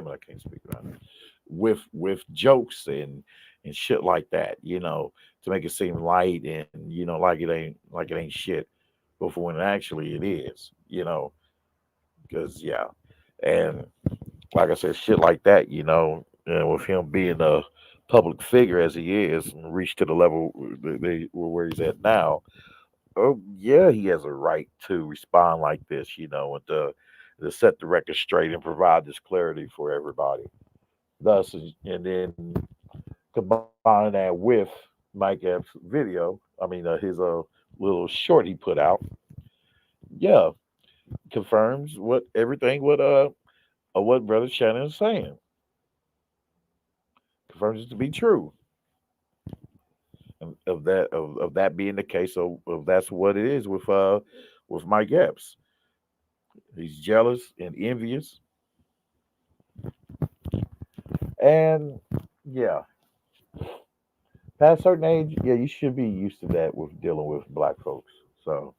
it, I can't speak about it. With jokes and shit like that, to make it seem light and like it ain't shit, but for when actually it is, because and like I said, shit like that, with him being a public figure as he is and reached to the level where he's at now. Oh yeah, he has a right to respond like this, and to set the record straight and provide this clarity for everybody. Thus, and then combine that with Mike Epps' video. I mean, his little short he put out. Yeah, confirms what Brother Shannon is saying. Confirms it to be true. Of that being the case, so that's what it is with with Mike Epps. He's jealous and envious. And yeah, past a certain age, yeah, you should be used to that with dealing with black folks. So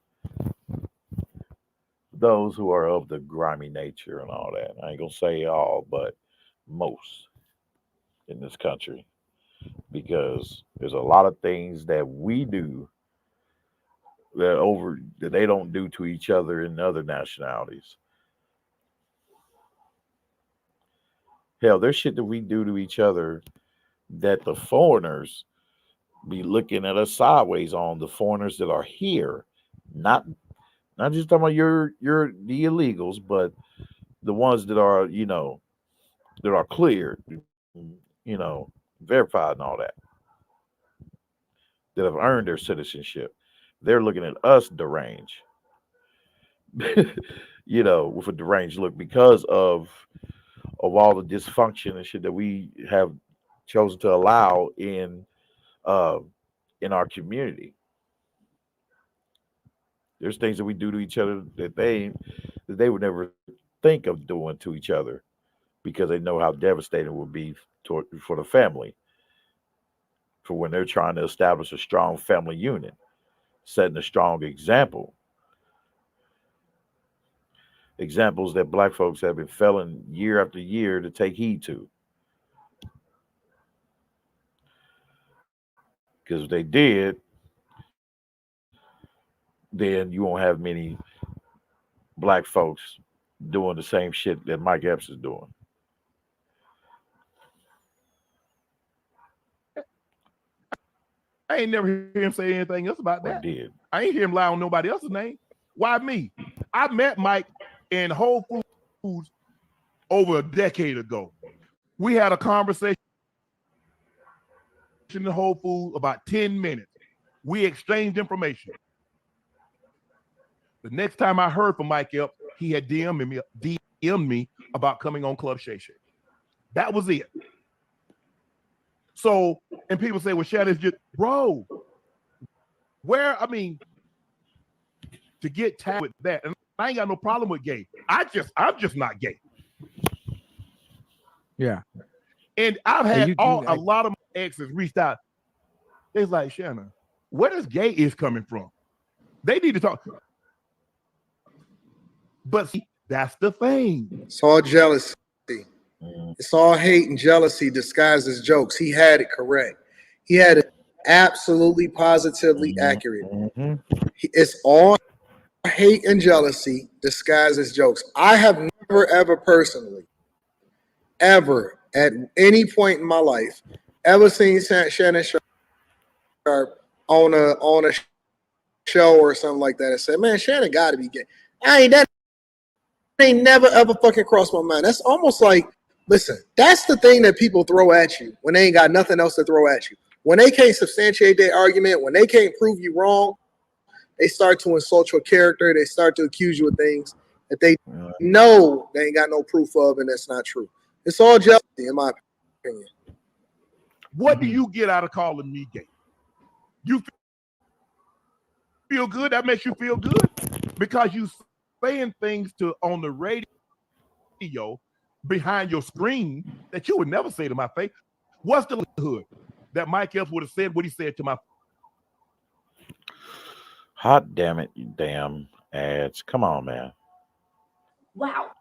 those who are of the grimy nature and all that. I ain't gonna say all, but most in this country. Because there's a lot of things that we do that they don't do to each other in other nationalities. Hell, there's shit that we do to each other that the foreigners be looking at us sideways on, the foreigners that are here. Not just talking about the illegals, but the ones that are, that are cleared, verified and all that have earned their citizenship. They're looking at us deranged, with a deranged look because of all the dysfunction and shit that we have chosen to allow in our community. There's things that we do to each other that they would never think of doing to each other because they know how devastating it would be for the family, for when they're trying to establish a strong family unit, setting a strong example. Examples that black folks have been failing year after year to take heed to. Because if they did, then you won't have many black folks doing the same shit that Mike Epps is doing. I ain't never hear him say anything else about that. I ain't hear him lie on nobody else's name. Why me? I met Mike in Whole Foods over a decade ago. We had a conversation in Whole Foods about 10 minutes. We exchanged information. The next time I heard from Mike Epps, he had DM'd me about coming on Club Shay Shay. That was it. So, and people say, well, Shannon's just, bro, to get tagged with that, and I ain't got no problem with gay. I'm just not gay. Yeah. And I've had a lot of my exes reached out. It's like, Shannon, where does gay is coming from? They need to talk. But see, that's the thing. It's all jealousy. It's all hate and jealousy disguised as jokes. He had it correct. He had it absolutely, positively accurate. It's all hate and jealousy disguised as jokes. I have never, ever personally, ever at any point in my life, ever seen Shannon Sharpe on a show or something like that and said, man, Shannon got to be gay. That ain't never, ever fucking crossed my mind. That's almost like, listen, that's the thing that people throw at you when they ain't got nothing else to throw at you. When they can't substantiate their argument, when they can't prove you wrong, they start to insult your character. They start to accuse you of things that they know they ain't got no proof of, and that's not true. It's all jealousy, in my opinion. What do you get out of calling me gay? You feel good? That makes you feel good? Because you saying things on the radio behind your screen that you would never say to my face. What's the likelihood that Mike Epps would have said what he said to my face? Hot damn it, you damn ads. Come on, man. Wow.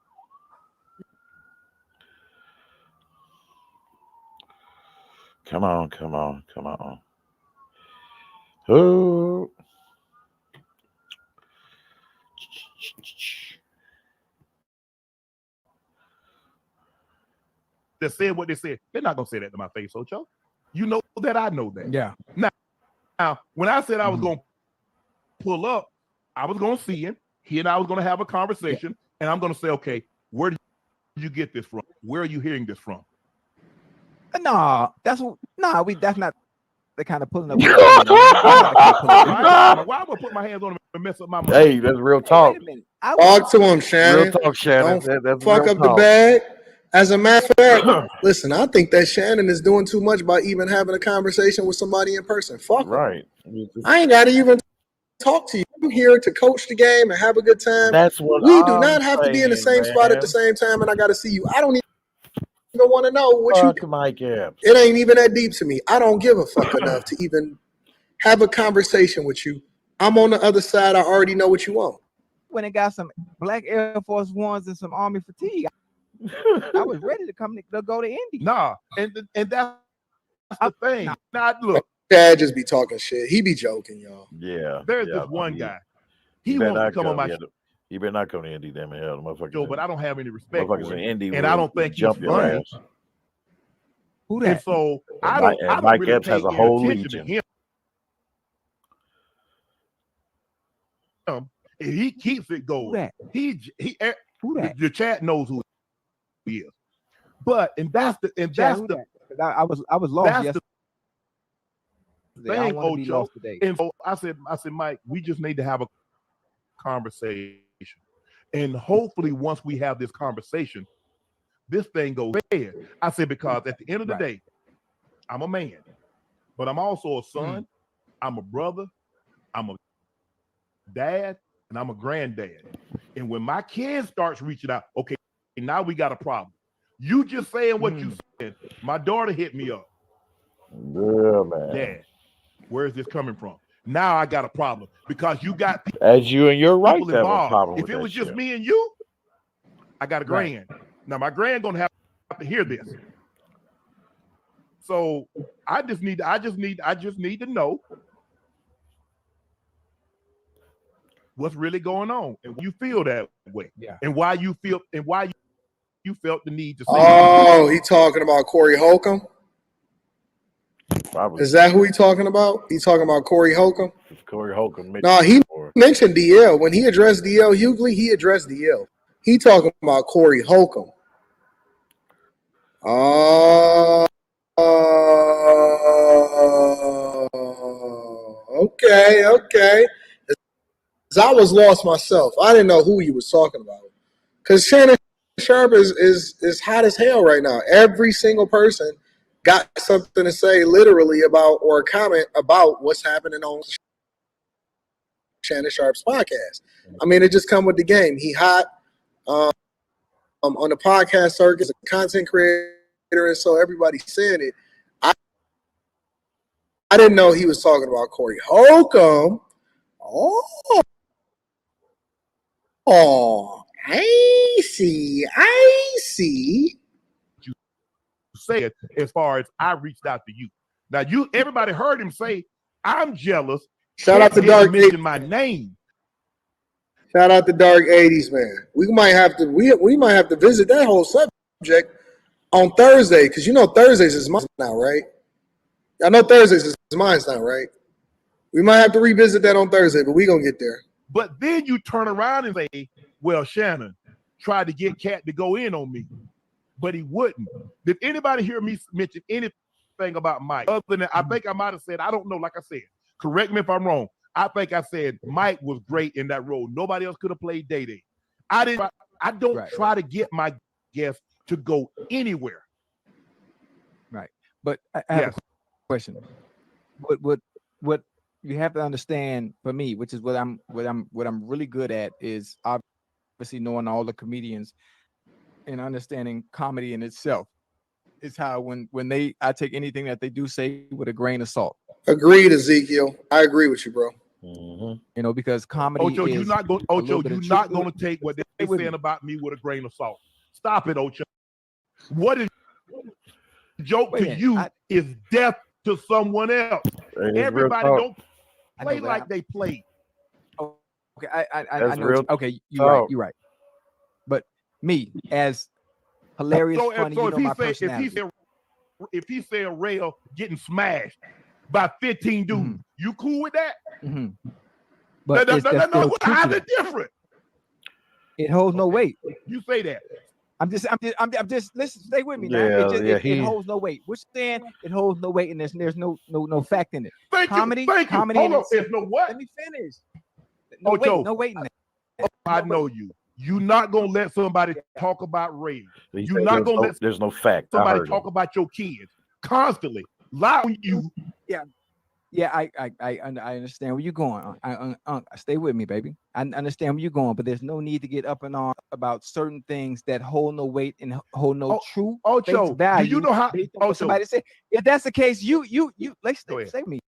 Come on. Who? That said what they said. They're not gonna say that to my face, Ocho. You know that I know that. Yeah. Now, when I said I was gonna pull up, I was gonna see him. He and I was gonna have a conversation, and I'm gonna say, okay, where did you get this from? Where are you hearing this from? That's not the kind of pulling up. Why am I gonna put my hands on him and mess up my mind? Hey, that's real talk. Talk to him, Shannon. Real talk, Shannon. Don't fuck up the bag. As a matter of fact, listen, I think that Shannon is doing too much by even having a conversation with somebody in person. Fuck him. Right. I ain't got to even talk to you. I'm here to coach the game and have a good time. That's what We do I'm not have to be in the same spot at the same time, and I got to see you. I don't even want to know what you do. Mike Epps. It ain't even that deep to me. I don't give a fuck enough to even have a conversation with you. I'm on the other side. I already know what you want. When it got some black Air Force Ones and some Army fatigue, I was ready to go to Indy. Nah, and that's the thing. Nah, look, Dad just be talking shit. He be joking, y'all. Yeah. there's this one guy. He better wants to not come on my yeah, He better not come to Indy, damn it, hell, the motherfucker. show, but I don't have any respect for Motherfuckers in him. Indy, And I don't think he's jump your funny. ass. Who And that? so And I Mike- don't and Mike really Epps pay has a any whole attention to legion. him. And he keeps it Who going. that? Who that? The chat knows who he is. But that's the Chad, who that? 'Cause I was lost that's yesterday. the I thing, don't want to be Ocho. lost today. And so I said, Mike, we just need to have a conversation. And hopefully once we have this conversation, this thing goes bad. I said, because at the end of the day, I'm a man, but I'm also a son. I'm a brother. I'm a dad, and I'm a granddad. And when my kid starts reaching out, okay, now we got a problem. You just saying what you said. My daughter hit me up. Yeah, man. Dad, where is this coming from? Now I got a problem because you got people As you and your right to have a involved. problem If with it that was just shit. me and you, I got a grand. Now my grand gonna have to hear this. So I just need to know what's really going on and why you feel that way. Yeah. And why you felt the need to say Oh, he talking about Corey Holcomb? Probably. Is that who he talking about? He talking about Corey Holcomb? Corey Holcomb. No, he mentioned DL. When he addressed DL Hughley, he addressed DL. He talking about Corey Holcomb. Okay. I was lost myself. I didn't know who he was talking about. Because Shannon Sharpe is hot as hell right now. Every single person got something to say literally about or a comment about what's happening on Shannon Sharpe's podcast. I mean, it just come with the game. He hot on the podcast circuit as a content creator, and so everybody's saying it. I didn't know he was talking about Corey Holcomb. Oh, I see. You said as far as I reached out to you. Now everybody heard him say, I'm jealous. Shout out to Dark mention my name. Shout out to Dark 80s, man. We might have to visit that whole subject on Thursday, because you know Thursdays is mine now, right? I know Thursdays is mine now, right? We might have to revisit that on Thursday, but we gonna get there. But then you turn around and say, well, Shannon tried to get Cat to go in on me, but he wouldn't. Did anybody hear me mention anything about Mike? Other than I think I might have said, I don't know, like I said, correct me if I'm wrong. I think I said Mike was great in that role. Nobody else could have played Day-Day. I don't try to get my guests to go anywhere. Right. But I have a question. What you have to understand for me, which is what I'm really good at, is obviously knowing all the comedians and understanding comedy in itself. It's how when I take anything that they do say with a grain of salt. Agreed, Ezekiel. I agree with you, bro. You know, because comedy Ocho, is you're not going to take what they're saying about me with a grain of salt. Stop it, Ocho. What is joke to you is death to someone else. Everybody don't play like they play. Okay, I know. Okay, you're right. But me, as hilarious, funny, you know my personality. If he say a rail getting smashed by 15 dudes, you cool with that? But how's it different? It holds no weight. You say that. I'm just listen, stay with me now. It holds no weight. We're saying it holds no weight, and there's no fact in it. Comedy. Hold on, there's no what? Let me finish. No weight in it. I know you. You're not gonna let somebody talk about race. You're not gonna let there's no fact. Somebody talk about your kids constantly. Lie on you. Yeah. Yeah, I understand where you're going. Stay with me, baby. I understand where you're going, but there's no need to get up and on about certain things that hold no weight and hold no true face Ocho, do value. you know how? Based on what Ocho, somebody said. If that's the case, let's go ahead. stay with me.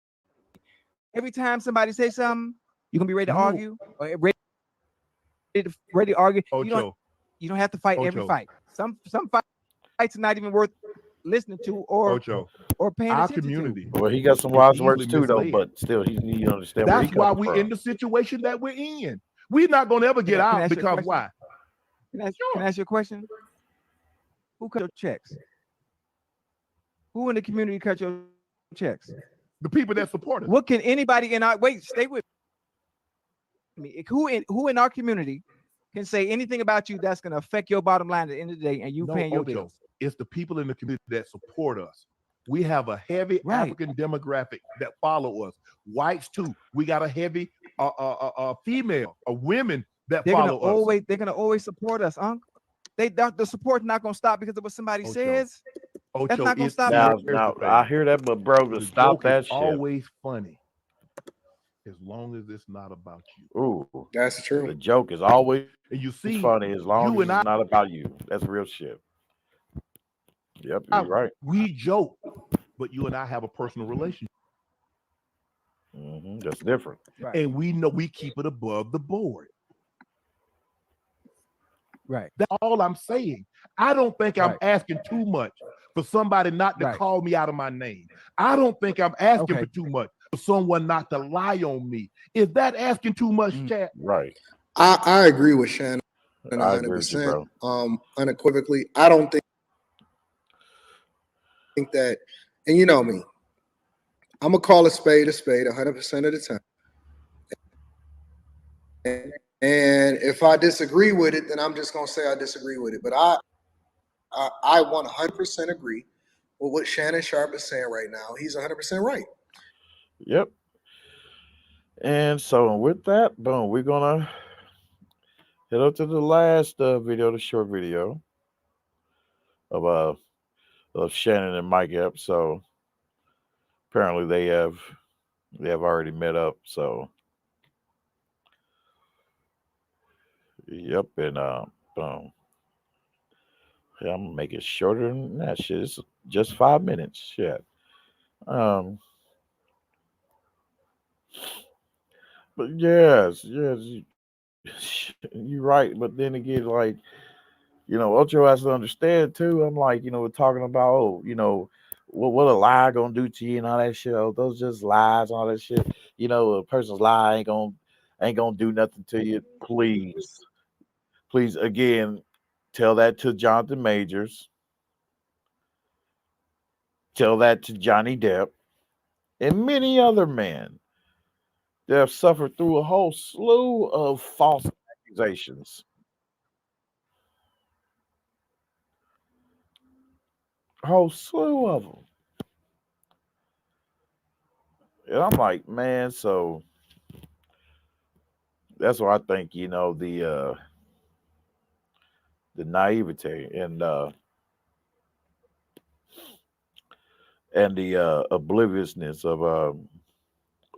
Every time somebody says something, you're gonna be ready to No. argue or ready to argue. Ocho, You don't have to fight every Ocho. fight. Some fights are not even worth listening to or Ocho, paying our attention community to. Well, he got some is wise easily words too, though. misled. But still, he need to understand where he That's why coming we from. in the situation that we're in. We're not gonna ever get Can I out ask you a because question? why? Can I Sure. ask you a question? Who cut your checks? Who in the community cut your checks? The people that support us. What can anybody in our stay with me? Who in our community can say anything about you that's going to affect your bottom line at the end of the day and you No, paying your Ocho, bills? it's the people in the community that support us. We have a heavy Right. African demographic that follow us. Whites too. We got a heavy female, women that They're follow us. They're gonna always support us, Unc. The support's not gonna stop because of what somebody Ocho, says. That's Ocho, not gonna it's stop. Now, here's the I thing. hear that, but bro, to The stop joke that is shit. always funny as long as it's not about you. Ooh, That's true. the joke is always And you see, funny as long you as and it's not about you. That's real shit. Yep, I, you're right. we joke, but you and I have a personal relationship. That's different. Right. And we know we keep it above the board. Right. That's all I'm saying. I don't think I'm Right. asking too much for somebody not to Right. call me out of my name. I don't think I'm asking Okay. for too much for someone not to lie on me. Is that asking too much, chat? Right. I agree with Shannon I agree with you, 100%. bro. Unequivocally, I don't think that, and you know me, I'm gonna call a spade 100% of the time. And if I disagree with it, then I'm just gonna say I disagree with it. But I 100% agree with what Shannon Sharpe is saying right now. He's 100% right. Yep. And so with that, boom, we're gonna head up to the last video, the short video of Shannon and Mike Epps. So apparently they have already met up. So yep, and boom. Yeah, I'm gonna make it shorter than that shit. It's just 5 minutes. Shit. Um, but yes, you're right. But then again, like, Ocho has to understand too. I'm like, we're talking about, what a lie gonna do to you and all that shit. Oh, those just lies and all that shit. A person's lie ain't gonna do nothing to you. Please, again, tell that to Jonathan Majors. Tell that to Johnny Depp and many other men that have suffered through a whole slew of false accusations. A whole slew of them. And I'm like, man, so that's why I think, the naivete and the obliviousness of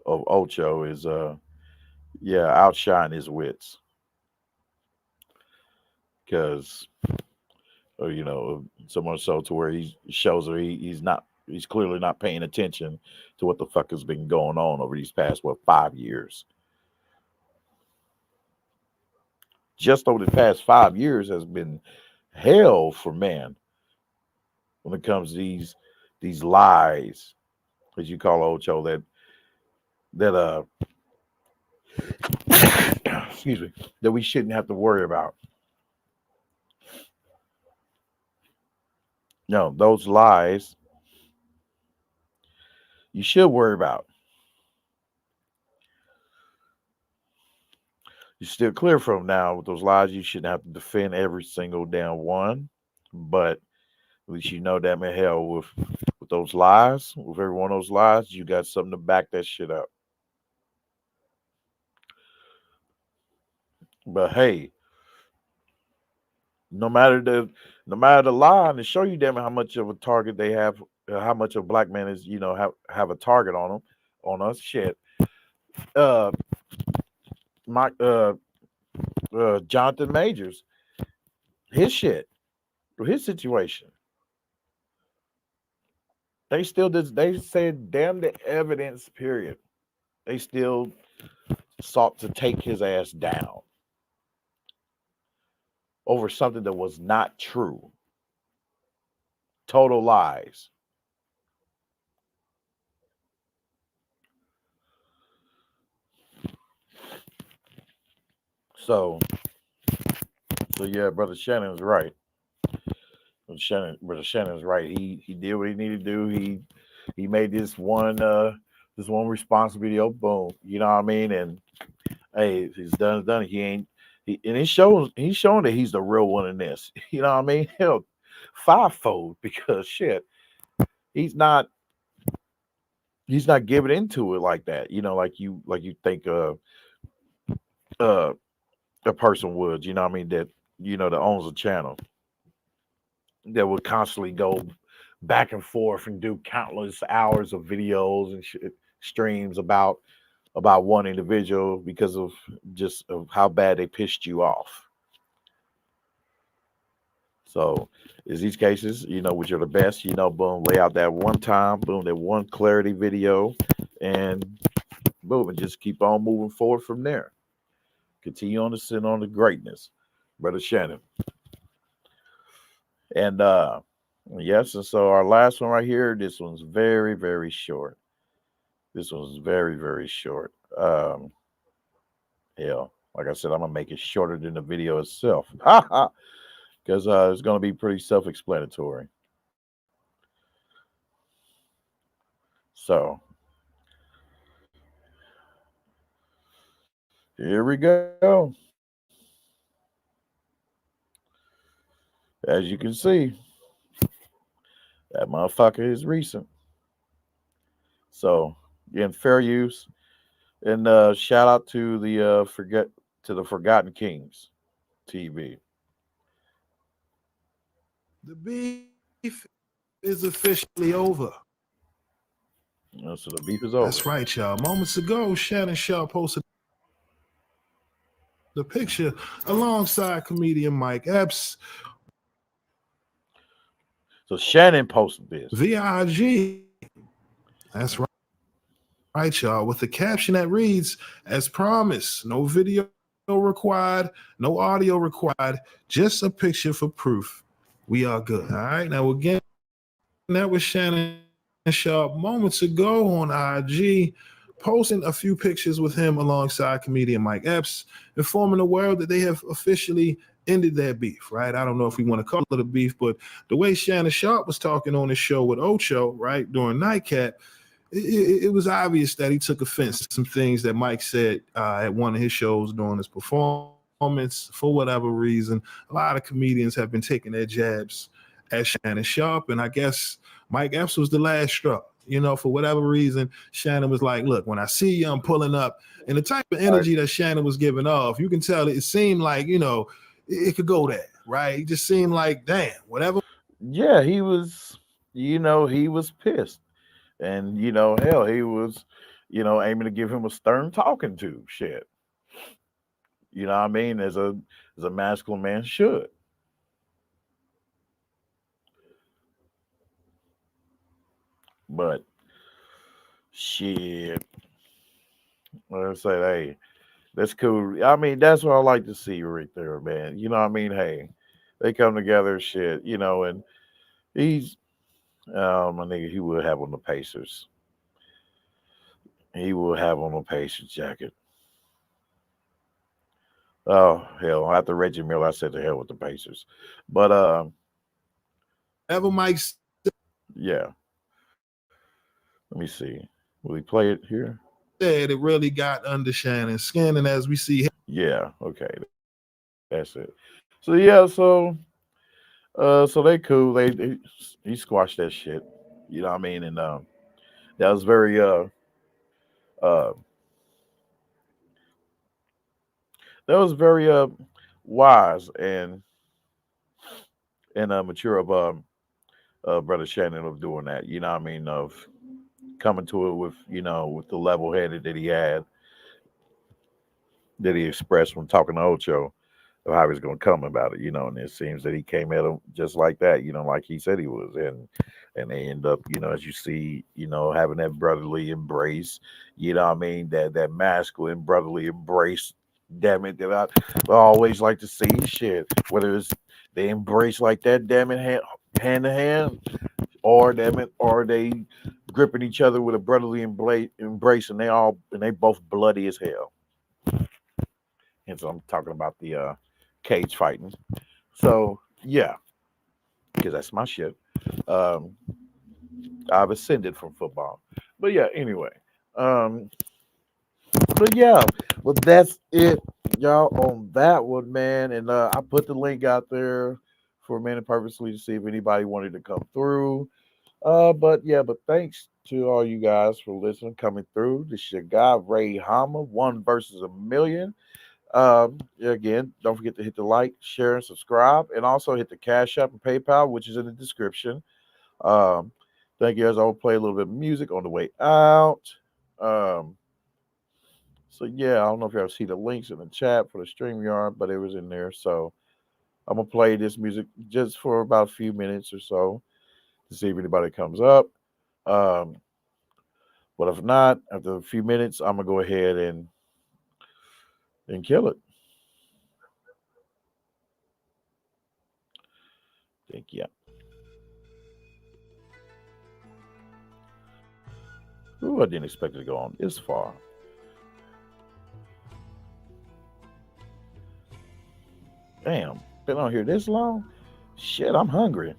Ocho is outshine his wits. Because so much so to where he shows her he's clearly not paying attention to what the fuck has been going on over these past 5 years. Just over the past 5 years has been hell for man when it comes to these lies, as you call Ocho, that excuse me, that we shouldn't have to worry about. No, those lies you should worry about. You're still clear from now with those lies. You shouldn't have to defend every single damn one, but at least you know that in hell with those lies, with every one of those lies, you got something to back that shit up. But hey, no matter the lie, and to show you damn how much of a target they have, how much a black man is, have a target on them. on us. Shit. Uh, my Jonathan Majors, his shit, his situation. They still did. They said, "Damn the evidence." Period. They still sought to take his ass down over something that was not true. Total lies. So, so yeah, brother Shannon's right. Brother Shannon's right. He did what he needed to do. He made this one response video. Boom. You know what I mean? And hey, if he's done. He ain't. And he's showing that he's the real one in this. You know what I mean? Hell, fivefold because shit, he's not he's not giving into it like that. You know, like you think uh a person would. You know what I mean? That that owns a channel that would constantly go back and forth and do countless hours of videos and streams about one individual because of just of how bad they pissed you off. So is these cases, which are the best, boom, lay out that one time, boom, that one clarity video, and boom, and just keep on moving forward from there. Continue on to sit on the greatness, brother Shannon. And yes, and so our last one right here, this one's very, very short. This one's very, very short. Hell, like I said, I'm gonna make it shorter than the video itself. Because it's gonna be pretty self-explanatory. So here we go. As you can see, that motherfucker is recent. So in fair use, and shout out to the Forgotten Kings TV. The beef is officially over. So the beef is over. That's right, y'all. Moments ago, Shannon Sharpe posted the picture alongside comedian Mike Epps. So Shannon posted this via IG. That's right. Right, y'all, with the caption that reads, as promised, no video required, no audio required, just a picture for proof. We are good. All right. Now, again, that was Shannon Sharpe moments ago on IG, posting a few pictures with him alongside comedian Mike Epps, informing the world that they have officially ended their beef, right? I don't know if we want to call it a beef, but the way Shannon Sharpe was talking on his show with Ocho, right, during Nique, it was obvious that he took offense to some things that Mike said at one of his shows during his performance. For whatever reason, a lot of comedians have been taking their jabs at Shannon Sharpe, and I guess Mike Epps was the last straw. For whatever reason, Shannon was like, look, when I see you, I'm pulling up. And the type of energy that Shannon was giving off, you can tell it seemed like, it could go there, right? It just seemed like, damn, whatever. Yeah, he was, he was pissed. And, hell, he was, aiming to give him a stern talking to. Shit. You know what I mean? As a masculine man should. But shit. Like I said, hey, that's cool. I mean, that's what I like to see right there, man. You know what I mean? Hey, they come together, shit, and he's my nigga, he will have on the Pacers. He will have on a Pacers jacket. Oh hell! After Reggie Miller, I said to hell with the Pacers. But ever Mike's. Yeah. Let me see. Will he play it here? Said it really got under Shannon's skin, and as we see, yeah, okay, that's it. So yeah, so they cool. He squashed that shit. You know what I mean? And that was very wise and mature of brother Shannon of doing that. You know what I mean? Of coming to it with, with the level headed that he had, that he expressed when talking to Ocho of how he was going to come about it, and it seems that he came at him just like that, like he said he was. And they end up, as you see, having that brotherly embrace, what I mean? That masculine brotherly embrace, damn it, that I always like to see shit, whether it's they embrace like that, damn it, hand to hand, or damn it, or they gripping each other with a brotherly embrace, and they both bloody as hell. And so I'm talking about the cage fighting. So yeah, because that's my shit. I've ascended from football, but yeah. Anyway, but yeah, well that's it, y'all, on that one, man. And I put the link out there for a minute purposely to see if anybody wanted to come through. But thanks to all you guys for listening, coming through. This is your guy Ray Hama, 1 versus a million. Again, don't forget to hit the like, share, and subscribe, and also hit the Cash App and PayPal, which is in the description. Thank you. As I will play a little bit of music on the way out. So yeah, I don't know if y'all see the links in the chat for the StreamYard, but it was in there. So I'm gonna play this music just for about a few minutes or so to see if anybody comes up. But if not, after a few minutes, I'm gonna go ahead and kill it. Thank you. Ooh, I didn't expect it to go on this far. Damn, been on here this long? Shit, I'm hungry.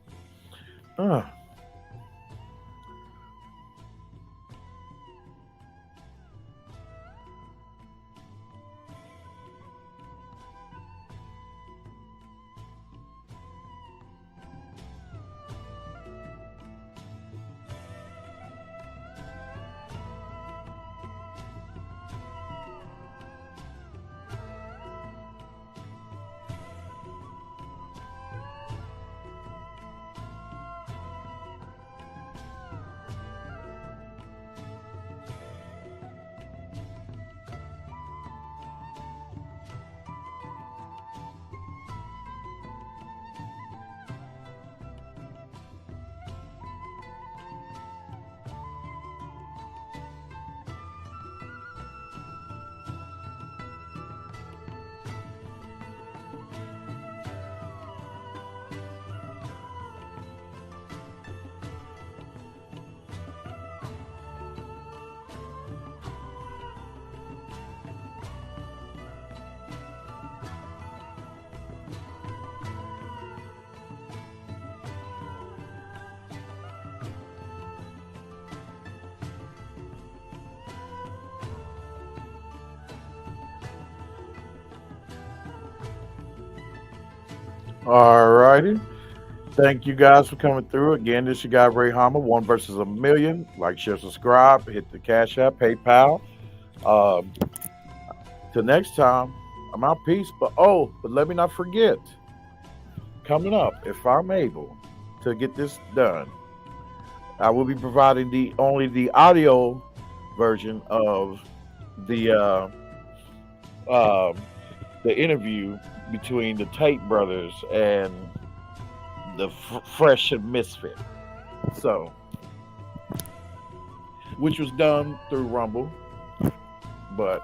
All righty. Thank you guys for coming through. Again, this is your guy Ray Hama, 1 versus a million. Like, share, subscribe, hit the Cash App, PayPal. Till next time, I'm out. Peace. But let me not forget, coming up, if I'm able to get this done, I will be providing only the audio version of the interview between the Tate brothers and the Fresh and Misfit. So, which was done through Rumble. But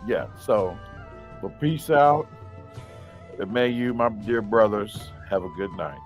yeah, so peace out. And may you, my dear brothers, have a good night.